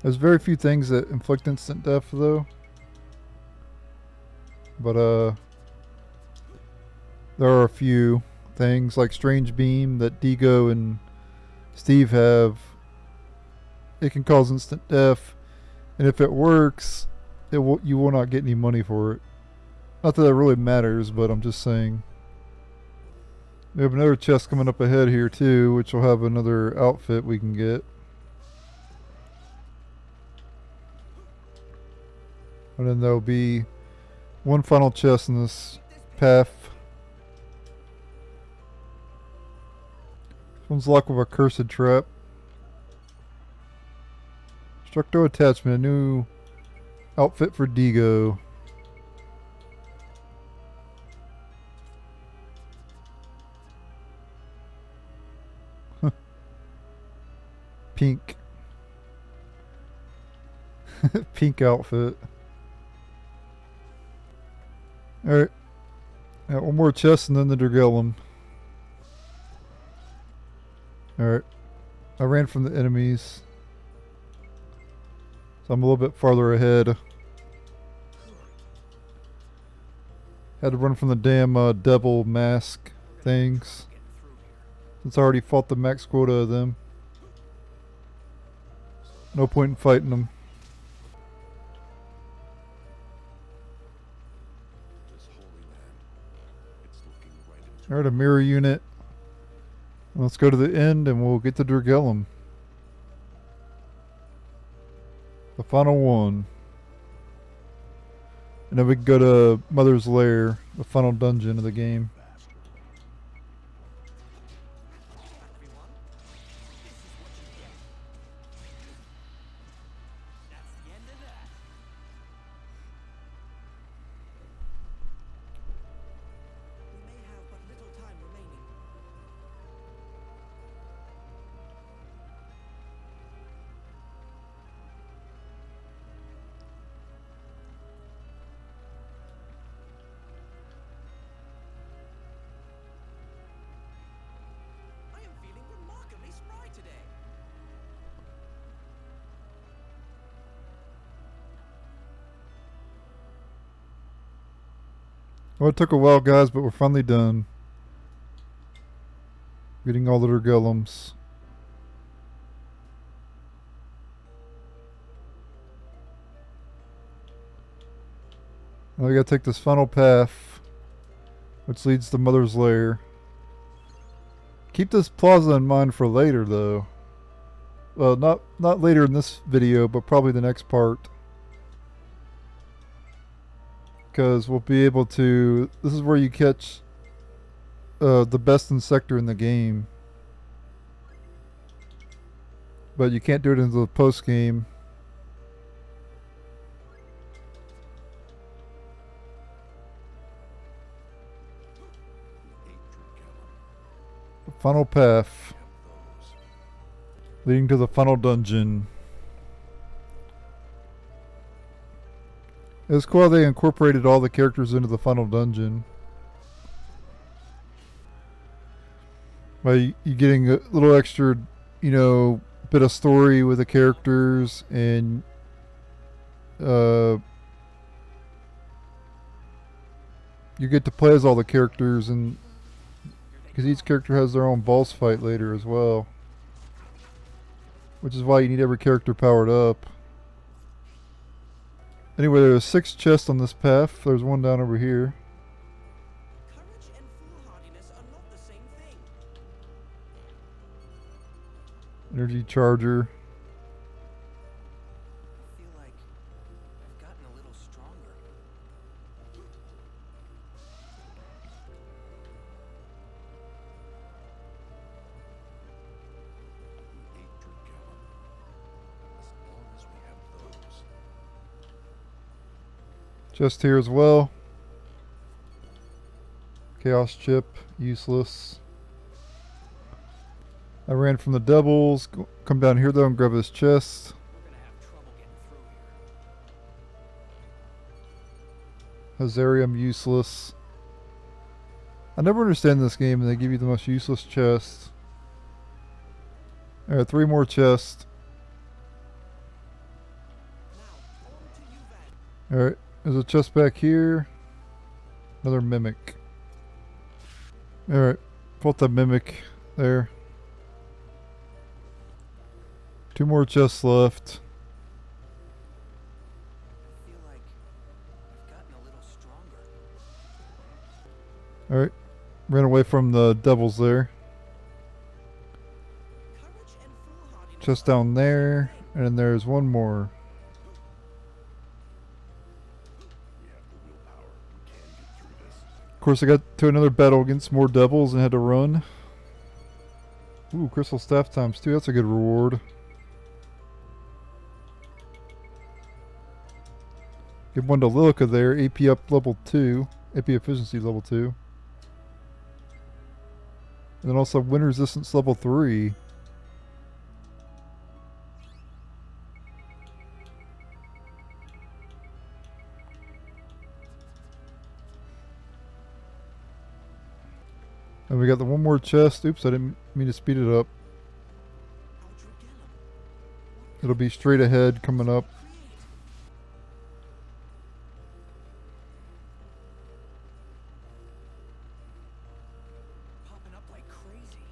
A: there's very few things that inflict instant death though. But there are a few things like Strange Beam that Deego and Steve have. It can cause instant death, and if it works, you will not get any money for it. Not that really matters, but I'm just saying. We have another chest coming up ahead here too, which will have another outfit we can get. And then there'll be one final chest in this path. This one's locked with a cursed trap. Structo attachment, a new outfit for Deego. Pink. Pink outfit. Alright. Got one more chest and then the Dragellum. Alright. I ran from the enemies. So I'm a little bit farther ahead. Had to run from the damn devil mask things. Since I already fought the max quota of them. No point in fighting them.
F: This holy land. It's looking right into
A: Alright, a mirror unit. Let's go to the end and we'll get the Dragellum. The final one. And then we can go to Mother's Lair, the final dungeon of the game.
E: Everyone, this is what you get. That's the end of that. We may have but little time remaining. I am feeling remarkably spry today.
A: Well, it took a while, guys, but we're finally done. Getting all the Dragellums. Now we gotta take this final path, which leads to Mother's Lair. Keep this plaza in mind for later, though. Well, not later in this video, but probably the next part. Because we'll be able to... This is where you catch the best insector in the game. But you can't do it into the post-game.
F: the 8 Dragellum.
A: The final path,
F: Have those.
A: leading to the final dungeon. It's cool how they incorporated all the characters into the final dungeon. By you getting a little extra, you know, bit of story with the characters, and you get to play as all the characters, and because each character has their own boss fight later as well, which is why you need every character powered up. Anyway, there's 6 chests on this path. There's one down over here.
E: Courage and foolhardiness are not the same thing.
A: Energy charger.
E: I feel like I've gotten a little stronger.
F: We ate Dragellum. As long as we have those.
A: Chest here as well. Chaos chip, useless. I ran from the devils. Come down here though and grab his chest.
E: We're gonna have trouble getting through here.
A: Hazarium useless. I never understand this game and they give you the most useless chest. Alright, 3 more chests.
E: Now, on to you, Van.
A: Alright, there's a chest back here. Another mimic. Alright, fought that mimic there. 2 more chests left.
E: I feel like I've gotten a little stronger.
A: Alright, ran away from the devils there.
E: Courage and foolhardiness
A: Chest
E: are
A: down there, and then there's one more.
F: We have the willpower. We can get through this.
A: Of course, I got to another battle against more devils and had to run. Ooh, crystal staff times 2. That's a good reward. Give one to Lilika there. AP up level 2. AP efficiency level 2. And then also wind resistance level 3. And we got the one more chest. Oops, I didn't mean to speed it up.
E: our Dragellum.
A: It'll be straight ahead coming up.
E: Popping up like crazy.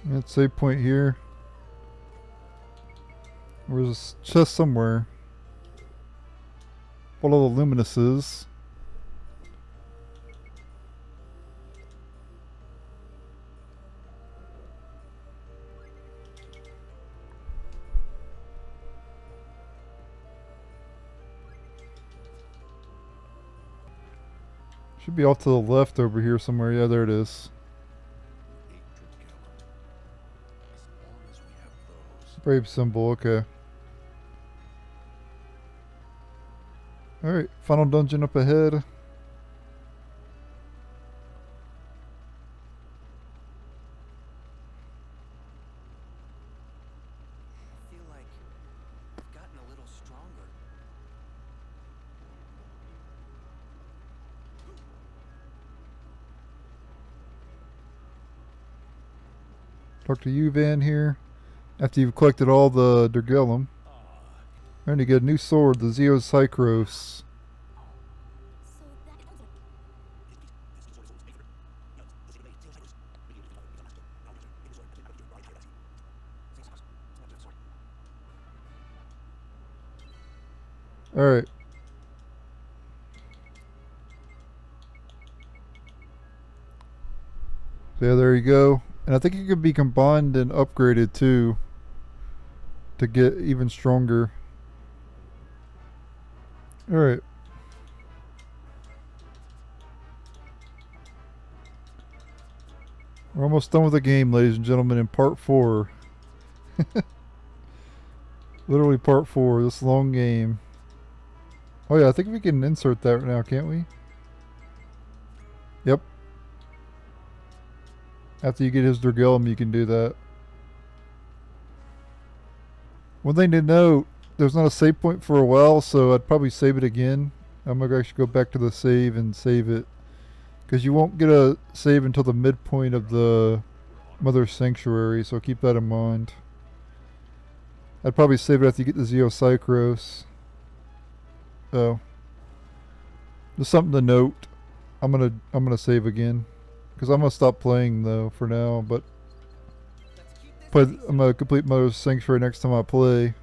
A: Let's save point here. There's a chest somewhere. Follow the luminuses. Should be off to the left over here somewhere. Yeah, there it is.
F: We ate Dragellum. As long as we have those.
A: Brave symbol, okay. Alright, final dungeon up ahead.
E: I feel like I've gotten a little stronger.
A: Talk to you, Van, here. After you've collected all the Dragellum. And you get a new sword, the Zeo Sychros.
D: So that
A: Alright. So yeah, there you go. And I think it could be combined and upgraded too. To get even stronger. Alright. We're almost done with the game, ladies and gentlemen, in part 4. Literally part 4, this long game. Oh yeah, I think we can insert that right now, can't we? Yep. After you get his Dragellum, you can do that. One thing to note, there's not a save point for a while, so I'd probably save it again. I'm going to actually go back to the save and save it. Because you won't get a save until the midpoint of the Mother Sanctuary, so keep that in mind. I'd probably save it after you get the Zeo Sychros. So, just something to note. I'm gonna save again. Because I'm gonna stop playing though for now, but I'm gonna complete Mother Sanctuary next time I play.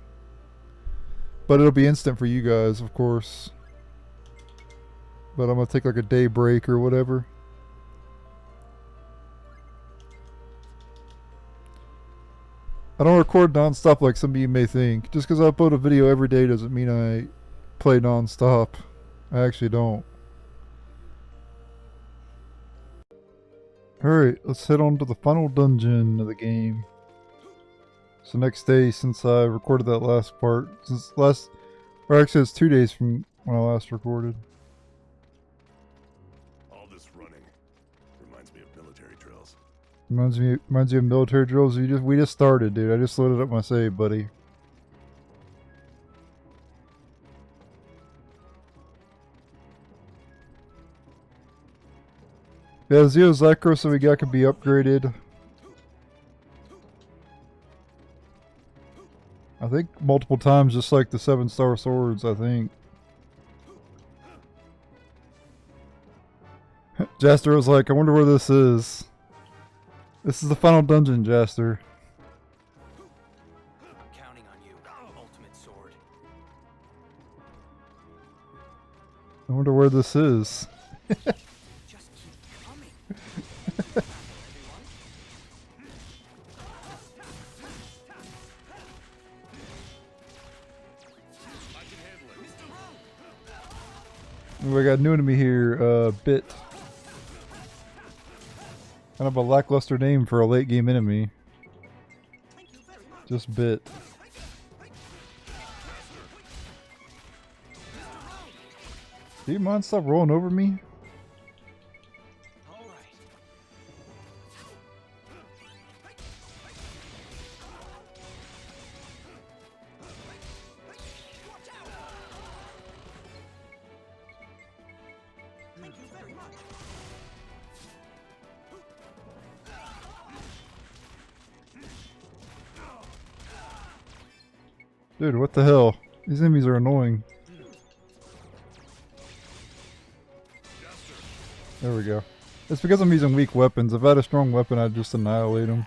A: But it'll be instant for you guys, of course. But I'm gonna take like a day break or whatever. I don't record non-stop like some of you may think. Just because I upload a video every day doesn't mean I play non-stop. I actually don't. Alright, let's head on to the final dungeon of the game. It's the next day since I recorded that last part. Or actually it's 2 days from when I last recorded.
F: All this running reminds me of military drills.
A: Reminds you of military drills. We just started, dude. I just loaded up my save, buddy. Yeah, Zeo Sychros that we got can be upgraded. I think multiple times, just like the 7-star swords, I think. Jaster was like, I wonder where this is. This is the final dungeon, Jaster.
C: I'm counting on you, ultimate sword.
A: I wonder where this is.
C: Just keep coming.
A: We got a new enemy here, Bit. Kind of a lackluster name for a late game enemy. Just Bit. Do you mind stop rolling over me?
C: All right.
E: Thank you very much.
A: Dude, what the hell? These enemies are annoying. There we go. It's because I'm using weak weapons. If I had a strong weapon, I'd just annihilate them.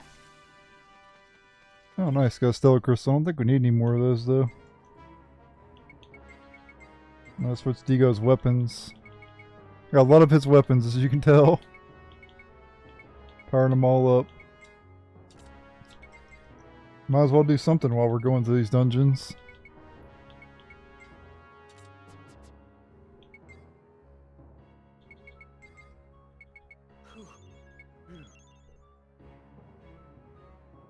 A: Oh, nice. Got a Stellar Crystal. I don't think we need any more of those, though. That's what's Deego's weapons. Got a lot of his weapons, as you can tell. Powering them all up. Might as well do something while we're going through these dungeons.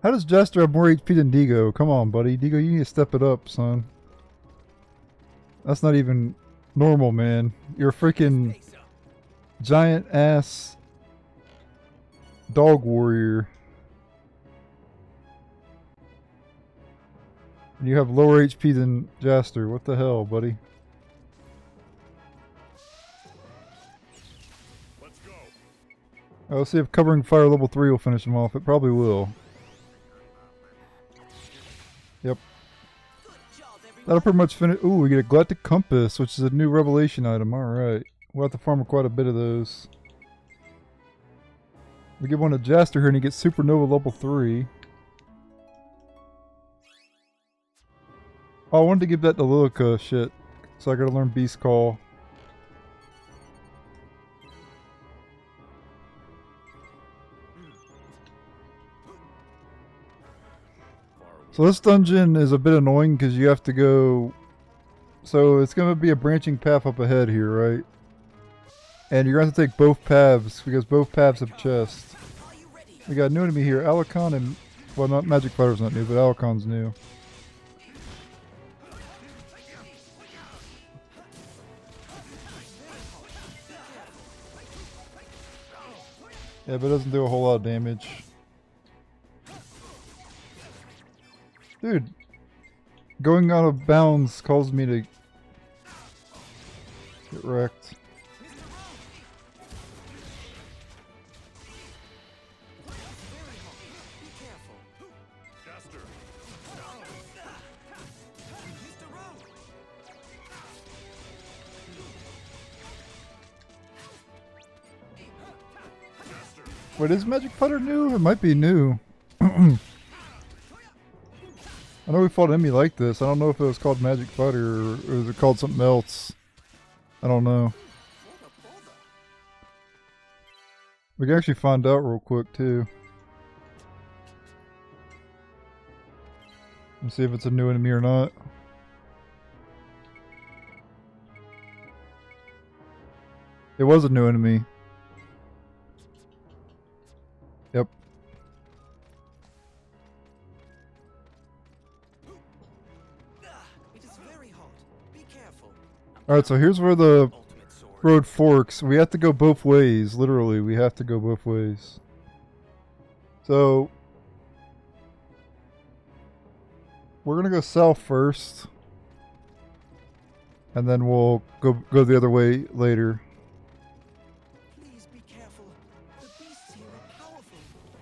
A: How does Jester have more HP than Deego? Come on, buddy. Deego, you need to step it up, son. That's not even normal, man. You're a freaking giant ass dog warrior. And you have lower HP than Jaster. What the hell, buddy?
F: Let's go.
A: Let's see if covering fire level 3 will finish him off. It probably will. Yep. That'll pretty much finish. Ooh, we get a Galactic Compass, which is a new revelation item. Alright. We'll have to farm quite a bit of those. We give one to Jaster here and he gets Supernova level 3. Oh, I wanted to give that to Lilika, shit. So I gotta learn Beast Call. So this dungeon is a bit annoying because you have to go... So it's going to be a branching path up ahead here, right? And you're going to have to take both paths because both paths have chests. We got a new enemy here, Alicon and... Well, not Magic Fighter's not new, but Alicon's new. Yeah, but it doesn't do a whole lot of damage. Dude, going out of bounds caused me to get wrecked. Wait, is Magic Fighter new? It might be new. I know we fought an enemy like this. I don't know if it was called Magic Fighter or was it called something else. I don't know. We can actually find out real quick too. Let's see if it's a new enemy or not. It was a new enemy. Yep.
E: It is very hot. Be careful.
A: Alright, so here's where the
E: Ultimate sword.
A: road forks. We have to go both ways. Literally, we have to go both ways. So we're gonna go south first, and then we'll go the other way later.
E: Please be careful. The beasts here are powerful.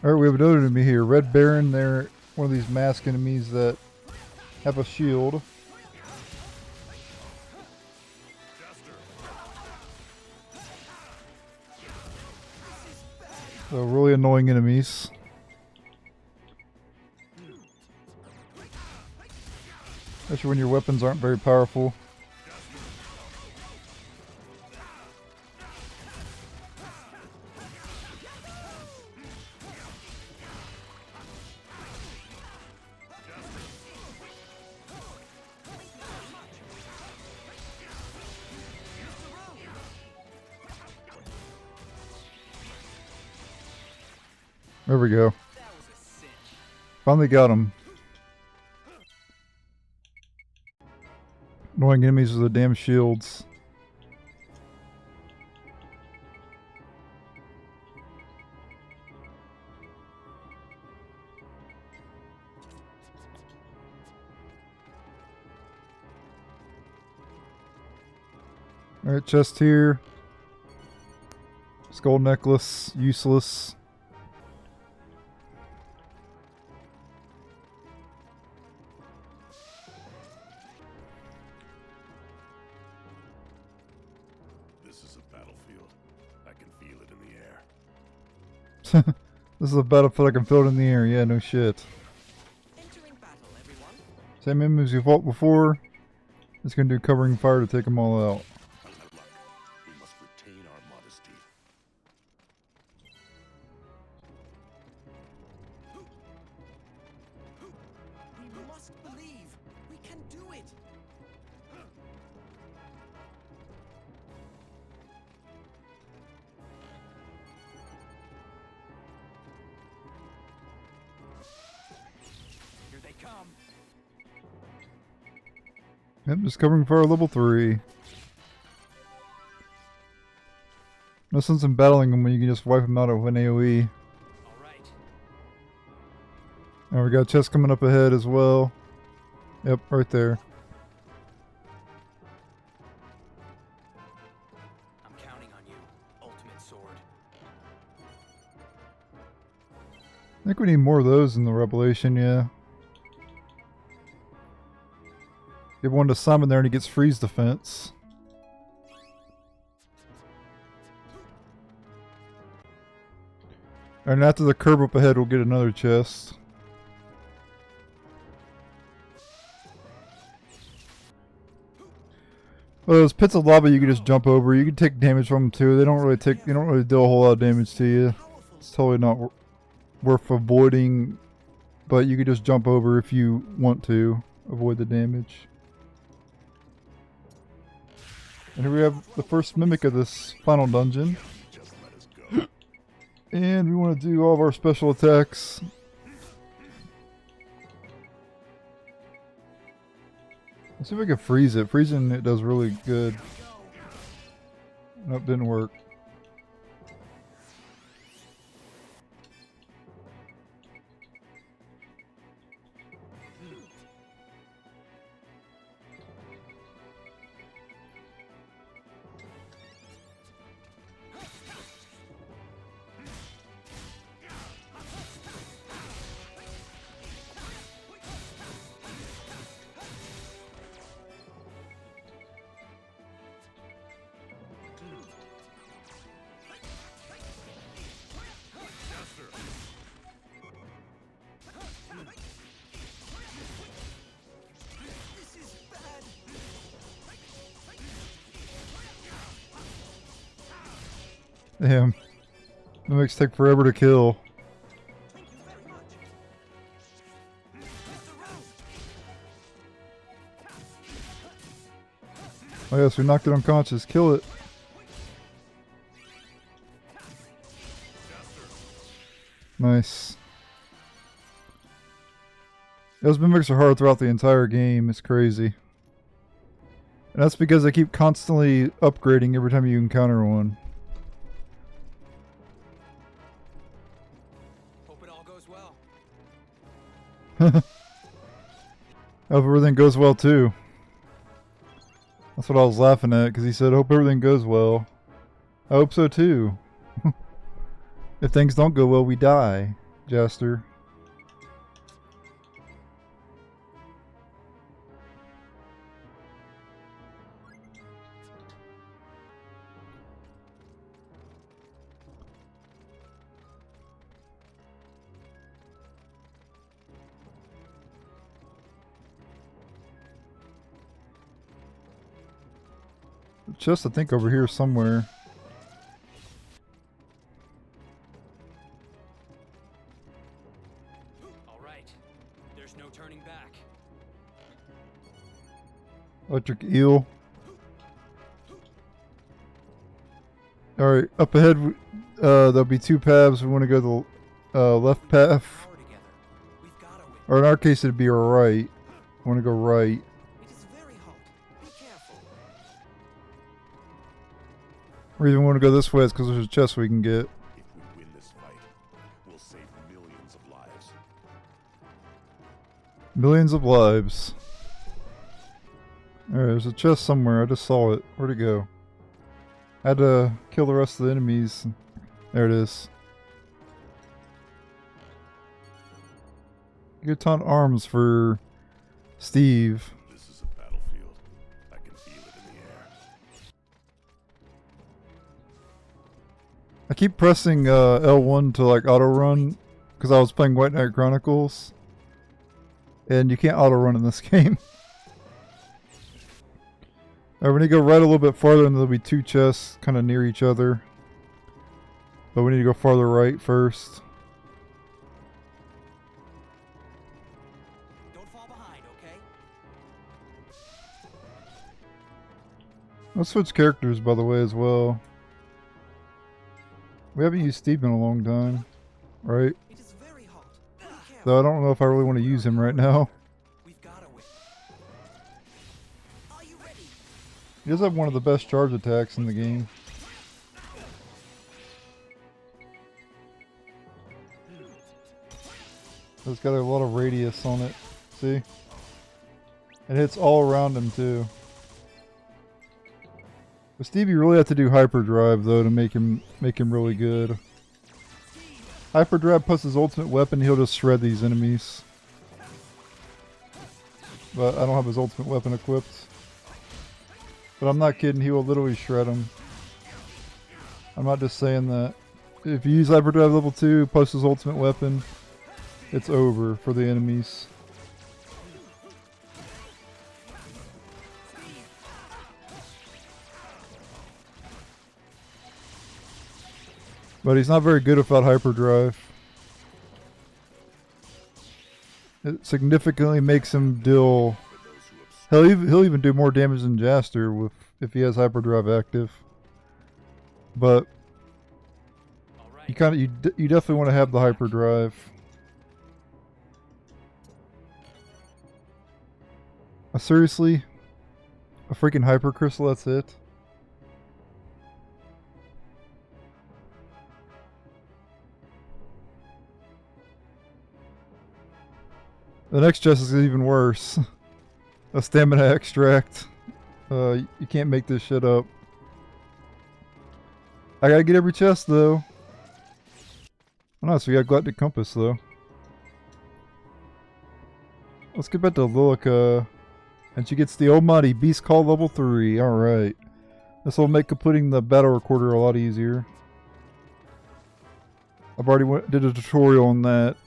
A: Alright, we have another enemy here. Red Baron, they're one of these mask enemies that have a shield. So really annoying enemies. Especially when your weapons aren't very powerful. There we go.
C: That was a cinch.
A: Finally got him. Annoying enemies with the damn shields. Alright, chest here. Skull necklace, useless.
F: This is a battlefield. I can feel it in the air.
A: This is a battlefield I can feel it in the air. Yeah, no shit.
E: Entering battle, everyone.
A: Same enemies we fought before. It's gonna do covering fire to take them all out.
F: Luck. We must retain our modesty.
E: We must believe. We can do it. Here they come.
A: Yep, just covering fire level 3. No sense in battling them when you can just wipe them out with an AoE.
C: All right.
A: And we got a chest coming up ahead as well. Yep, right there.
C: I'm counting on you, Ultimate Sword.
A: I think we need more of those in the Revelation, yeah. Give one to Simon there and he gets freeze defense. And after the curve up ahead, we'll get another chest. Well, those pits of lava you can just jump over. You can take damage from them too. They don't really deal a whole lot of damage to you. It's totally not worth avoiding, but you can just jump over if you want to avoid the damage. And here we have the first mimic of this final dungeon.
F: Just let us go.
A: And we want to do all of our special attacks. Let's see if we can freeze it. Freezing it does really good. Nope, didn't work. Damn. Mimics take forever to kill.
E: Thank you very much. Mr. Round.
A: Oh yes, we knocked it unconscious. Kill it. Nice. Those mimics are hard throughout the entire game. It's crazy. And that's because they keep constantly upgrading every time you encounter one.
C: Hope it all goes well.
A: I hope everything goes well too. That's what I was laughing at, because he said, hope everything goes well. I hope so too. If things don't go well, we die, Jaster. Chest, I think, over here somewhere.
C: All right. There's no turning back.
A: Electric eel. Alright, up ahead, there'll be two paths. We want to go the left path.
E: Power together. We've got to win.
A: Or in our case, it'd be our right. I want to go right.
E: It is very hot. Be careful.
A: The reason we want to go this way is because there's a chest we can get.
F: If we win this fight, we'll save millions of lives.
A: Millions of lives. Alright, there's a chest somewhere. I just saw it. Where'd it go? I had to kill the rest of the enemies. There it is. Good ton of arms for Steve.
F: This is a battlefield. I can feel it in the air.
A: I keep pressing L1 to like auto run because I was playing White Knight Chronicles, and you can't auto run in this game. Alright, we need to go right a little bit farther, and there'll be two chests kind of near each other. But we need to go farther right first.
E: Don't fall behind, okay?
A: Let's switch characters, by the way, as well. We haven't used Steve in a long time, right?
E: It is very hot. Be careful.
A: Though I don't know if I really want to use him right now.
E: We've got to win. Are you ready?
A: He does have one of the best charge attacks in the game. It's got a lot of radius on it. See? It hits all around him too. With Steve, you really have to do hyperdrive though to make him really good. Hyperdrive plus his ultimate weapon, he'll just shred these enemies. But I don't have his ultimate weapon equipped. But I'm not kidding, he will literally shred them. I'm not just saying that. If you use hyperdrive level 2 plus his ultimate weapon, it's over for the enemies. But he's not very good without hyperdrive. It significantly makes him deal. He'll even do more damage than Jaster if he has hyperdrive active. But you you definitely want to have the hyperdrive. Seriously, a freaking hyper crystal. That's it. The next chest is even worse. A stamina extract. You can't make this shit up. I gotta get every chest though. Oh no, so we got Galactic Compass though. Let's get back to Lilika. And she gets the almighty Beast Call level 3. Alright. This will make completing the battle recorder a lot easier. I've already did a tutorial on that.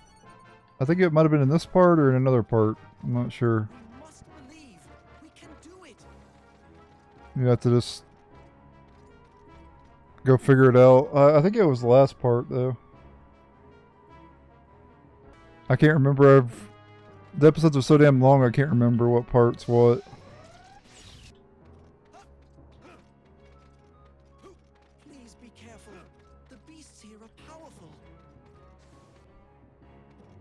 A: I think it might have been in this part or in another part. I'm not sure.
E: We must believe. We can do it.
A: You have to just go figure it out. I think it was the last part though. I can't remember. The episodes are so damn long. I can't remember what part's what.
E: Please be careful. The beasts here are powerful.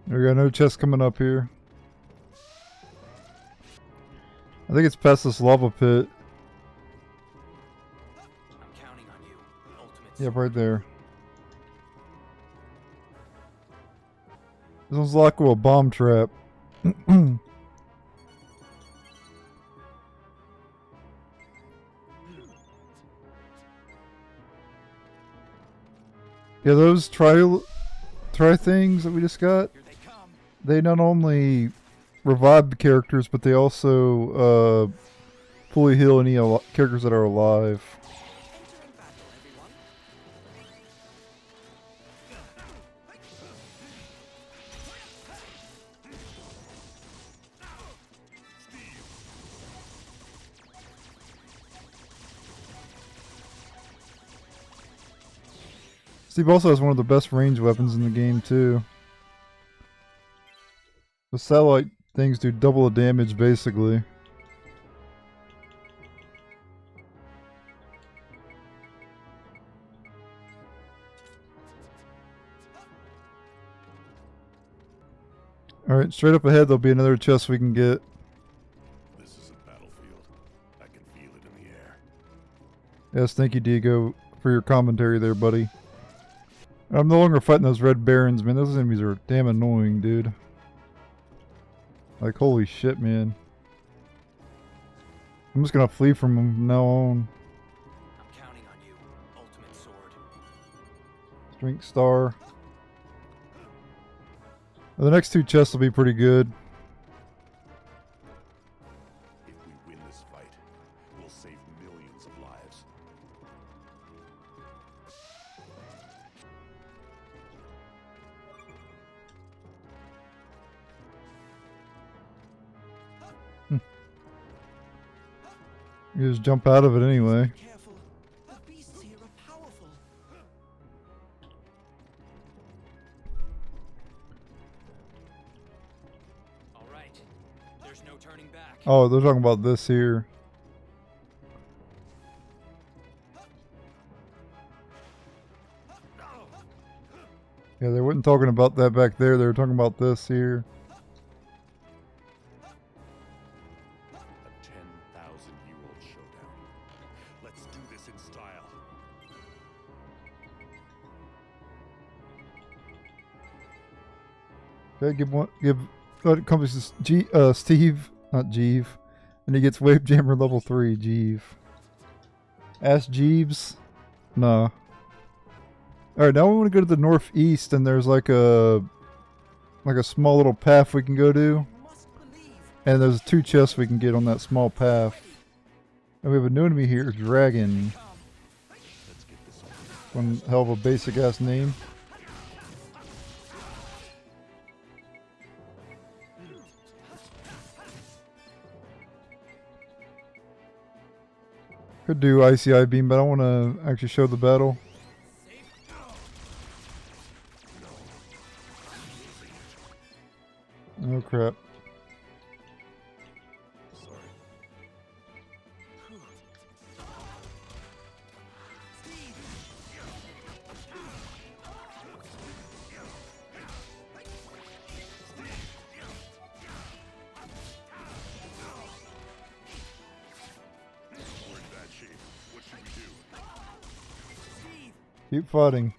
A: We got no chest coming up here. I think it's past this lava pit.
C: I'm counting on you. Ultimate
A: Yep,
C: sword.
A: right there. This one's like a bomb trap. Yeah, those try things that we just got,
E: Here they come.
A: they not only revive the characters, but they also fully heal any characters that are alive.
E: Entering battle, everyone.
A: Steve also has one of the best range weapons in the game too. The satellite things do double the damage basically. Alright, straight up ahead there'll be another chest we can get.
F: This is a battlefield. I can feel it in the air.
A: Yes, thank you Deego for your commentary there, buddy. I'm no longer fighting those red barons, man. Those enemies are damn annoying, dude. Like, holy shit, man. I'm just gonna flee from them from now on.
C: I'm counting on you. Ultimate sword.
A: Drink star. The next two chests will be pretty good.
F: If we win this fight, we'll save millions of lives.
A: You just jump out of it anyway.
E: Be careful. The beasts here are powerful.
C: All right. There's no turning back.
A: Oh, they're talking about this here. Yeah, they weren't talking about that back there. They were talking about this here.
F: A 10,000-year-old showdown. Let's do this in style.
A: Okay, give encompasses Steve, not Jeeve. And he gets Wave Jammer level 3, Jeeve. Ask Jeeves? Nah. Alright, now we want to go to the northeast and there's like a small little path we can go to.
E: You must believe.
A: And there's 2 chests we can get on that small path. And we have a new enemy here, Dragon.
F: Let's get this over.
A: One hell of a basic ass name. Could do ICI beam, but I want to actually show the battle. Oh crap.
F: Sorry. We're in bad shape. What should we do?
E: Steve,
A: Keep fighting.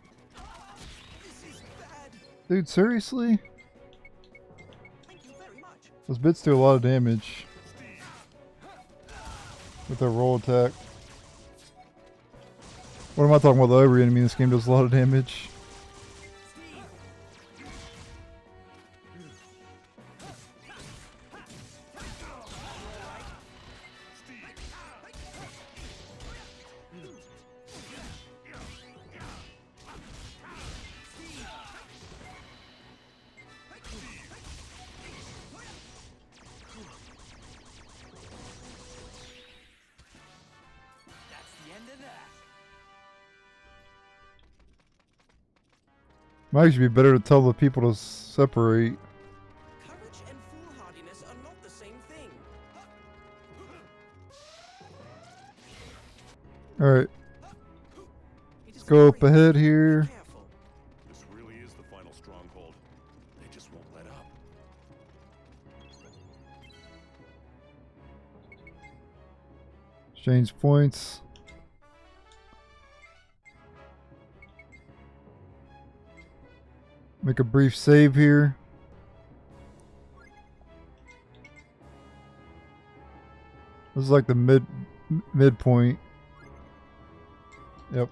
E: this is bad.
A: Dude, seriously?
E: Thank you very much.
A: Those bits do a lot of damage. With their roll attack. What am I talking about? The every enemy in this game does a lot of damage.
E: That's the end of that.
A: Might actually be better to tell the people to separate.
E: Courage and foolhardiness are not the same thing.
A: Alright,
E: It is
A: go up
E: very
A: ahead
E: important to be
A: here.
E: careful.
F: This really is the final stronghold. They just won't let up.
A: Exchange points. Make a brief save here. This is like the midpoint. Yep.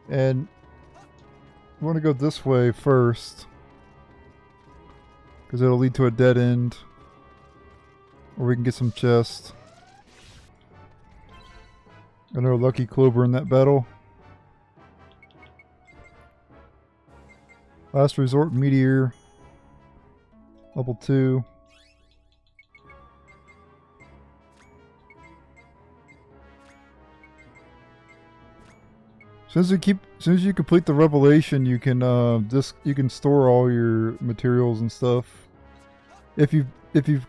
A: And we want to go this way first, because it'll lead to a dead end, or we can get some chests. Another lucky clover in that battle. Last resort meteor. Level 2. As soon as you complete the revelation, you can you can store all your materials and stuff. If you've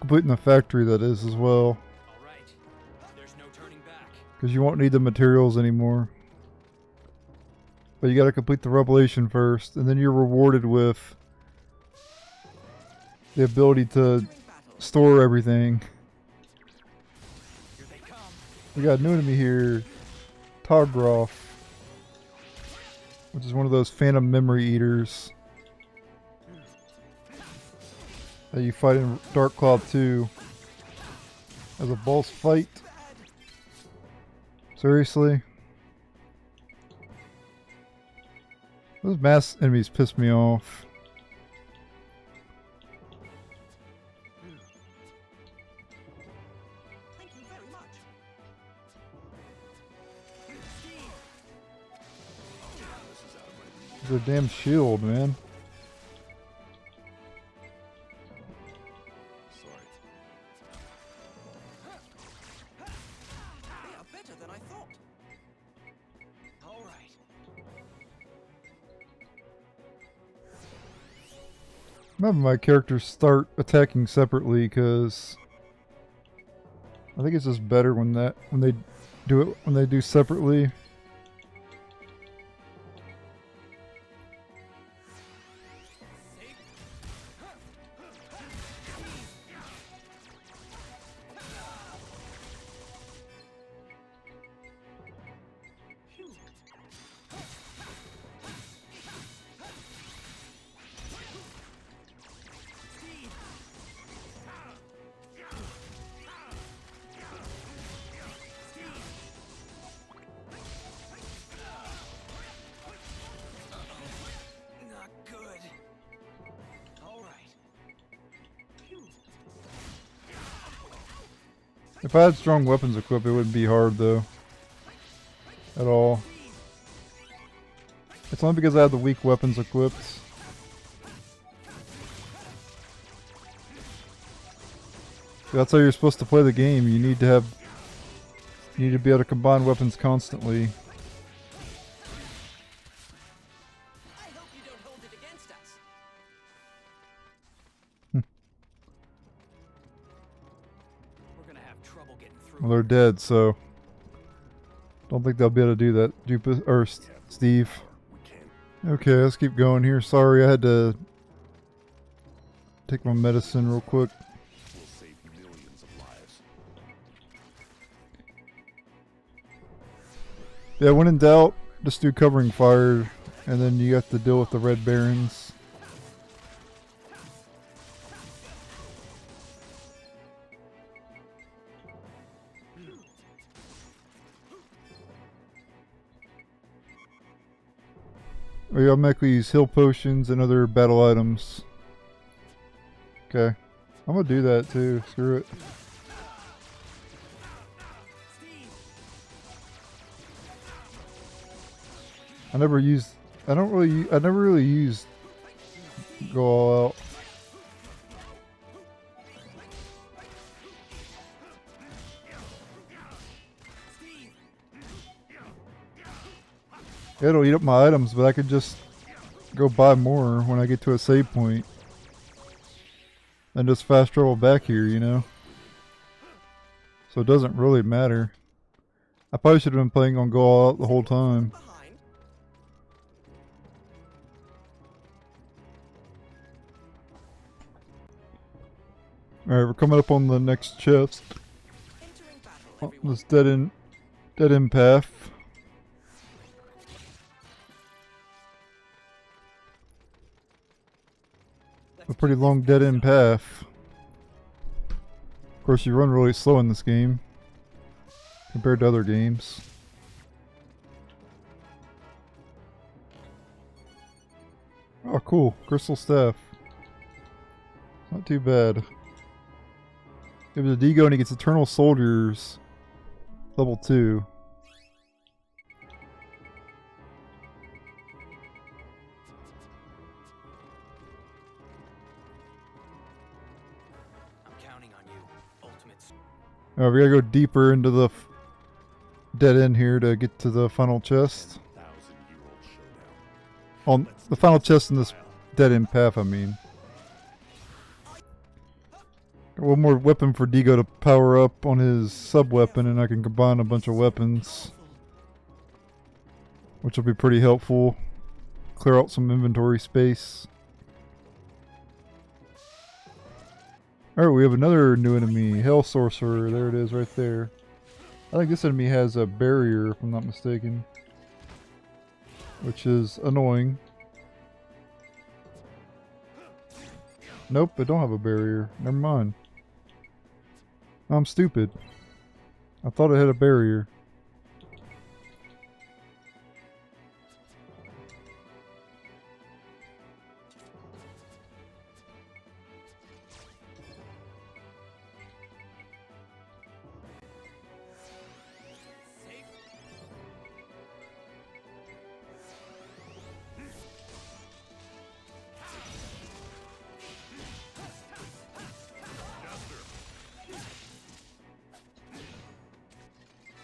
A: completed the factory, that is, as well.
C: All right. There's no turning back.
A: Because you won't need the materials anymore. But you gotta complete the revelation first, and then you're rewarded with the ability to
E: Entering battle.
A: store everything.
C: Here they come.
A: We got a new enemy here, Togroff, which is one of those phantom memory eaters that you fight in Dark Cloud 2 as a boss fight. Seriously? Those mass enemies piss me off.
E: Thank you very much.
A: Their damn shield, man.
F: Sorry.
E: They are better than I thought. All right.
A: I'm having my characters start attacking separately because I think it's just better when they do separately.
E: Not good. All right.
A: If I had strong weapons equipped, it wouldn't be hard though. At all. It's only because I have the weak weapons equipped. That's how you're supposed to play the game. You need to be able to combine weapons constantly.
E: I hope you don't hold it against us.
C: We're gonna have trouble getting through.
A: Well, they're dead, so don't think they'll be able to do that. Jupis or Steve.
F: We can't.
A: Okay, let's keep going here. Sorry, I had to take my medicine real quick.
F: We'll save millions of lives.
A: Yeah, when in doubt, just do covering fire, and then you have to deal with the Red Barons. Or you automatically use heal potions and other battle items. Okay. I'm gonna do that too. Screw it. I never really used go all out. It'll eat up my items, but I could just go buy more when I get to a save point. And just fast travel back here, you know? So it doesn't really matter. I probably should have been playing on go all out the whole time.
E: Behind.
A: Alright, we're coming up on the next chest.
E: Entering battle,
A: Oh,
E: everyone.
A: this dead end path.
E: Let's
A: A pretty
E: keep
A: long
E: this
A: dead
E: pace
A: end
E: up.
A: path. Of course, you run really slow in this game compared to other games. Oh, cool. Crystal staff. Not too bad. Give it a Deego and he gets Eternal Soldiers. Level 2.
C: I'm counting on you. Ultimates.
A: Alright, we gotta go deeper into the dead end here to get to the final chest.
F: 1,000-year-old showdown.
A: On the final chest in this dead end path, I mean. Got one more weapon for Deego to power up on his sub weapon, and I can combine a bunch of weapons, which will be pretty helpful. Clear out some inventory space. Alright, we have another new enemy, Hell Sorcerer. There it is right there. I think this enemy has a barrier, if I'm not mistaken, which is annoying. Nope, I don't have a barrier. Never mind. I'm stupid. I thought it had a barrier.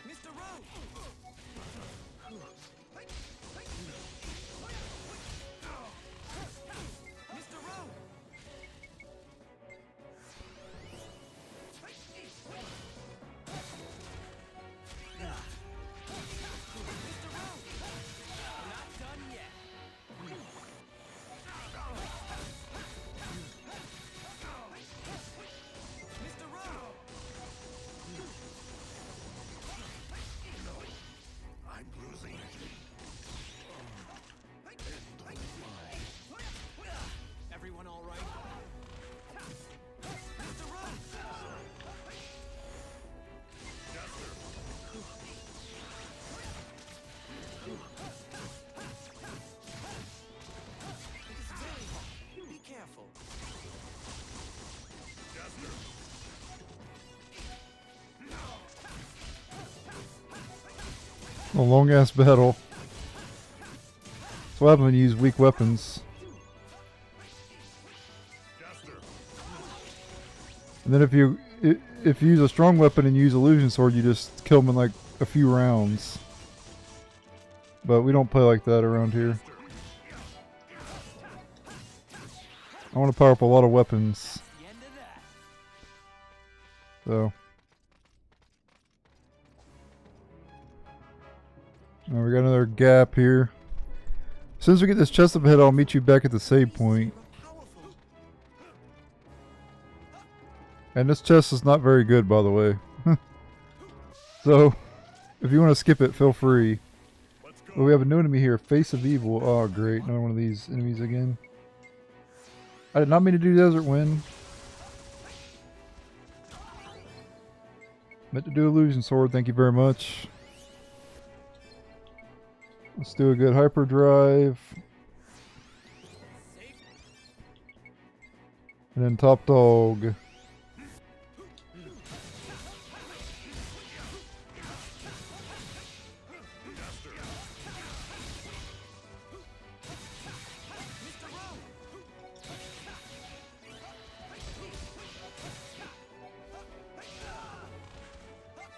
E: Mr. Rowe. Mr. Rowe. Mr. Rowe.
F: I'm losing it.
E: Everyone all right? Mr. Rowe. It is very hot. Be careful.
A: A long ass battle. That's what happens when you use weak weapons. And then if you use a strong weapon and you use Illusion Sword, you just kill them in like a few rounds. But we don't play like that around here. I want to power up a lot of weapons.
C: The end of that.
A: So. Now we got another gap here. As soon as we get this chest up ahead, I'll meet you back at the save point.
E: Powerful.
A: And this chest is not very good, by the way. So, if you want to skip it, feel free. But we have a new enemy here, Face of Evil. Oh, great. Another one of these enemies again. I did not mean to do Desert Wind. Meant to do Illusion Sword, thank you very much. Let's do a good hyperdrive. And then top dog.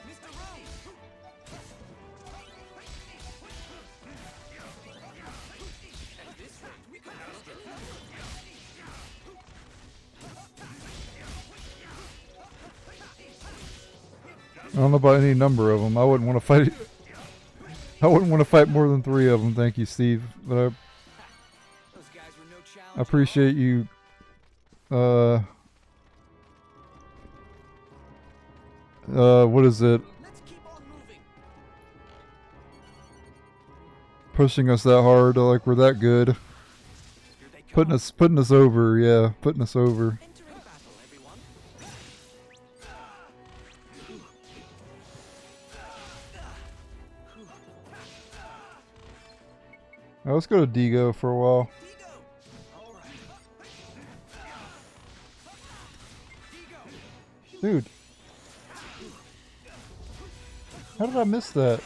E: Mr. Rowe. At this rate, we could
A: I don't know about any number of them. I wouldn't want to fight. I wouldn't want to fight more than 3 of them. Thank you, Steve. But
C: Those guys were no challenge.
A: I appreciate you. What is it?
E: Let's keep on moving.
A: Pushing us that hard, like we're that good.
E: Here they come.
A: Putting us over, yeah, putting us over.
E: Entering battle, everyone.
A: Now let's go to Deego for a while.
E: Deego. All right. Deego.
A: Dude. How did I miss that?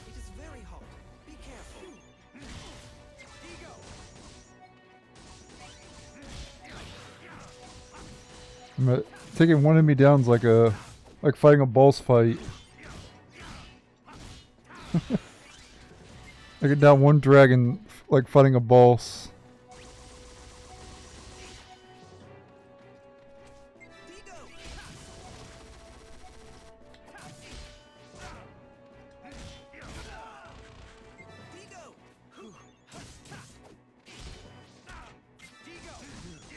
E: It is very hot. Be careful. Deego.
A: Taking one enemy down is like fighting a boss fight. Taking down one dragon like fighting a boss.
E: Deego. Deego.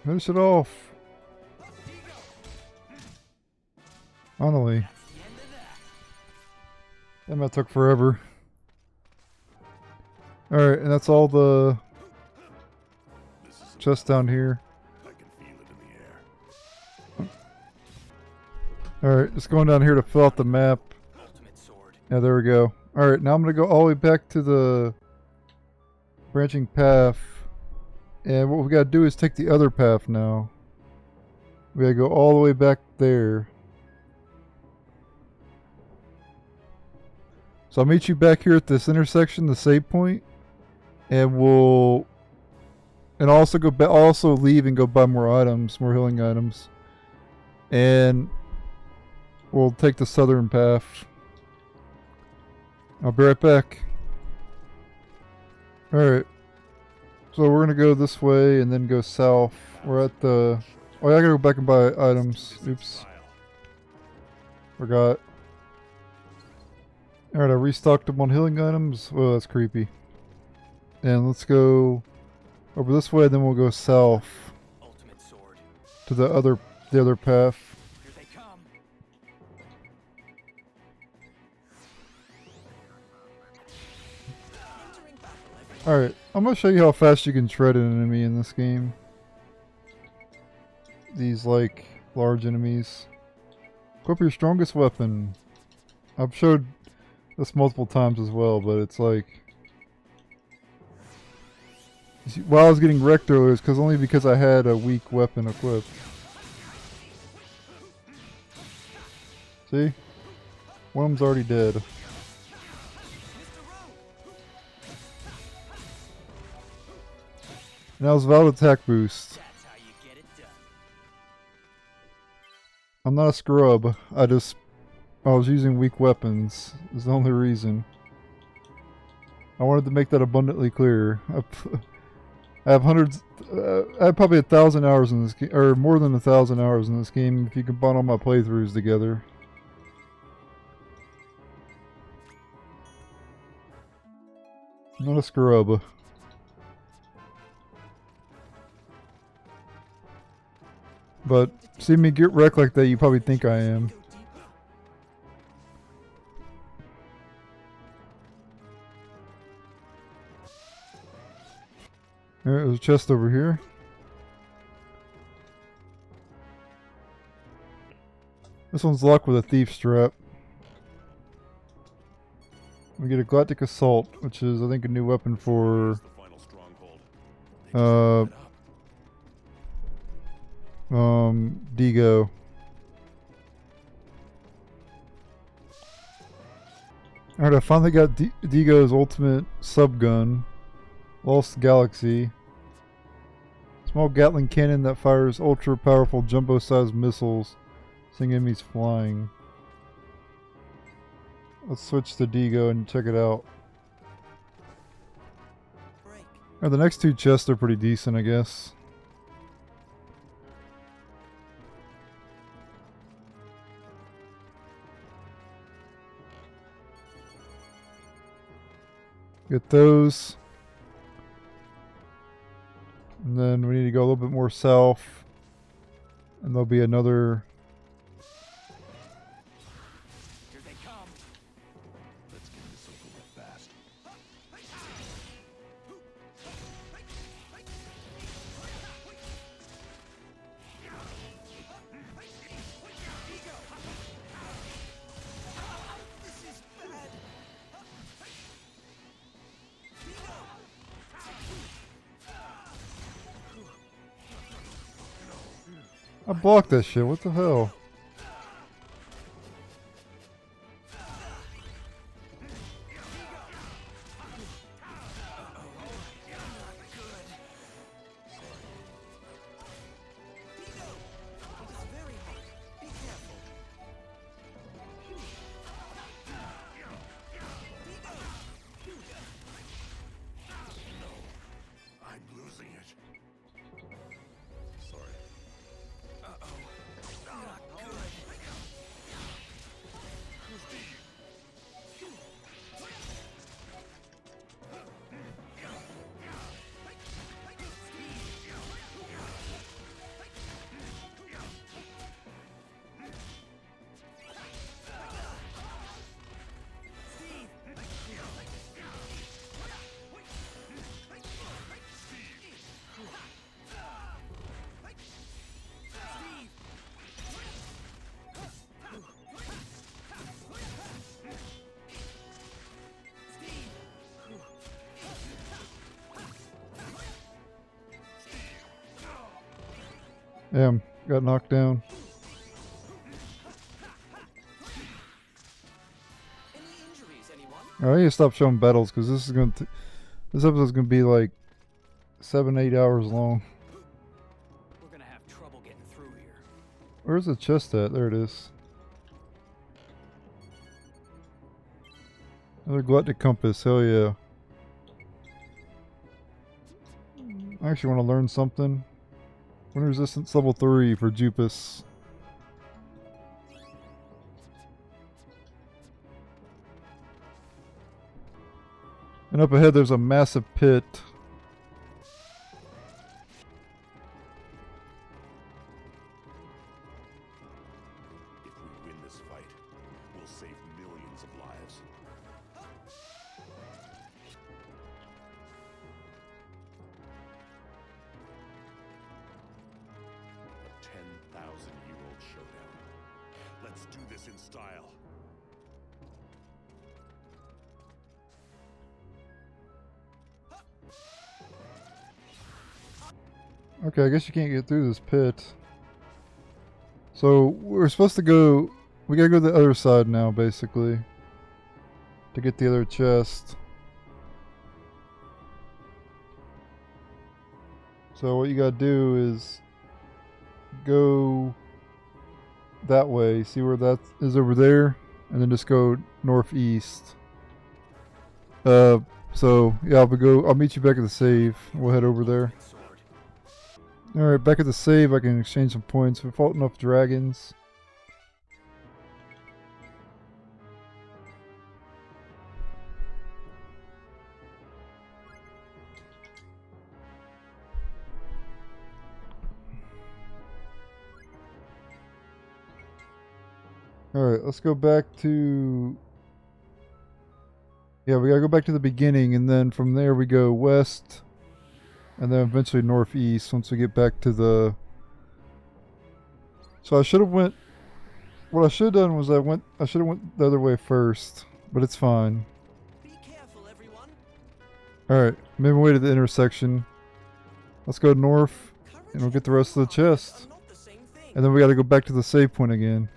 A: Finish it off. Finally. Damn, that took forever. Alright, and that's all the
F: This is
A: chest down here.
F: I can feel it in the air.
A: Alright, just going down here to fill out the map.
C: Ultimate sword.
A: Yeah, there we go. Alright, now I'm going to go all the way back to the branching path. And what we got to do is take the other path now. We got to go all the way back there. So I'll meet you back here at this intersection, the save point. And we'll... And I'll also go also leave and go buy more items, more healing items. And we'll take the southern path. I'll be right back. Alright. So we're gonna go this way and then go south. We're at the... Oh yeah, I gotta go back and buy items. Oops. Forgot. Alright, I restocked them on healing items. Oh, that's creepy. And let's go over this way, then we'll go south
C: Ultimate sword.
A: to the other path.
C: Here they come.
E: Entering battle, everyone.
A: Alright, I'm gonna show you how fast you can shred an enemy in this game. These, like, large enemies. Equip your strongest weapon. I've showed this multiple times as well, but it's like... You see, while I was getting wrecked earlier, it's only because I had a weak weapon equipped. See? One of them's already dead. And that was valid attack boost.
C: That's how you get it done.
A: I'm not a scrub. I was using weak weapons. Is the only reason. I wanted to make that abundantly clear. I have hundreds. I have probably 1,000 hours in this game, or more than 1,000 hours in this game if you combine all my playthroughs together. I'm not a scrub. But see me get wrecked like that, you probably think I am. Alright, there's a chest over here. This one's locked with a thief strap. We get a Galactic Assault, which is, I think, a new weapon for Deego. Alright, I finally got Deego's ultimate subgun. Lost Galaxy. Small Gatling cannon that fires ultra powerful jumbo-sized missiles, sending enemies flying. Let's switch to Deego and check it out. Alright, the next two chests are pretty decent, I guess. Get those. And then we need to go a little bit more south. And there'll be another.
E: Here they come.
F: Let's get this over with fast.
E: This is bad.
A: I blocked that shit, what the hell?
F: I'm losing it. Sorry.
A: Damn, got knocked down.
E: Any injuries, anyone?
A: Alright, I need to stop showing battles because this episode's gonna be like 7-8 hours long.
C: We're gonna have trouble getting through here.
A: Where's the chest at? There it is. Another Galactic Compass, hell yeah. I actually want to learn something. Wind resistance level 3 for Jupis. And up ahead there's a massive pit.
F: If we win this fight, we'll save millions of lives. A 10,000-year-old showdown. Let's do this in style.
A: Okay, I guess you can't get through this pit. So we're supposed to go. We gotta go to the other side now, basically, to get the other chest. So what you gotta do is go that way. See where that is over there, and then just go northeast. So yeah, I'll meet you back at the save. We'll head over there. Alright, back at the save, I can exchange some points. We fought enough dragons. Alright, let's go back to... Yeah, we gotta go back to the beginning, and then from there we go west, and then eventually northeast once we get back to the... So I should have went... What I should have done was I should have went the other way first, but it's fine.
E: Be careful, everyone.
A: Alright, maybe way to the intersection. Let's go north, and we'll get the rest of the chest.
E: Are not the same thing.
A: And then we gotta go back to the save point again.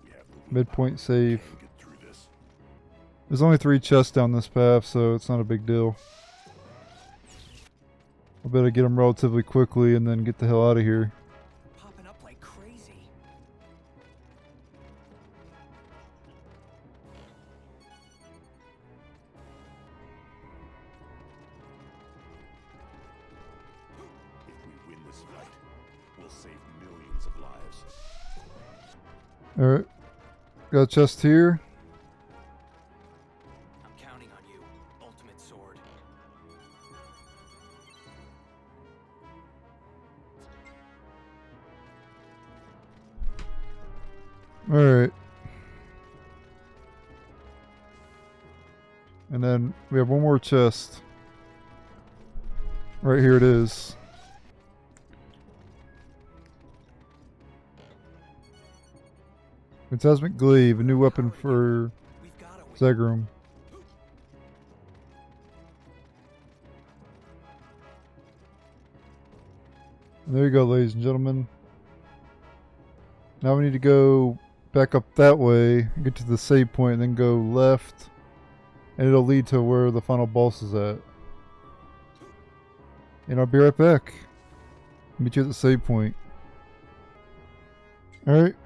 F: We have the
A: Midpoint save.
F: Can't get through this.
A: There's only 3 chests down this path, so it's not a big deal. I better get them relatively quickly and then get the hell out of here.
E: Popping up like crazy.
F: If we win this fight, we'll save millions of lives.
A: Alright. Got a chest here.
C: I'm counting on you, Ultimate Sword.
A: Alright. And then we have one more chest. Right here it is. Phantasmic Glaive, a new weapon for
E: We've got to win.
A: Zegram. And there you go, ladies and gentlemen. Now we need to go back up that way, get to the save point, and then go left. And it'll lead to where the final boss is at. And I'll be right back. Meet you at the save point. Alright,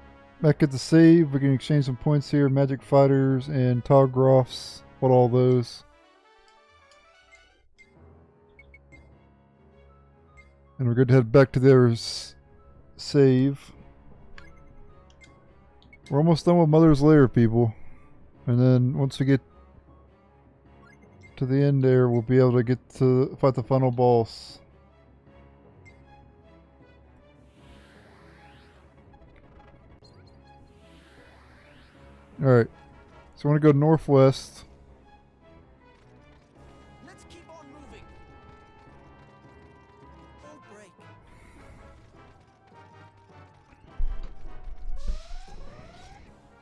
A: back at the save. We can exchange some points here. Magic Fighters and Togroffs. What all those? And we're going to head back to their save. We're almost done with Mother's Lair, people. And then once we get to the end there, we'll be able to get to fight the final boss. Alright. So I want to go northwest.
E: Let's keep on moving. Don't break.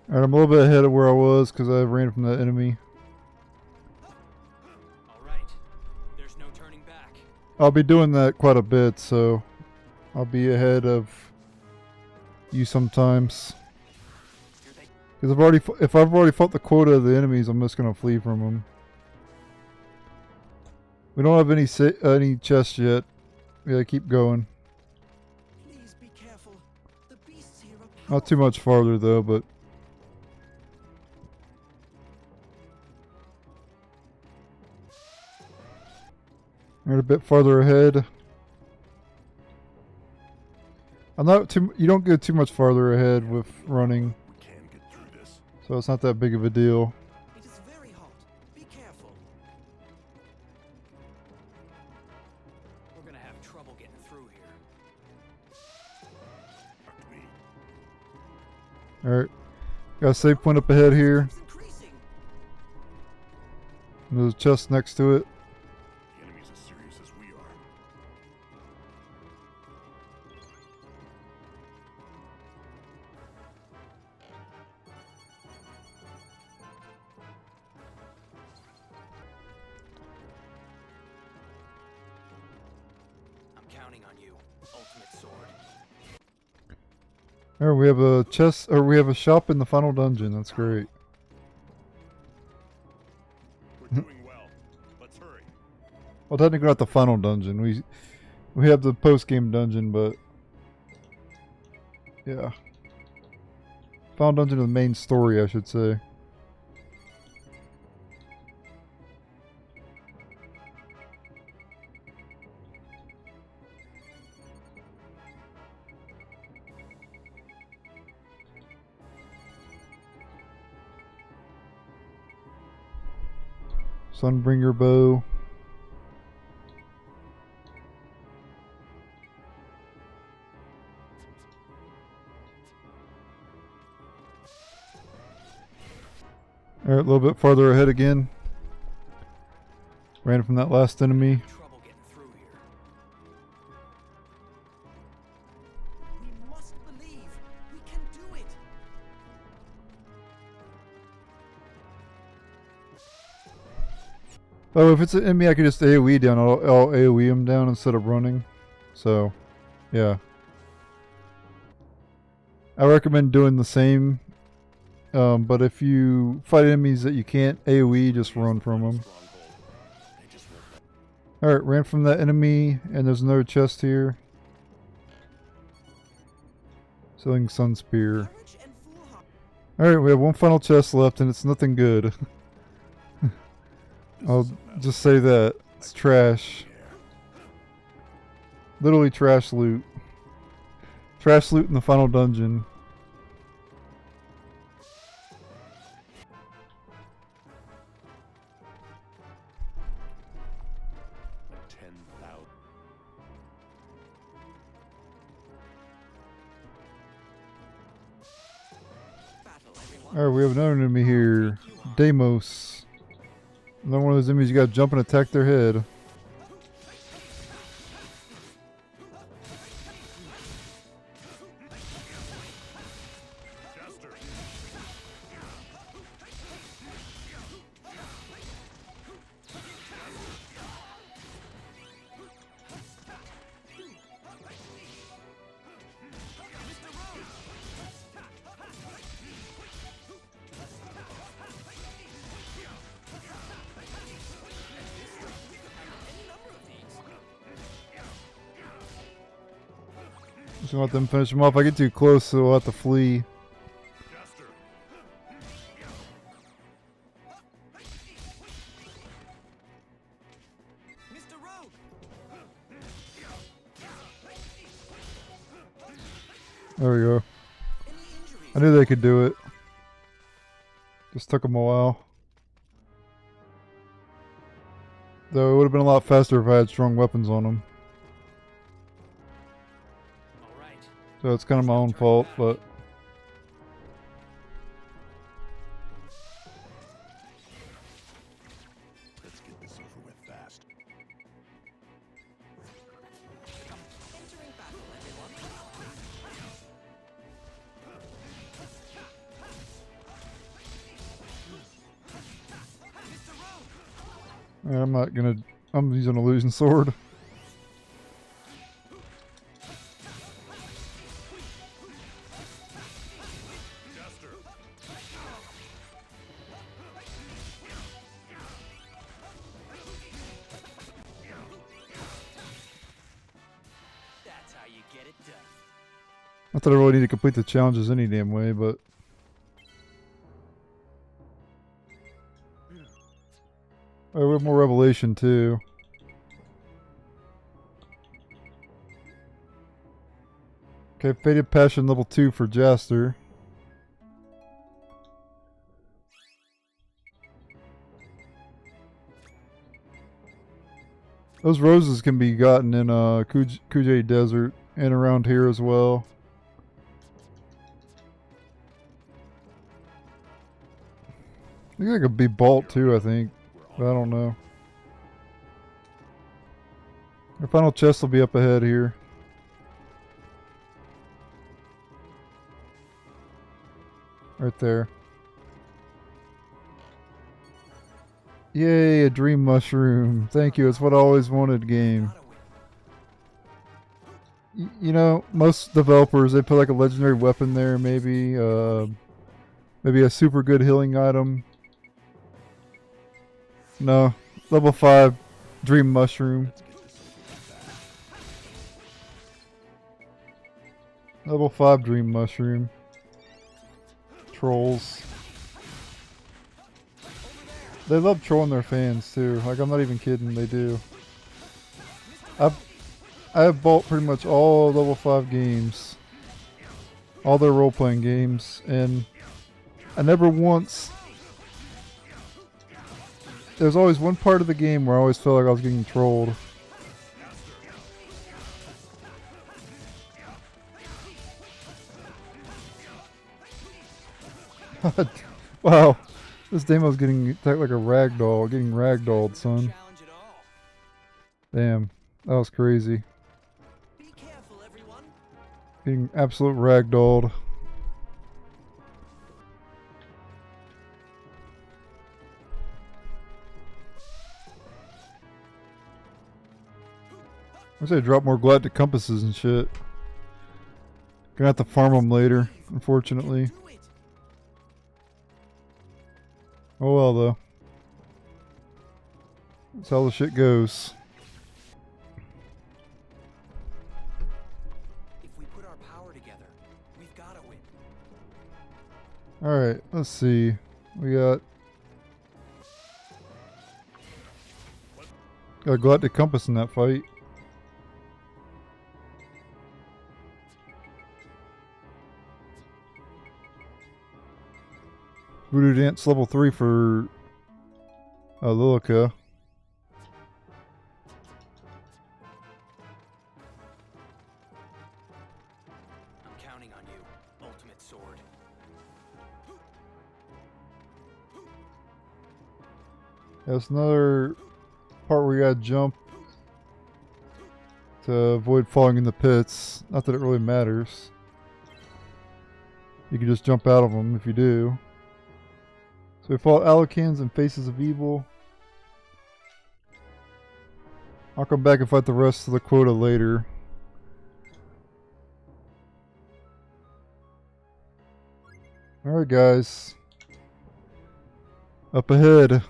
A: Alright, I'm a little bit ahead of where I was because I ran from that enemy.
C: All right. There's no turning back.
A: I'll be doing that quite a bit, so I'll be ahead of you sometimes.
C: Here they
A: Because if I've already fought the quota of the enemies, I'm just gonna flee from them. We don't have any chests yet. We gotta keep going.
E: Please be careful. The beasts here are
A: Not too much farther though, but we're a bit farther ahead. I'm not too. You don't get too much farther ahead with running,
F: We can get through this.
A: so it's not that big of a deal.
E: It is very hot. Be careful.
C: We're gonna have trouble getting through here.
F: Fuck me.
A: All right, got a save point up ahead here.
E: It's increasing.
A: And there's a chest next to it.
F: The enemy's as serious as we are.
C: I'm counting on you, Ultimate Sword.
A: All right, we have a chest, or we have a shop in the final dungeon. That's great.
F: We're doing well. Let's hurry.
A: Well, technically not the final dungeon. We have the post game dungeon, but yeah, final dungeon of the main story, I should say. Sunbringer bow. Alright, a little bit farther ahead again. Ran from that last enemy.
C: Trouble getting through here.
E: We must believe. We can do it.
A: Oh, if it's an enemy I can just AoE down, I'll AoE him down instead of running. So, yeah. I recommend doing the same. But if you fight enemies that you can't AoE, just run from them. Alright, ran from that enemy, and there's another chest here. Selling Sun Spear.
E: Courage and foolhardy.
A: Alright, we have one final chest left, and it's nothing good. I'll just say that. It's trash. Literally trash loot. Trash loot in the final dungeon.
E: Battle, everyone.
A: Alright, we have another enemy here. Deimos. Another one of those enemies you gotta jump and attack their head. Just gonna let them finish them off. If I get too close, so we'll have to flee.
E: Mr. Rogue.
A: There we go.
E: Any injuries?
A: I knew they could do it. Just took them a while. Though it would have been a lot faster if I had strong weapons on them.
C: All right.
A: So it's kind of my own fault, but...
F: Let's get this over with fast.
E: Entering battle, everyone. Mr. Rogue.
A: I'm not gonna... I'm using a illusion sword.
C: That's how you get it done.
A: Not that I really need to complete the challenges any damn way, but... Oh, we have more revelation too. Okay, Fated Passion level 2 for Jaster. Those roses can be gotten in Kujay Desert and around here as well. I think that could be Bolt too, I think. But I don't know. Our final chest will be up ahead here. Right there. Yay, a dream mushroom. Thank you, it's what I always wanted, game. You know, most developers, they put like a legendary weapon there, maybe. Maybe a super good healing item. No, level 5 dream mushroom. Level 5 dream mushroom. Trolls. They love trolling their fans too. Like, I'm not even kidding, they do. I have bought pretty much all level 5 games. All their role-playing games, and I never once... There's always one part of the game where I always felt like I was getting trolled. Wow. This demo's getting attacked like a ragdoll, getting ragdolled, son.
E: Challenge at all.
A: Damn, that was crazy.
E: Be careful, everyone.
A: Getting absolute ragdolled. I wish I drop more galactic compasses and shit. Gonna have to farm them later, unfortunately.
E: Do it.
A: Oh well, though. That's how the shit goes.
E: If we put our power together, we've got to win.
A: Alright, let's see. We got a galactic compass in that fight. Voodoo Dance level 3 for Lilika.
E: I'm counting on you, Ultimate Sword.
A: That's another part where you gotta jump to avoid falling in the pits. Not that it really matters. You can just jump out of them if you do. So we fought Alakans and Faces of Evil. I'll come back and fight the rest of the quota later. Alright guys. Up ahead.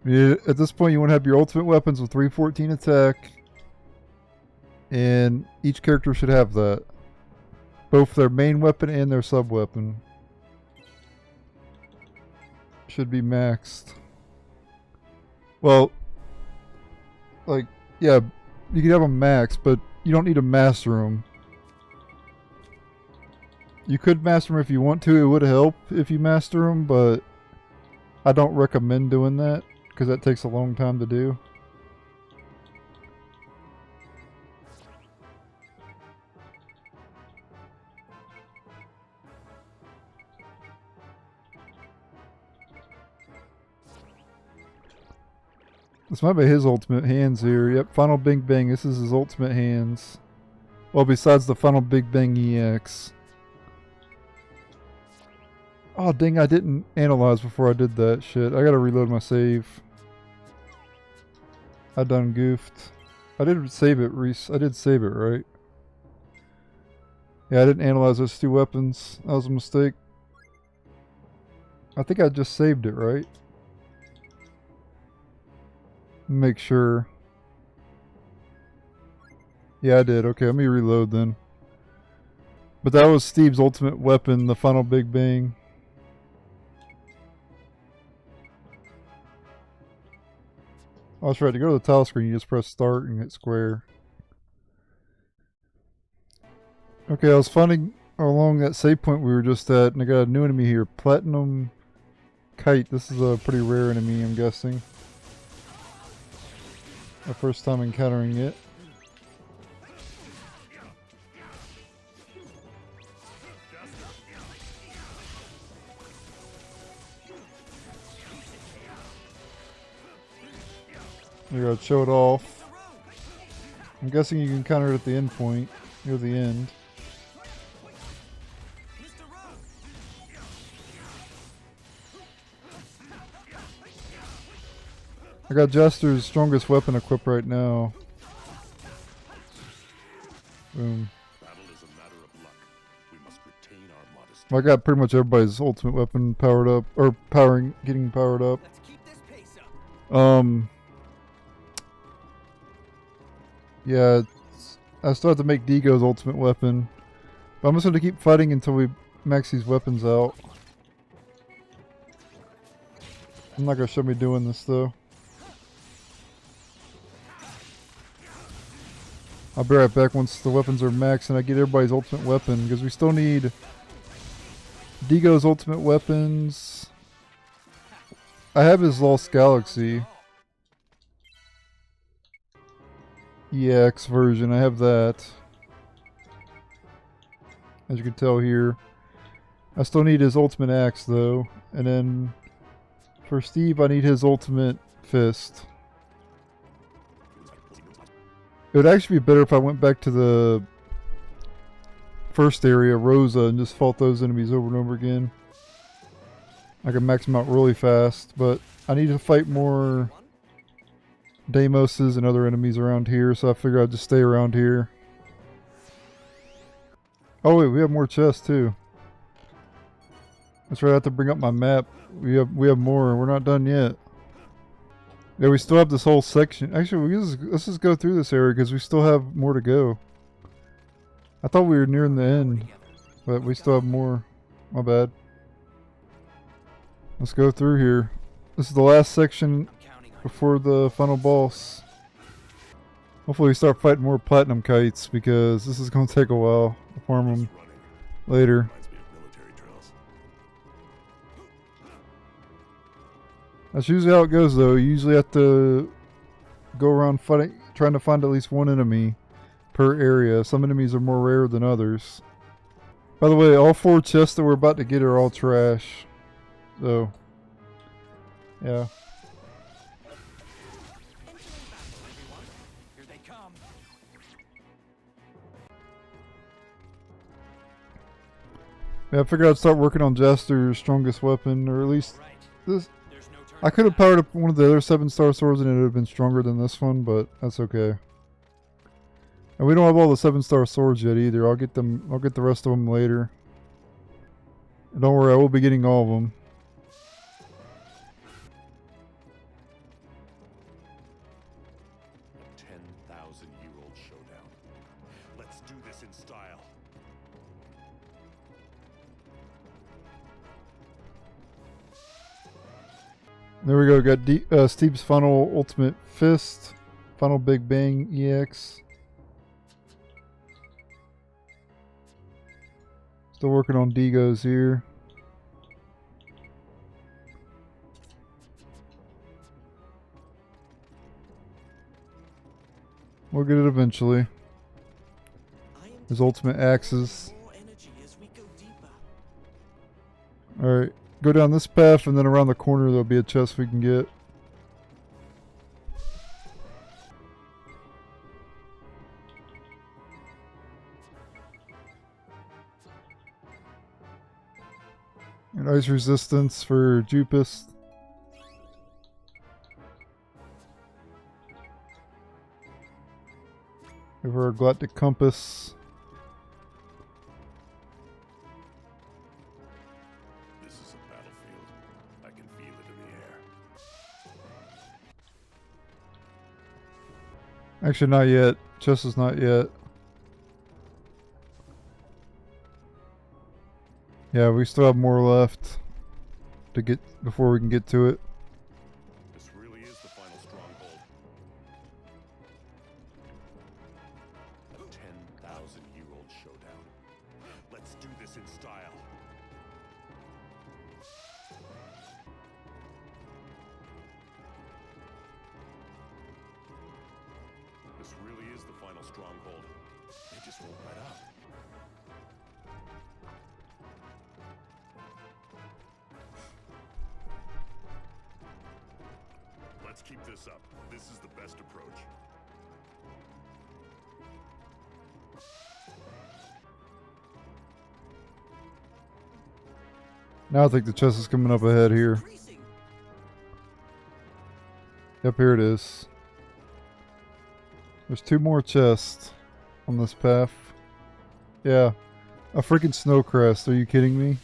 A: Yeah, at this point you want to have your ultimate weapons with 314 attack. And each character should have that. Both their main weapon and their sub weapon should be maxed. Well, like, yeah, you can have them maxed, but you don't need to master them. You could master them if you want to. It would help if you master them, but I don't recommend doing that because that takes a long time to do. This might be his ultimate hands here. Yep, Final Big Bang. This is his ultimate hands. Well, besides the Final Big Bang EX. Oh, dang, I didn't analyze before I did that shit. I gotta reload my save. I done goofed. I did save it, Reese. I did save it, right? Yeah, I didn't analyze those two weapons. That was a mistake. I think I just saved it, right? Make sure. Yeah, I did. Okay, let me reload then. But that was Steve's ultimate weapon, the Final Big Bang. Oh, that's right. To go to the tile screen, you just press start and hit square. Okay, I was finding along that save point we were just at, and I got a new enemy here. Platinum Kite. This is a pretty rare enemy, I'm guessing. My first time encountering it. You gotta show it off. I'm guessing you can counter it at the end point, near the end. I got Jester's strongest weapon equipped right now. Boom.
F: Battle is a matter of luck. We must retain our modesty.
A: I got pretty much everybody's ultimate weapon powered up, or getting powered up.
E: Let's keep this pace up.
A: Yeah, I still have to make Deego's ultimate weapon. But I'm just going to keep fighting until we max these weapons out. I'm not going to show me doing this though. I'll be right back once the weapons are maxed and I get everybody's ultimate weapon, because we still need Deego's ultimate weapons. I have his Lost Galaxy. EX version. I have that. As you can tell here. I still need his ultimate axe though. And then for Steve, I need his ultimate fist. It would actually be better if I went back to the first area, Rosa, and just fought those enemies over and over again. I can max them out really fast, but I need to fight more Deimoses and other enemies around here, so I figure I'll just stay around here. Oh wait, we have more chests too. That's right, I have to bring up my map. We have more. We're not done yet. Yeah, we still have this whole section. Actually, let's just go through this area because we still have more to go. I thought we were nearing the end, but we still have more. My bad. Let's go through here. This is the last section before the final boss. Hopefully we start fighting more platinum kites because this is going to take a while to farm them later. That's usually how it goes though. You usually have to go around fighting, trying to find at least one enemy per area. Some enemies are more rare than others. By the way, all 4 chests that we're about to get are all trash. So, yeah.
E: Here they come.
A: Yeah, I figured I'd start working on Jester's strongest weapon, or at least this. I could have powered up one of the other 7-star swords and it would have been stronger than this one, but that's okay. And we don't have all the 7-star swords yet either. I'll get them. I'll get the rest of them later. And don't worry, I will be getting all of them.
F: A 10,000-year-old showdown. Let's do this in style.
A: There we go. Got Steve's final ultimate fist, final Big Bang EX. Still working on Deego's here. We'll get it eventually. His ultimate axes. Alright, go down this path and then around the corner there'll be a chest we can get. And ice resistance for Jupis. Over our Galactic Compass.
F: This is a battlefield. I can feel it in the air.
A: Actually, not yet. Chest is not yet. Yeah, we still have more left to get before we can get to it.
F: This really is the final stronghold. A 10,000-year-old showdown. Let's do this in style. This really is the final stronghold. They just won't let up. Let's keep this up. This is the best approach.
A: Now I think the chest is coming up ahead here. Yep, here it is. There's 2 more chests on this path. Yeah, a freaking snow crest. Are you kidding me?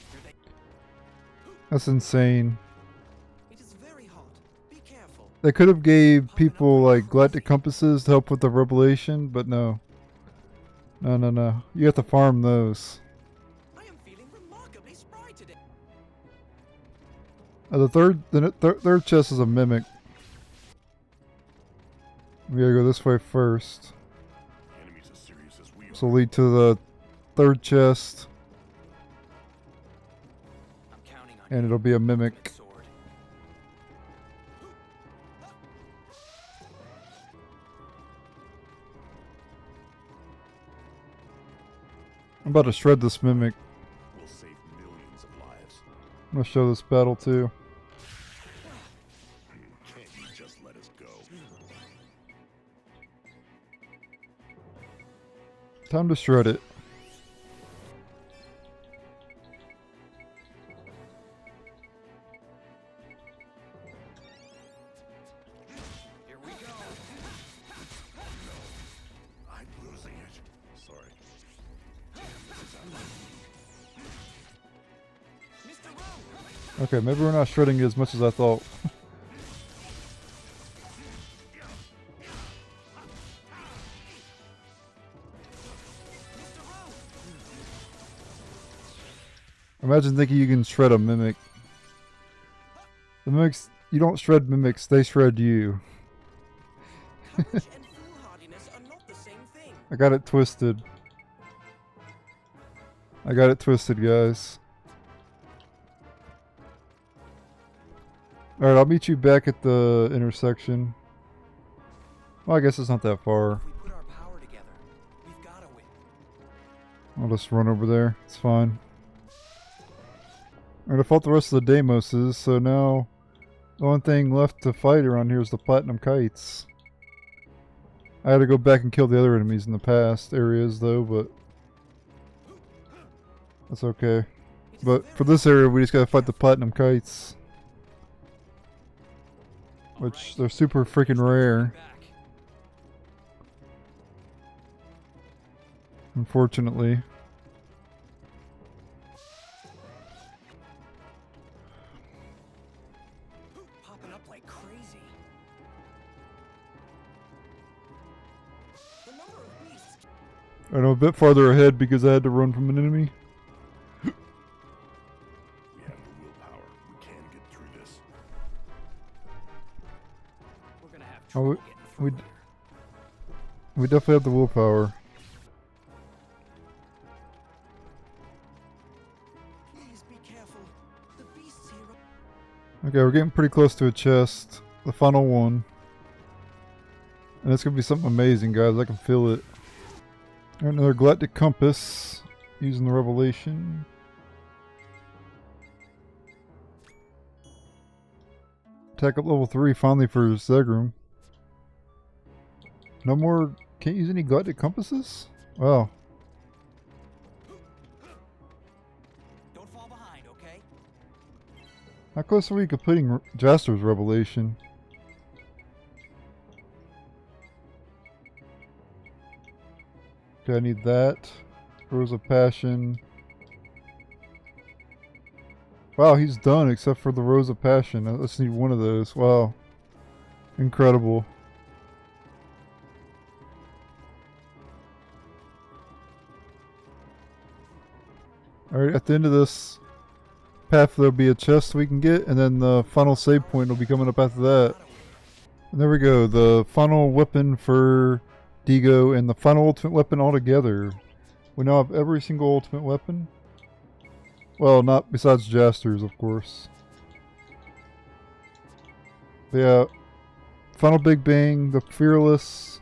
A: That's insane.
E: It is very hot. Be careful.
A: They could have gave people like galactic compasses to help with the revelation, but no. No. You have to farm those.
E: I am feeling remarkably spry today.
A: The third chest is a mimic. We gotta go this way first.
F: The enemy's as serious as we are.
A: This will lead to the 3rd chest,
C: I'm counting on
A: and
C: you.
A: it'll be a mimic.
C: Sword.
A: I'm about to shred this mimic.
F: Will save millions of lives.
A: I'm gonna show this battle too.
F: Can't you just let us go?
A: Time to shred it.
E: Here we go.
F: I'm losing it. Sorry.
E: Mr. Rowe!
A: Okay, maybe we're not shredding it as much as I thought. Imagine thinking you can shred a mimic. The mimics, you don't shred mimics, they shred you.
E: Courage and foolhardiness are not the same thing.
A: I got it twisted. I got it twisted, guys. Alright, I'll meet you back at the intersection. Well, I guess it's not that far.
E: If we put our power together, we've gotta win.
A: I'll just run over there. It's fine. Alright, I fought the rest of the Deimoses, so now the only thing left to fight around here is the Platinum Kites. I had to go back and kill the other enemies in the past areas though, but that's okay. But for this area we just gotta fight the Platinum Kites. Which they're super freaking rare. Unfortunately.
E: Popping up like crazy. The number of beasts.
A: I'm a bit farther ahead because I had to run from an enemy.
F: We have the willpower. We can get through this.
E: We're gonna have
A: Oh,
E: trouble
A: we-
E: getting through
A: we-
E: there.
A: We definitely have the willpower.
E: Please be careful. The beasts here are...
A: Okay, we're getting pretty close to a chest. The final one. And it's gonna be something amazing, guys. I can feel it. Alright, another Galactic Compass. Using the Revelation. Attack up level 3 finally for Zegram. No more... Can't use any Galactic Compasses? Wow.
E: Don't fall behind, okay?
A: How close are we completing Jaster's Revelation? Okay, I need that. Rose of Passion. Wow, he's done except for the Rose of Passion. I just need one of those. Wow. Incredible. Alright, at the end of this path there'll be a chest we can get, and then the final save point will be coming up after that. And there we go, the final weapon for Deego and the final ultimate weapon altogether. We now have every single ultimate weapon. Well, not besides Jaster's, of course. But yeah, Final Big Bang, the Fearless,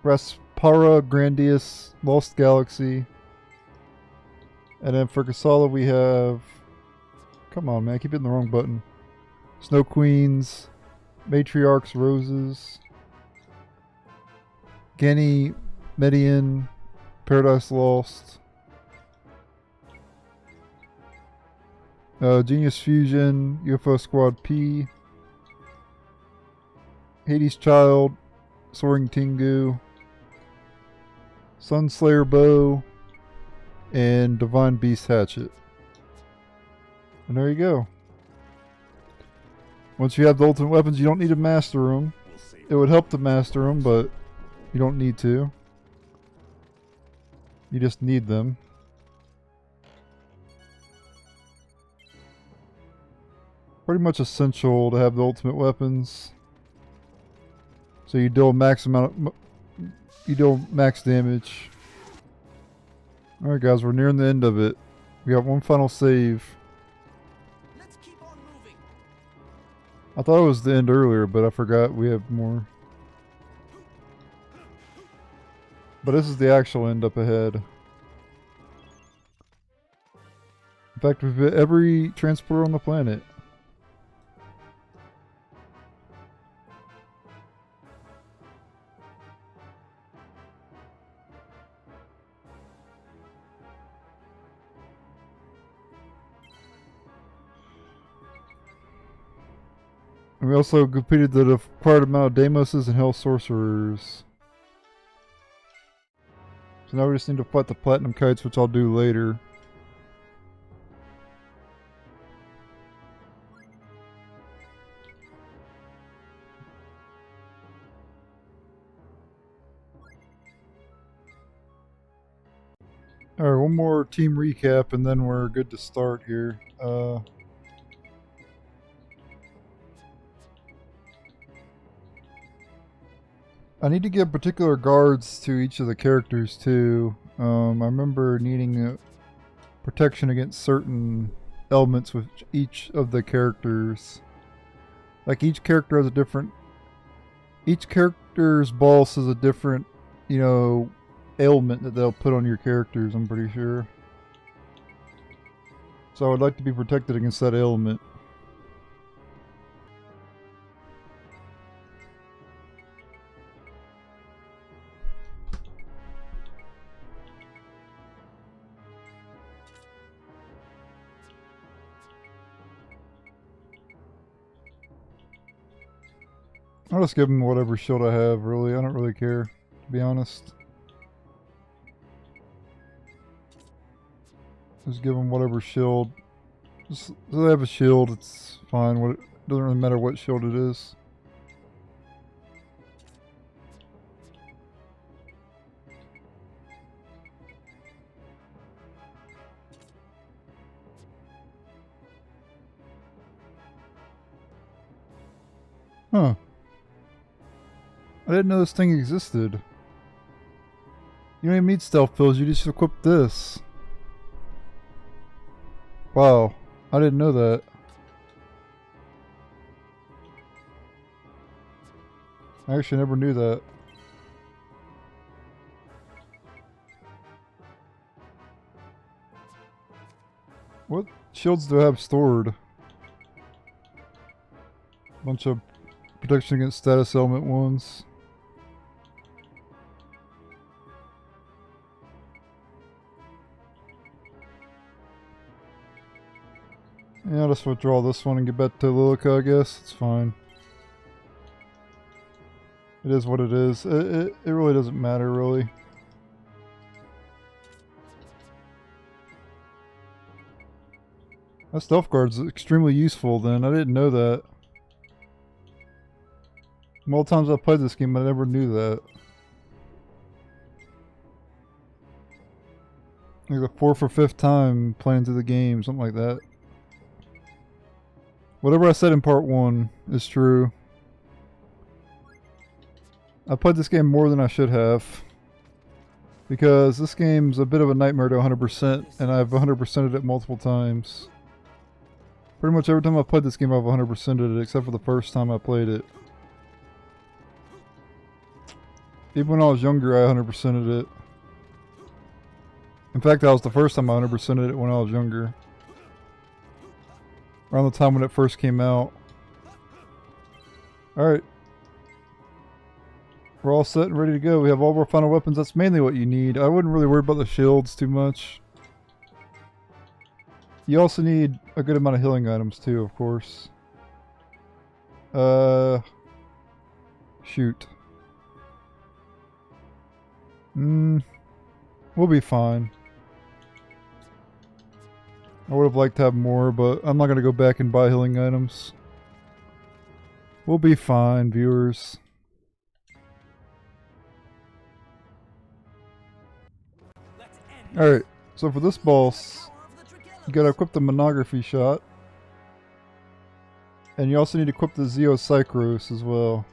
A: Raspara Grandius, Lost Galaxy. And then for Kisala we have... Come on, man, I keep hitting the wrong button. Snow Queens, Matriarch's Roses, Genny, Median, Paradise Lost, Genius Fusion, UFO Squad P, Hades Child, Soaring Tengu, Sunslayer Bow, and Divine Beast Hatchet. And there you go. Once you have the ultimate weapons, you don't need to master them.
F: We'll save
A: It would help to master them, but you don't need to. You just need them. Pretty much essential to have the ultimate weapons. So you deal max amount of, you deal max damage. Alright guys, we're nearing the end of it. We got one final save.
E: Let's keep on moving.
A: I thought it was the end earlier, but I forgot we have more. But this is the actual end up ahead. In fact, we've hit every transporter on the planet. And we also completed the required amount of Deimoses and Hell Sorcerers. So now we just need to fight the Platinum Kites, which I'll do later. Alright, one more team recap and then we're good to start here. I need to give particular guards to each of the characters too. I remember needing protection against certain elements with each of the characters. Like each character has a different... Each character's boss is a different, you know, ailment that they'll put on your characters, I'm pretty sure. So I would like to be protected against that ailment. I'll just give him whatever shield I have, really. I don't really care, to be honest. Just give him whatever shield. Just they have a shield, it's fine. It doesn't really matter what shield it is. Huh. I didn't know this thing existed. You don't even need stealth pills, you just equip this. Wow, I didn't know that. I actually never knew that. What shields do I have stored? Bunch of protection against status element ones. Yeah, I'll just withdraw this one and get back to Lilika, I guess. It's fine. It is what it is. It really doesn't matter, really. That stealth guard's extremely useful then. I didn't know that. All the times I played this game, I never knew that. Like the 4th or 5th time playing through the game, something like that. Whatever I said in part 1 is true. I played this game more than I should have. Because this game's a bit of a nightmare to 100%, and I've 100%ed it multiple times. Pretty much every time I played this game I've 100%ed it, except for the first time I played it. Even when I was younger I 100%ed it. In fact, that was the first time I 100%ed it when I was younger. Around the time when it first came out. Alright. We're all set and ready to go. We have all of our final weapons. That's mainly what you need. I wouldn't really worry about the shields too much. You also need a good amount of healing items too, of course. Shoot. We'll be fine. I would have liked to have more, but I'm not going to go back and buy healing items. We'll be fine, viewers. Alright, so for this boss, you gotta equip the monography shot. And you also need to equip the Zeo Sychros as well.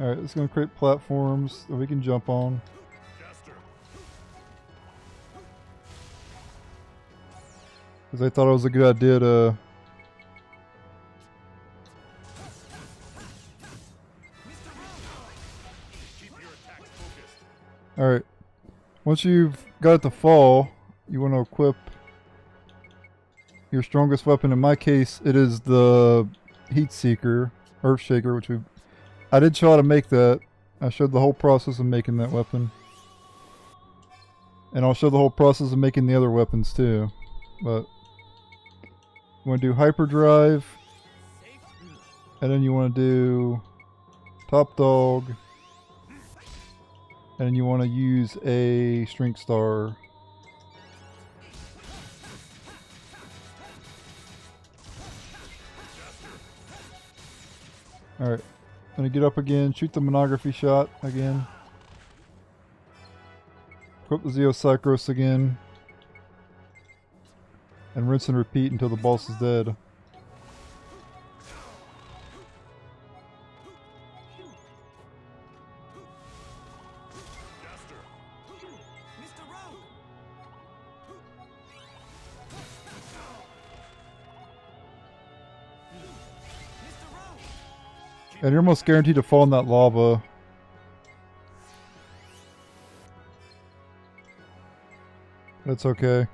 A: Alright, it's going to create platforms that we can jump on. Because I thought it was a good idea to... Alright. Once you've got it to fall, you want to equip your strongest weapon. In my case, it is the Heat Seeker, Earth Shaker, which I did show how to make that. I showed the whole process of making that weapon. And I'll show the whole process of making the other weapons too. But you want to do Hyperdrive, and then you want to do Top Dog, and then you want to use a Strength Star. Alright, gonna get up again, shoot the Monography shot again. Equip the Zeo Sychros again. And rinse and repeat until the boss is dead. And you're almost guaranteed to fall in that lava. That's okay.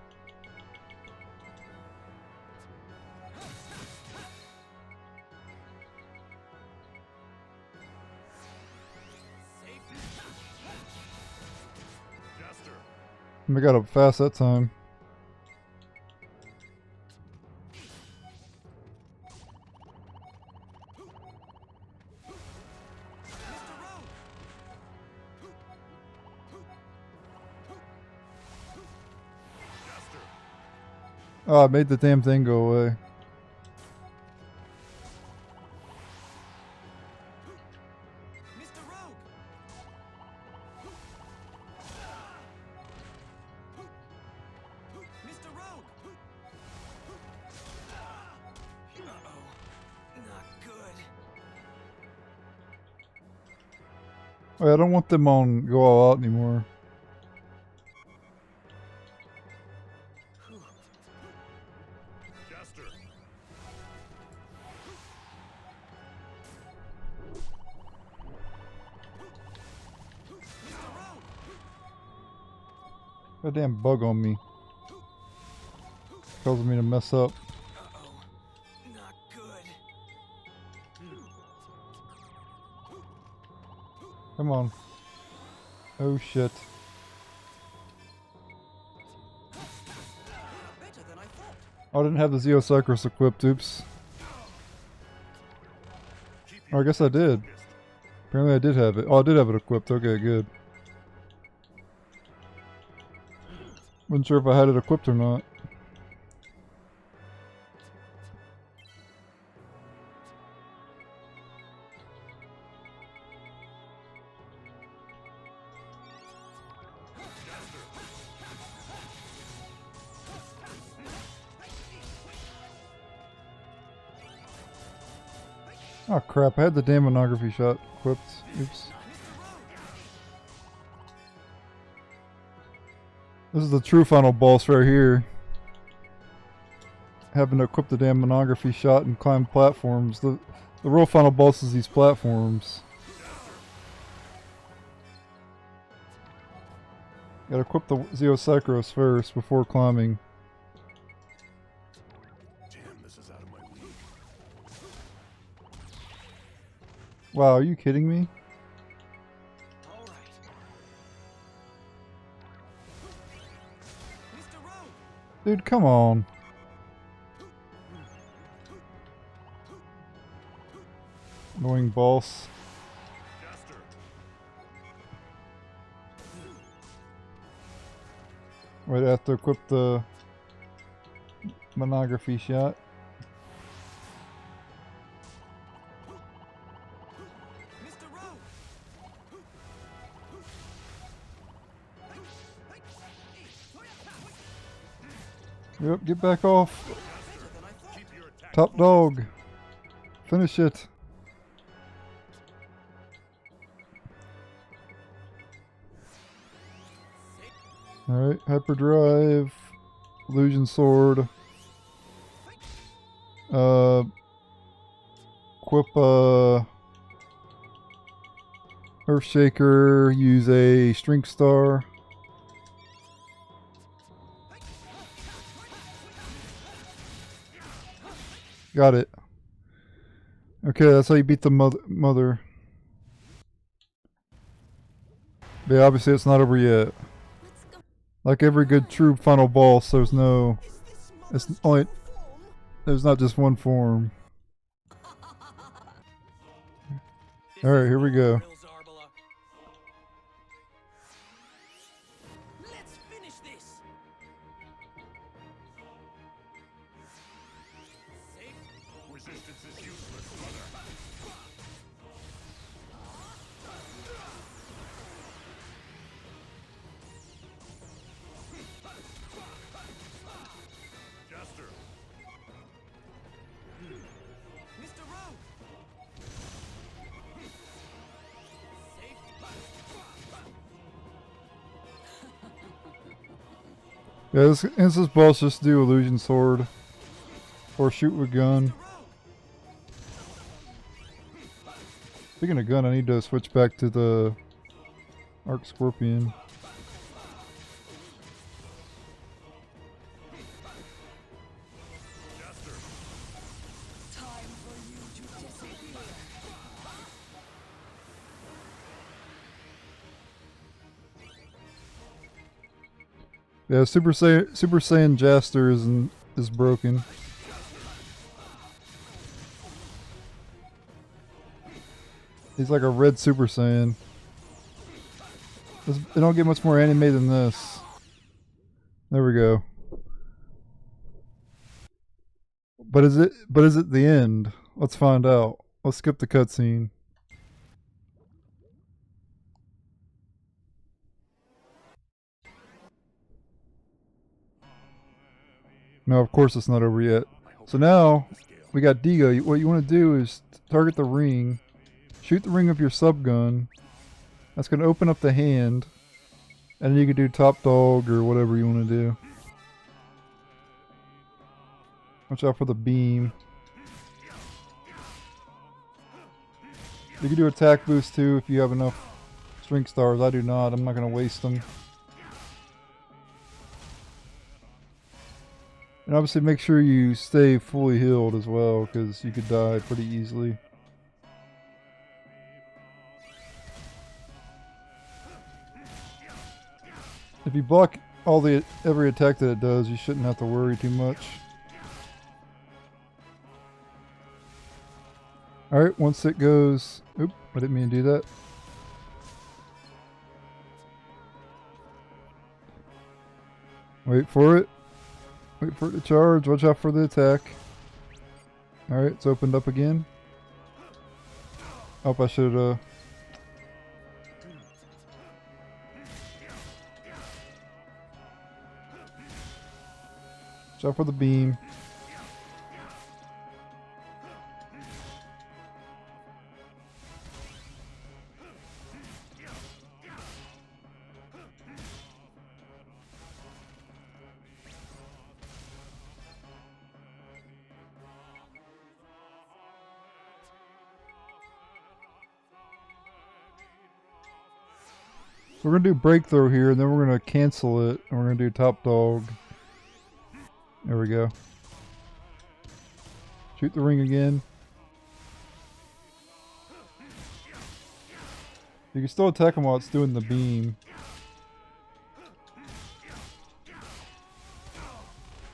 A: We got up fast that time. Oh, I made the damn thing go away. Wait, I don't want them on go all out anymore. Got a damn bug on me. Causing me to mess up.
E: Not good.
A: Come on. Oh shit.
E: Better than I thought.
A: Oh, I didn't have the Zeo Sychros equipped, oops. Oh, I guess I did. Apparently I did have it. Oh, I did have it equipped, okay, good. Wasn't sure if I had it equipped or not. Oh crap, I had the damn Monography shot equipped. Oops. This is the true final boss right here. Having to equip the damn Monography shot and climb platforms. The real final boss is these platforms. Gotta equip the Zeo Sychros first before climbing.
F: Damn, this is out of my league.
A: Wow, are you kidding me?
E: All right. Mr. Rogue.
A: Dude, come on. Annoying boss. Wait, I have to equip the Monography shot.
E: Mr. Rogue.
A: Yep, get back off.
E: Better than I thought.
F: Keep your attack.
A: Top dog. Finish it. Alright, Hyperdrive. Illusion Sword. Equip Earthshaker, use a Strength Star. Got it. Okay, that's how you beat the mother. But yeah, obviously it's not over yet. Like every good true final boss, there's no... It's only... There's not just one form. Alright, here we go.
E: Let's finish this.
F: Resistance is useless, brother. Jaster.
E: Mr. Rogue.
A: Yeah, this boss just do Illusion Sword. Or shoot with gun. Speaking of gun, I need to switch back to the Arc Scorpion.
E: Time for you to disappear.
A: Yeah, Super Saiyan Jaster is broken. He's like a red Super Saiyan. They don't get much more anime than this. There we go. But is it the end? Let's find out. Let's skip the cutscene. No, of course it's not over yet. So now we got Deego. What you want to do is target the ring, shoot the ring with your subgun. That's going to open up the hand, and then you can do top dog or whatever you want to do. Watch out for the beam. You can do attack boost too if you have enough strength stars. I do not. I'm not going to waste them. And obviously make sure you stay fully healed as well, because you could die pretty easily. If you block every attack that it does, you shouldn't have to worry too much. Alright, once it goes... Oop, I didn't mean to do that. Wait for it. Wait for it to charge. Watch out for the attack. Alright, it's opened up again. Oh, I should watch out for the beam. So we're going to do breakthrough here, and then we're going to cancel it, and we're going to do top dog. There we go. Shoot the ring again. You can still attack him while it's doing the beam.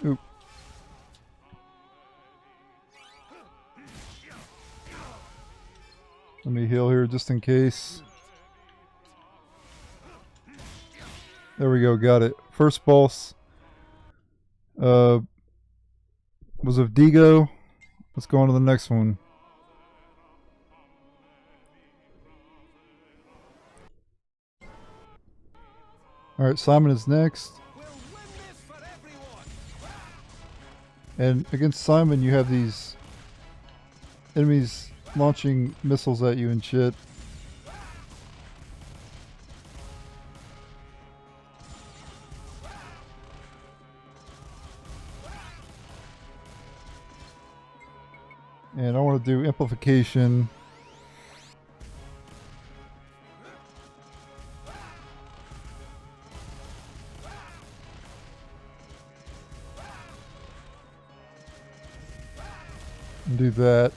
A: Oop. Let me heal here just in case. There we go, got it. First boss was of Deego. Let's go on to the next one. Alright, Simon is next. And against Simon you have these enemies launching missiles at you and shit. And I want to do amplification. And do that.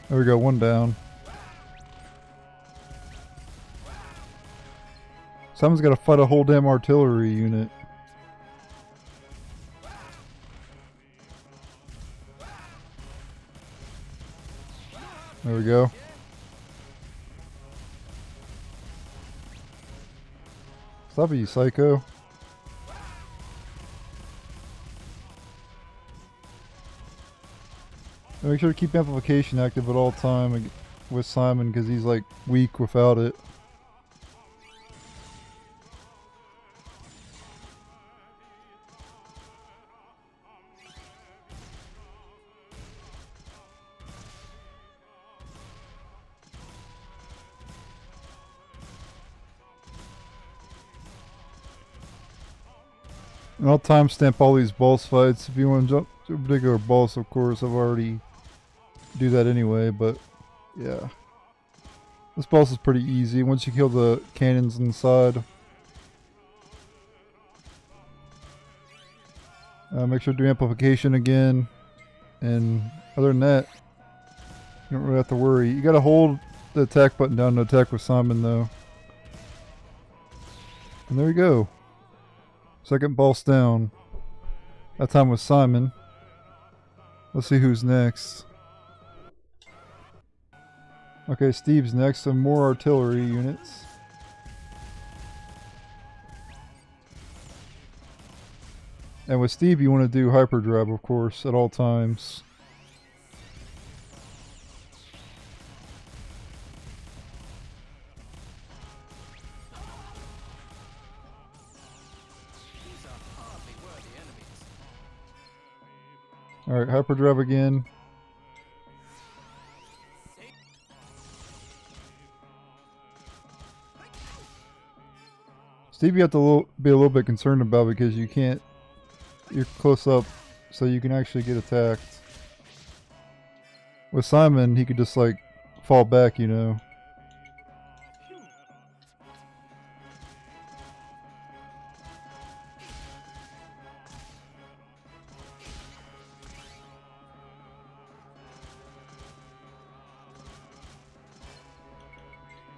A: There we go, one down. Someone's got to fight a whole damn artillery unit. There we go. Stop it, you psycho. Make sure to keep amplification active at all time with Simon because he's like weak without it. And I'll timestamp all these boss fights if you want to jump to a particular boss. Of course, I've already do that anyway, but yeah. This boss is pretty easy once you kill the cannons inside. Make sure to do amplification again. And other than that, you don't really have to worry. You gotta hold the attack button down to attack with Simon though. And there we go. Second boss down. That time with Simon. Let's see who's next. Okay, Steve's next. Some more artillery units. And with Steve, you want to do hyperdrive, of course, at all times.
E: These are hardly worthy enemies.
A: Alright, hyperdrive again. Steve, you have to be a little bit concerned about because you can't. You're close up, so you can actually get attacked. With Simon, he could just like fall back, you know.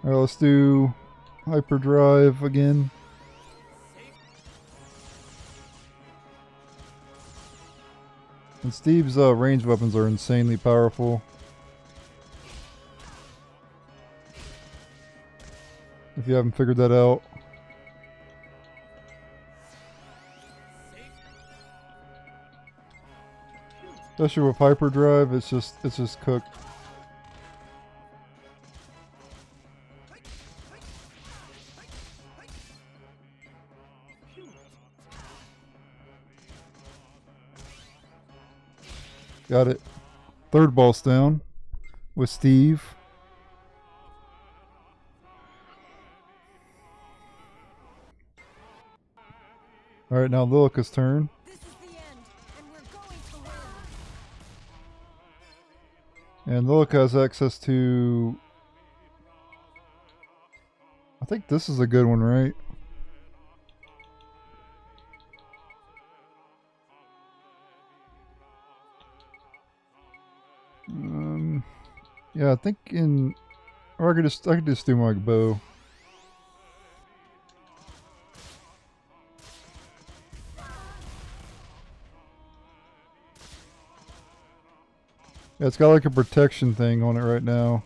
A: Alright, let's do hyperdrive again. And Steve's ranged weapons are insanely powerful. If you haven't figured that out. Especially with hyperdrive, it's just cooked. Got it. Third boss down with Steve. Alright, now Lilika's turn.
B: This is the end, and we're going to win.
A: And Lilika has access to... I think this is a good one, right? Yeah, I think in... Or I could just do my bow. Yeah, it's got like a protection thing on it right now.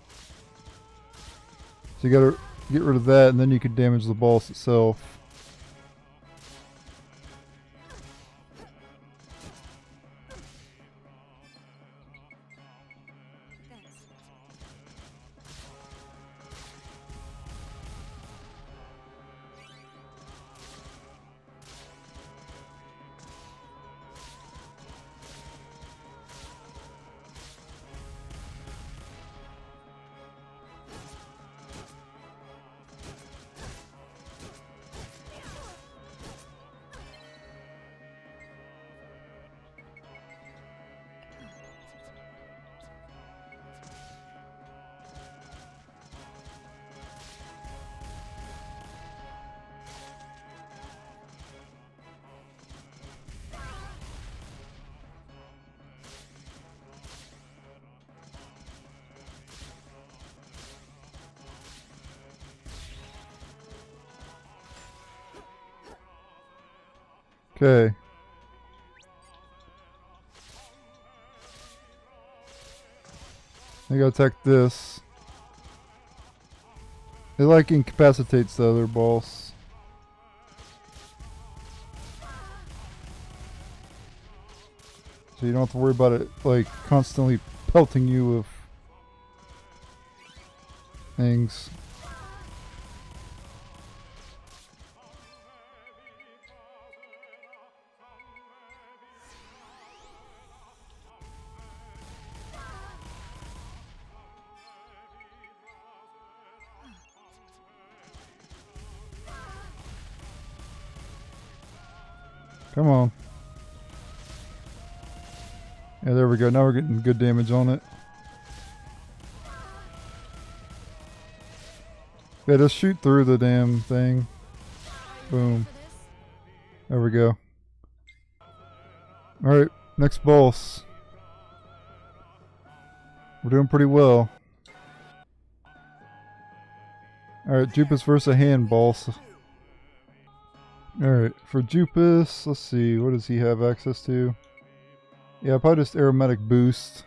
A: So you gotta get rid of that and then you can damage the boss itself. Okay. I gotta attack this. It like incapacitates the other boss. So you don't have to worry about it like constantly pelting you with things. Come on. Yeah, there we go. Now we're getting good damage on it. Yeah, just shoot through the damn thing. Boom. There we go. Alright, next boss. We're doing pretty well. Alright, Jupis versus a hand boss. Alright, for Jupis, let's see, what does he have access to? Yeah, probably just aromatic boost.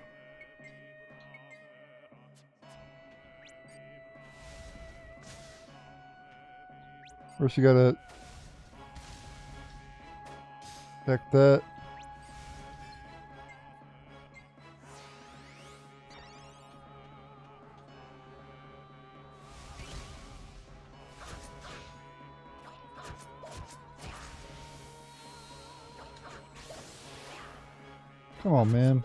A: First you gotta attack that. Come on, man.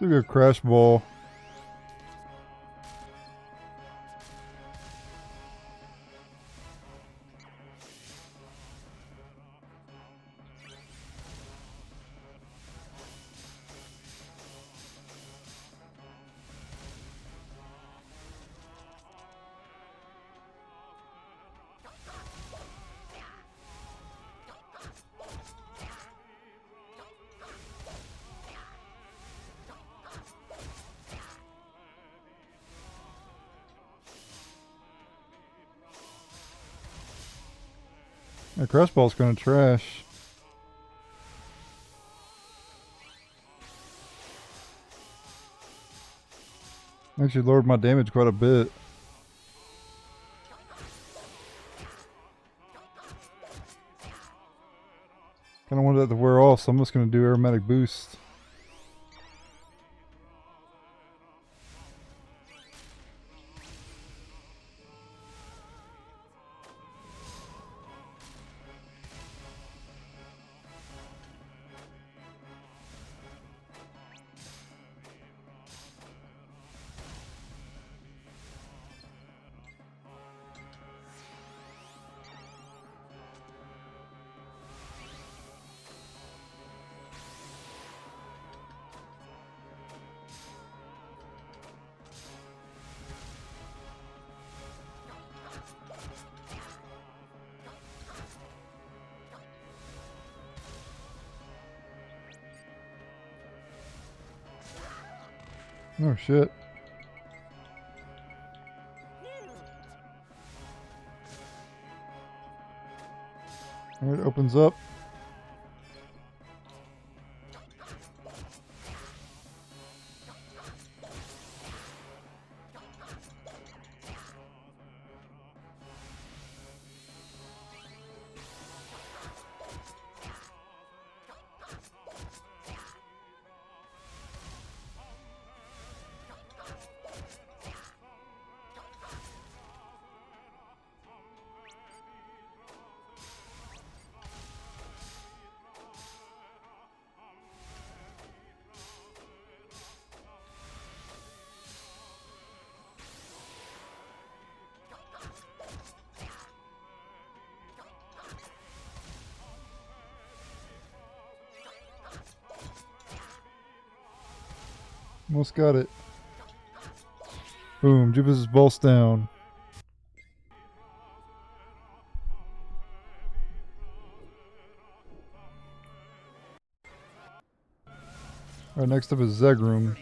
A: Look at Crash Ball. That Crash Ball's gonna trash. Actually lowered my damage quite a bit. Kinda wanted that to wear off, so I'm just gonna do aromatic boost. Oh shit. Alright, opens up. Almost got it. Boom, Jupis is bolts down. Alright, next up is Zegram.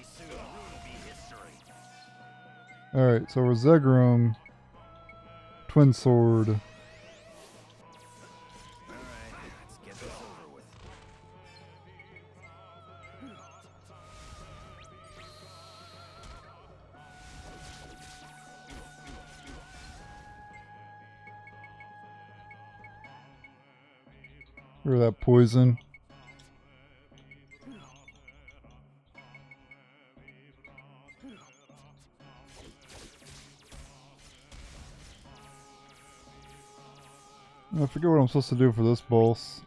A: Alright, so we're Zegram. Twin Sword.
E: Alright, let's get this over with.
A: Or that poison. I forget what I'm supposed to do for this boss.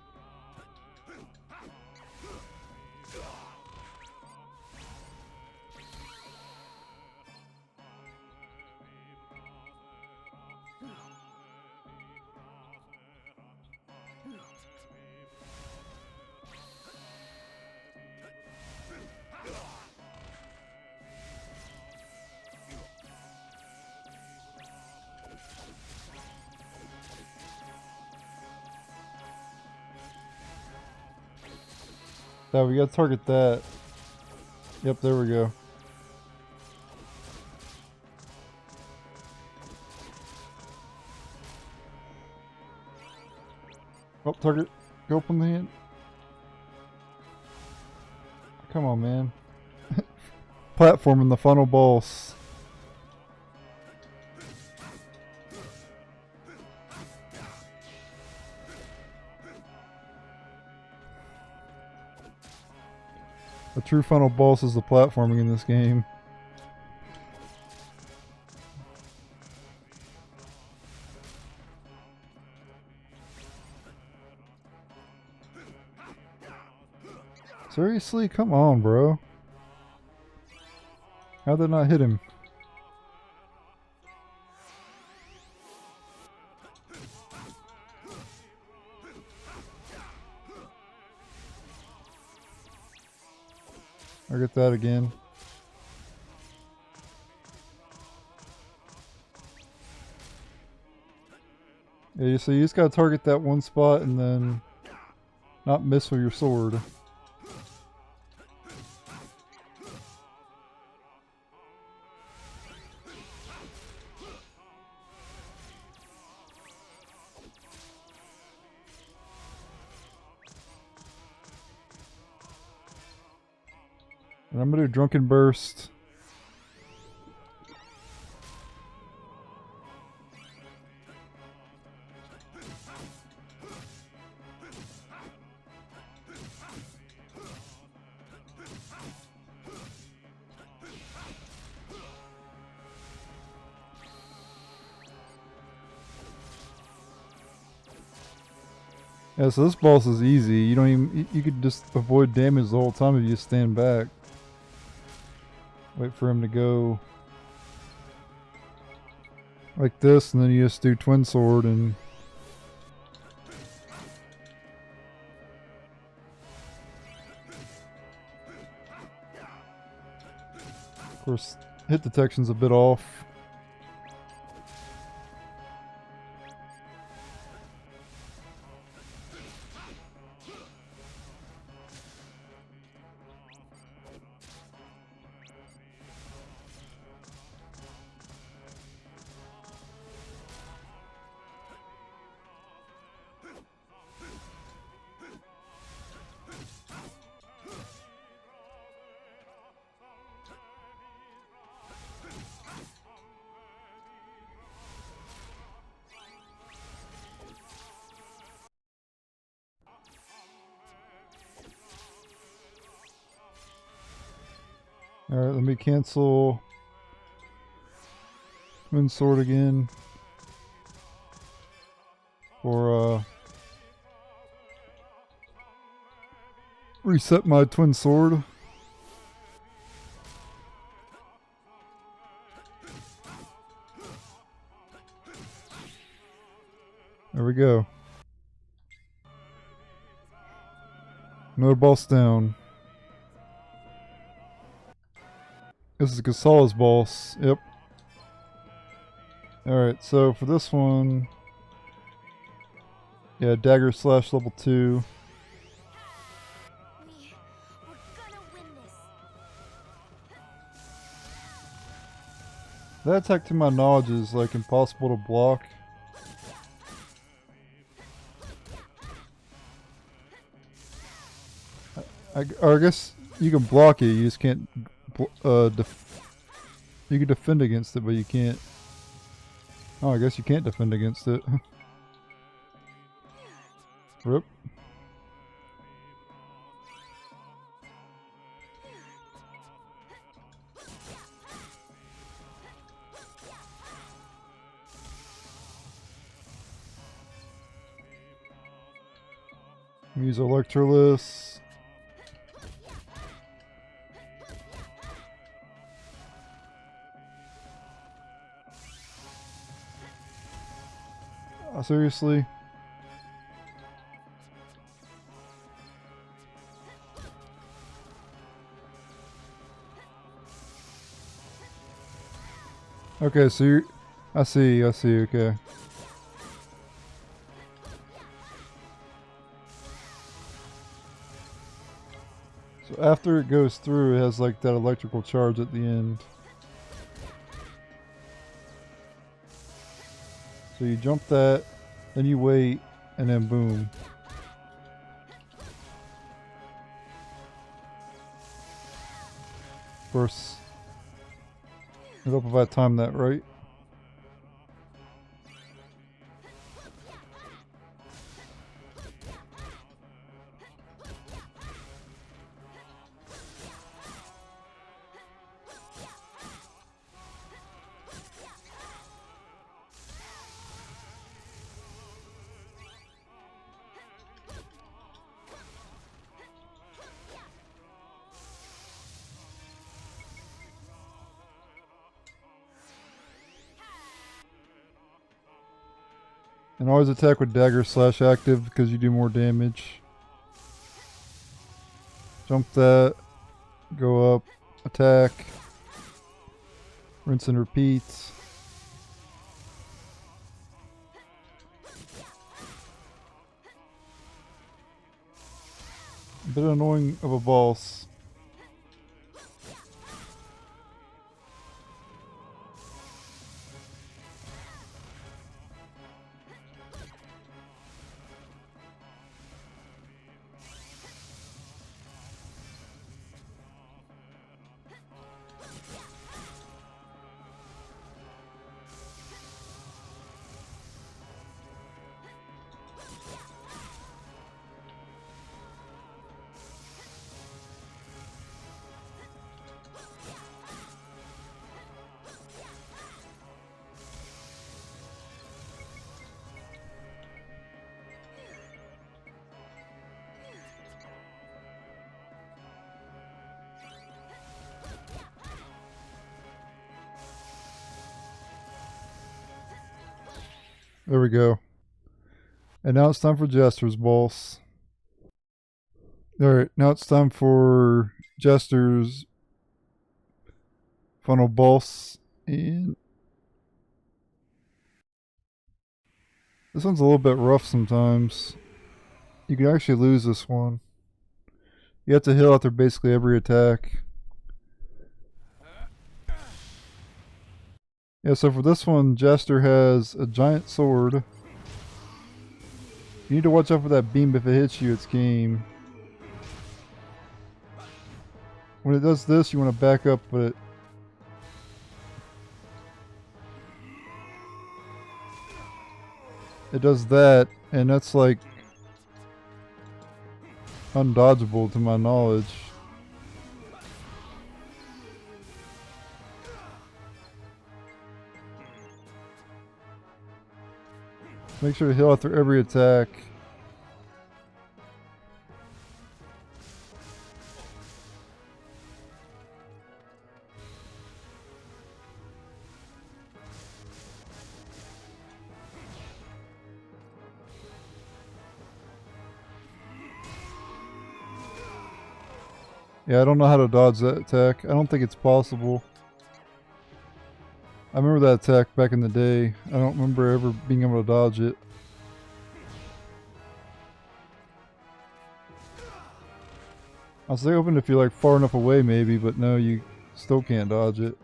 A: Yeah, we gotta target that. Yep, there we go. Oh, target. Go open the hand. Come on, man. Platforming the final boss. The true final boss is the platforming in this game. Seriously? Come on, bro. How'd that not hit him? I'll get that again. Yeah, so you just gotta target that one spot and then not miss with your sword. And I'm gonna do Drunken Burst. Yeah, so this boss is easy. You don't even, you could just avoid damage the whole time if you just stand back. Wait for him to go like this, and then you just do Twin Sword and of course hit detection's a bit off. Alright, let me cancel Twin Sword again for reset my Twin Sword. There we go. Another boss down. This is Kisala's boss. Yep. Alright, so for this one, yeah, dagger slash level 2.
D: We're gonna win this.
A: That attack, to my knowledge, is like impossible to block. Or I guess you can block it. You just can't. You can defend against it, but you can't. Oh, I guess you can't defend against it. Rip. Use Electrolysis. Oh, seriously? Okay, so you're... I see, okay. So after it goes through, it has like that electrical charge at the end. So you jump that, then you wait, and then boom. Of course, I hope if I time that right. And always attack with dagger / active because you do more damage. Jump that, go up, attack, rinse and repeat. A bit annoying of a boss. There we go. And now it's time for Jester's boss. Alright, now it's time for Jester's final boss. And this one's a little bit rough sometimes. You can actually lose this one. You have to heal after basically every attack. Yeah, so for this one, Jester has a giant sword. You need to watch out for that beam. If it hits you, it's game. When it does this, you want to back up, but it does that, and that's like undodgeable to my knowledge. Make sure to heal after every attack. Yeah, I don't know how to dodge that attack. I don't think it's possible. I remember that attack back in the day. I don't remember ever being able to dodge it. I was hoping if you're like far enough away maybe, but no, you still can't dodge it.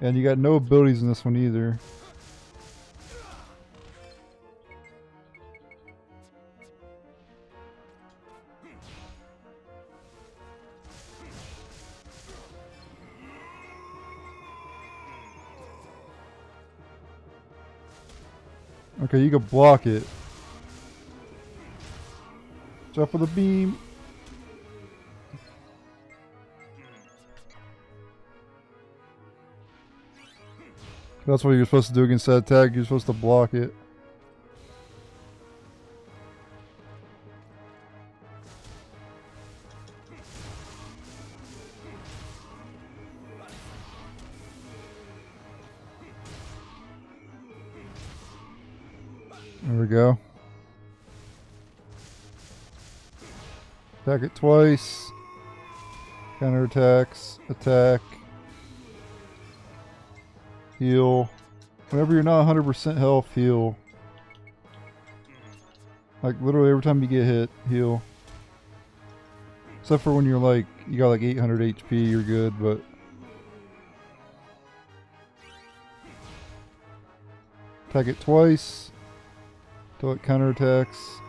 A: And you got no abilities in this one either. Okay, you can block it. Jump with a beam. That's what you're supposed to do against that attack. You're supposed to block it. There we go. Attack it twice. Counterattacks. Attack. Heal. Whenever you're not 100% health, heal. Like literally every time you get hit, heal. Except for when you're like, you got like 800 HP, you're good, but... Attack it twice. Till it counterattacks.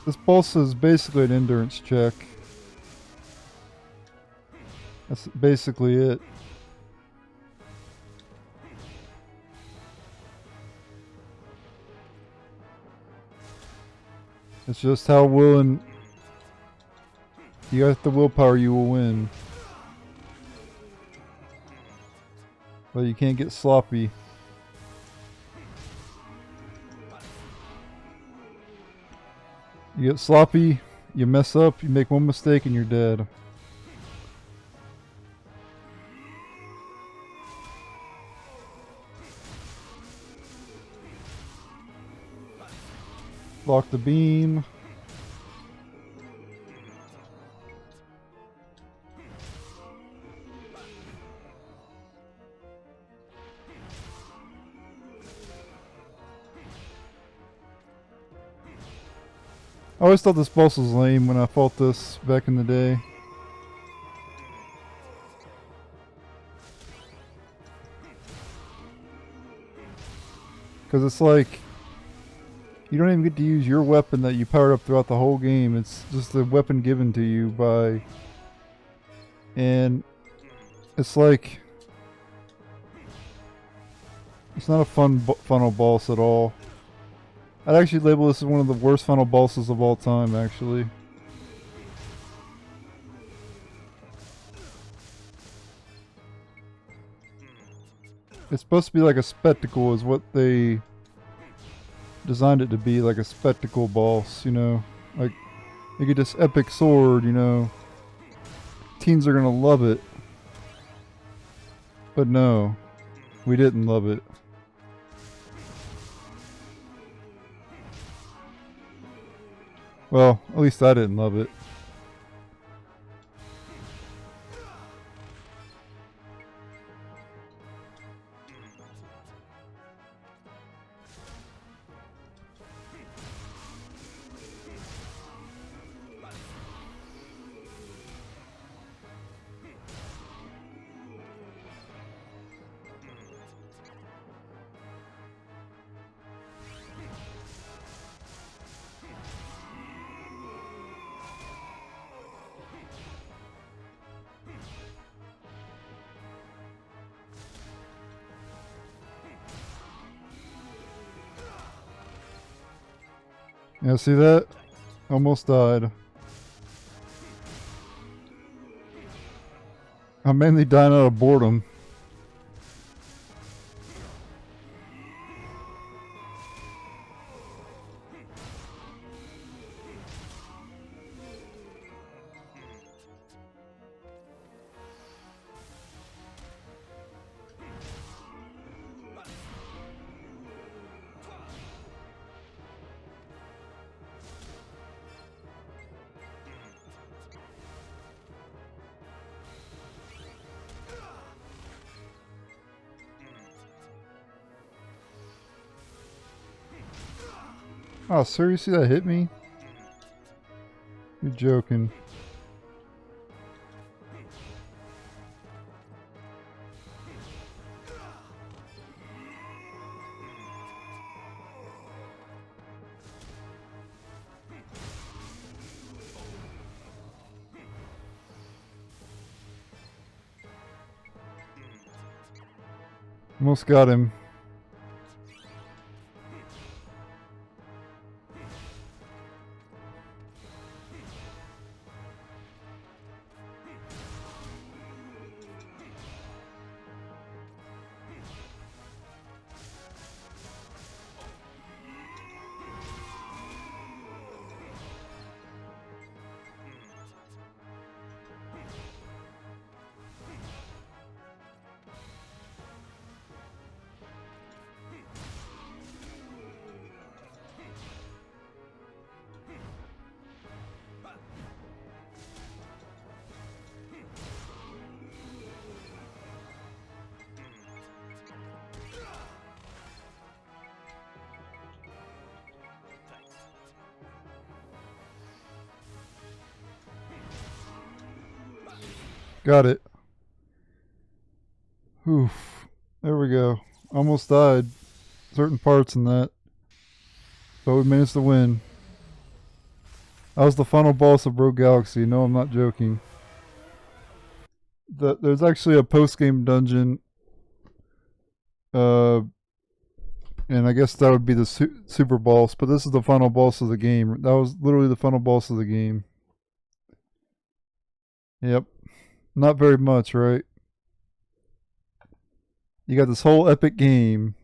A: This boss is basically an endurance check. That's basically it. It's just how willing you got the willpower, you will win. But you can't get sloppy. You get sloppy, you mess up, you make one mistake and you're dead. Block the beam. I always thought this boss was lame when I fought this back in the day. Because it's like, you don't even get to use your weapon that you powered up throughout the whole game. It's just the weapon given to you by... And it's like... It's not a fun funnel boss at all. I'd actually label this as one of the worst final bosses of all time, actually. It's supposed to be like a spectacle is what they designed it to be, like a spectacle boss, you know? Like, you get this epic sword, you know? Teens are gonna love it. But no, we didn't love it. Well, at least I didn't love it. Yeah, see that? Almost died. I'm mainly dying out of boredom. Oh, seriously, that hit me? You're joking. Almost got him. Got it. Oof. There we go. Almost died. Certain parts in that. But we managed to win. That was the final boss of Rogue Galaxy. No, I'm not joking. There's actually a post-game dungeon. And I guess that would be the super boss. But this is the final boss of the game. That was literally the final boss of the game. Yep. Not very much, right? You got this whole epic game.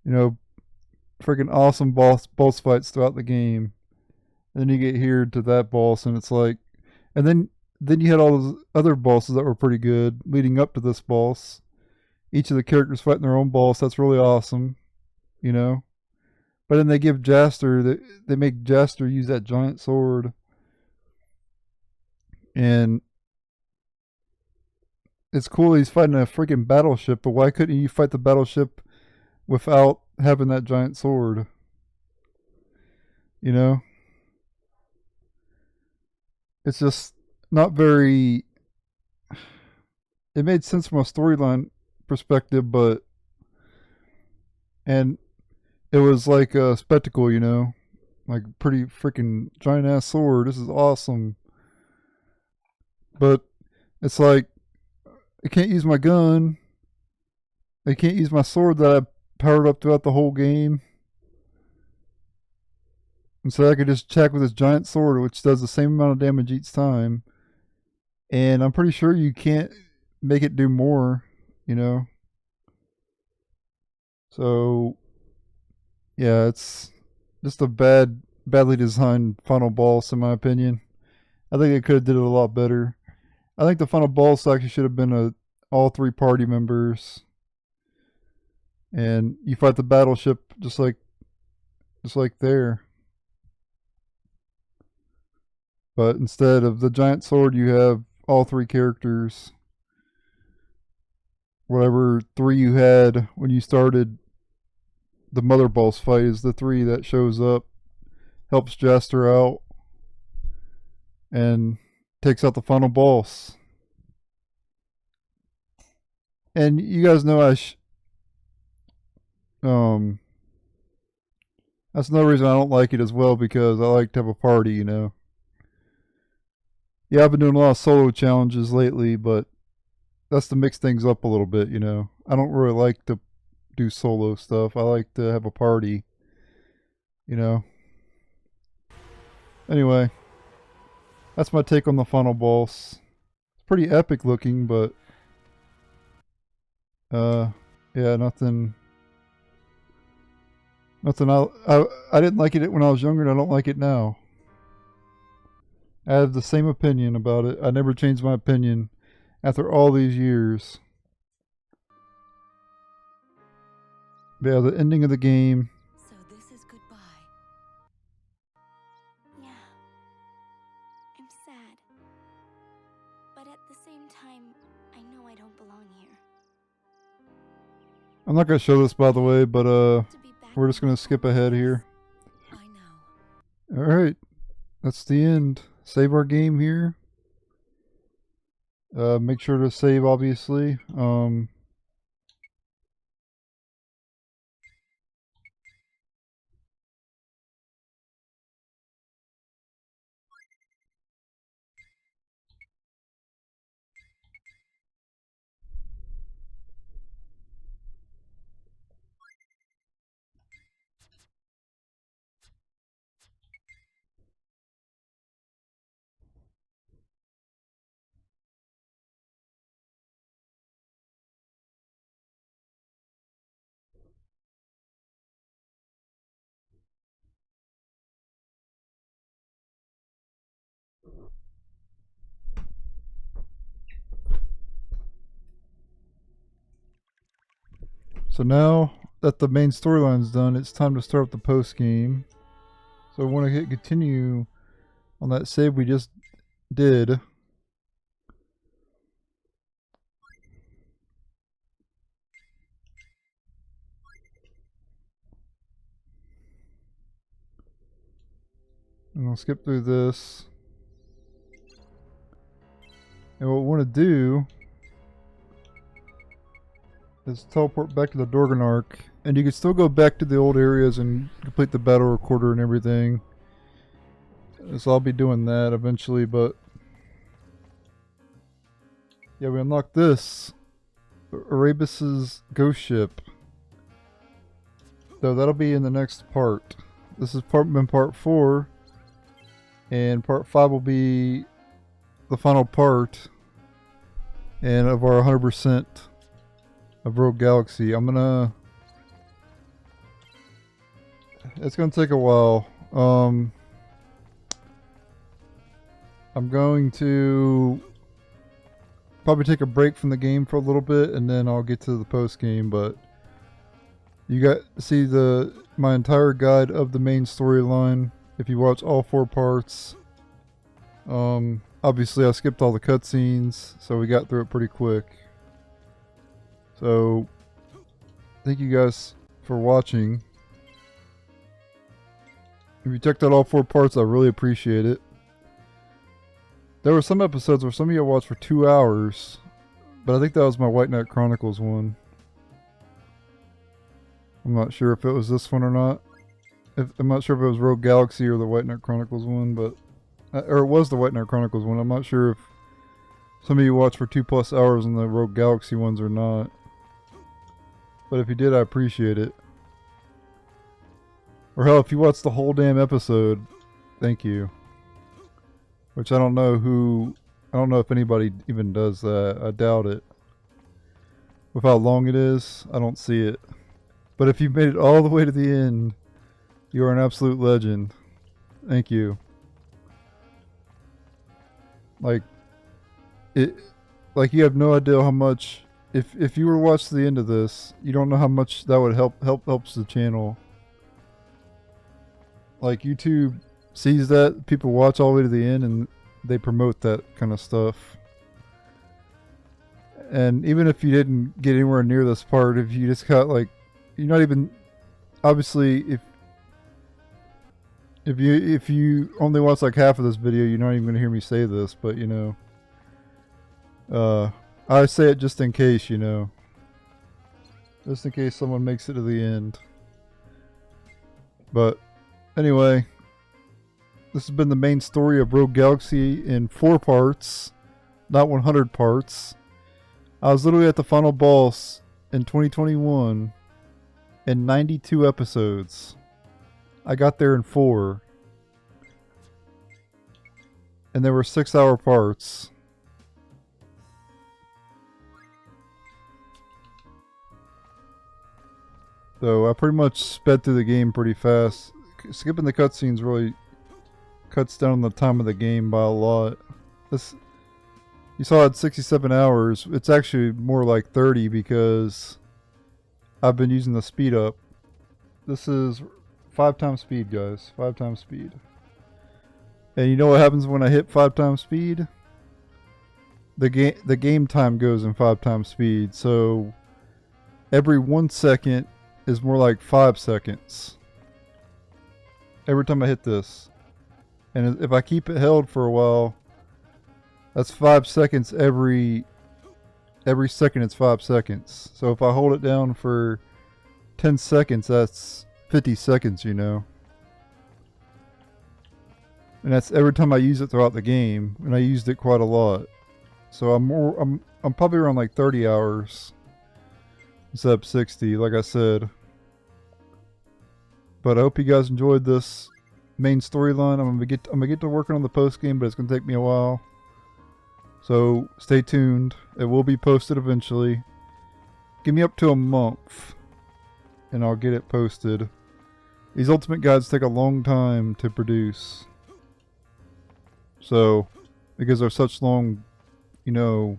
A: You know, freaking awesome boss fights throughout the game. And then you get here to that boss and it's like, and then you had all those other bosses that were pretty good leading up to this boss. Each of the characters fighting their own boss. That's really awesome, you know. But then they give Jaster, they make Jaster use that giant sword. And it's cool he's fighting a freaking battleship, but why couldn't you fight the battleship without having that giant sword? You know? It's just not very... It made sense from a storyline perspective, but... And it was like a spectacle, you know? Like, pretty freaking giant-ass sword. This is awesome. But it's like, I can't use my gun. I can't use my sword that I powered up throughout the whole game. And so I could just check with this giant sword, which does the same amount of damage each time. And I'm pretty sure you can't make it do more, you know. So, yeah, it's just a badly designed final boss, in my opinion. I think it could have did it a lot better. I think the final boss actually should have been all 3 party members. And you fight the battleship just like there. But instead of the giant sword, you have all 3 characters. Whatever 3 you had when you started the mother boss fight is the 3 that shows up, helps Jaster out, and takes out the final boss. And you guys know that's another reason I don't like it as well, because I like to have a party, you know. Yeah, I've been doing a lot of solo challenges lately, but that's to mix things up a little bit, you know. I don't really like to do solo stuff. I like to have a party, you know. Anyway, that's my take on the final boss. It's pretty epic looking, but yeah, nothing I didn't like it when I was younger, and I don't like it now. I have the same opinion about it. I never changed my opinion after all these years. But yeah, the ending of the game.
B: So this is goodbye.
D: Yeah. I'm sad. But at the same time, I know I don't belong here.
A: I'm not going to show this, by the way, but
D: To be back
A: we're just going to skip ahead here.
B: I know.
A: Alright, that's the end. Save our game here. Make sure to save, obviously. So now that the main storyline's done, it's time to start up the post game. So I want to hit continue on that save we just did. And I'll skip through this. And what we want to do is teleport back to the Dorganarch. And you can still go back to the old areas and complete the battle recorder and everything. So I'll be doing that eventually, but yeah, we unlocked this. Erebus's ghost ship. So that'll be in the next part. This is part 4. And part 5 will be the final part. And of our 100% of Rogue Galaxy. It's gonna take a while. I'm going to probably take a break from the game for a little bit, and then I'll get to the post game. But you got to see my entire guide of the main storyline if you watch all 4 parts. Obviously I skipped all the cutscenes, so we got through it pretty quick. So thank you guys for watching. If you checked out all 4 parts, I really appreciate it. There were some episodes where some of you watched for 2 hours, but I think that was my White Knight Chronicles one. I'm not sure if it was this one or not. I'm not sure if it was Rogue Galaxy or the White Knight Chronicles one, but or it was the White Knight Chronicles one. I'm not sure if some of you watched for 2+ hours on the Rogue Galaxy ones or not. But if you did, I appreciate it. Or hell, if you watched the whole damn episode, thank you. Which I don't know if anybody even does that. I doubt it. With how long it is, I don't see it. But if you made it all the way to the end, you are an absolute legend. Thank you. Like you have no idea how much, if you were to watch the end of this, you don't know how much that would helps the channel. Like YouTube sees that people watch all the way to the end and they promote that kind of stuff. And even if you didn't get anywhere near this part, if you just got like, you're not even, obviously if you only watch like half of this video, you're not even going to hear me say this, but you know, I say it just in case, you know, just in case someone makes it to the end. But anyway, this has been the main story of Rogue Galaxy in 4 parts, not 100 parts. I was literally at the final boss in 2021 in 92 episodes. I got there in 4. And there were 6-hour parts. So I pretty much sped through the game pretty fast. Skipping the cutscenes really cuts down the time of the game by a lot. You saw it 67 hours. It's actually more like 30 because I've been using the speed up. This is 5 times speed, guys. 5 times speed. And you know what happens when I hit 5 times speed? The game time goes in 5 times speed. So every 1 second is more like 5 seconds. Every time I hit this. And if I keep it held for a while, that's 5 seconds every second. It's 5 seconds. So if I hold it down for 10 seconds, that's 50 seconds, you know. And that's every time I use it throughout the game, and I used it quite a lot. So I'm probably around like 30 hours instead of 60, like I said. But I hope you guys enjoyed this main storyline. I'm gonna get to working on the post game, but it's gonna take me a while. So stay tuned. It will be posted eventually. Give me up to a month, and I'll get it posted. These ultimate guides take a long time to produce. So, because they're such long, you know,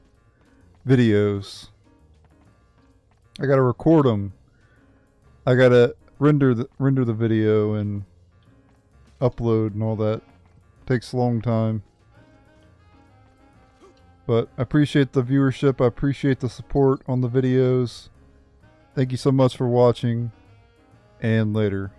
A: videos, I gotta record them. I gotta render the video and upload and all that. Takes a long time. But I appreciate the viewership. I appreciate the support on the videos. Thank you so much for watching, and later.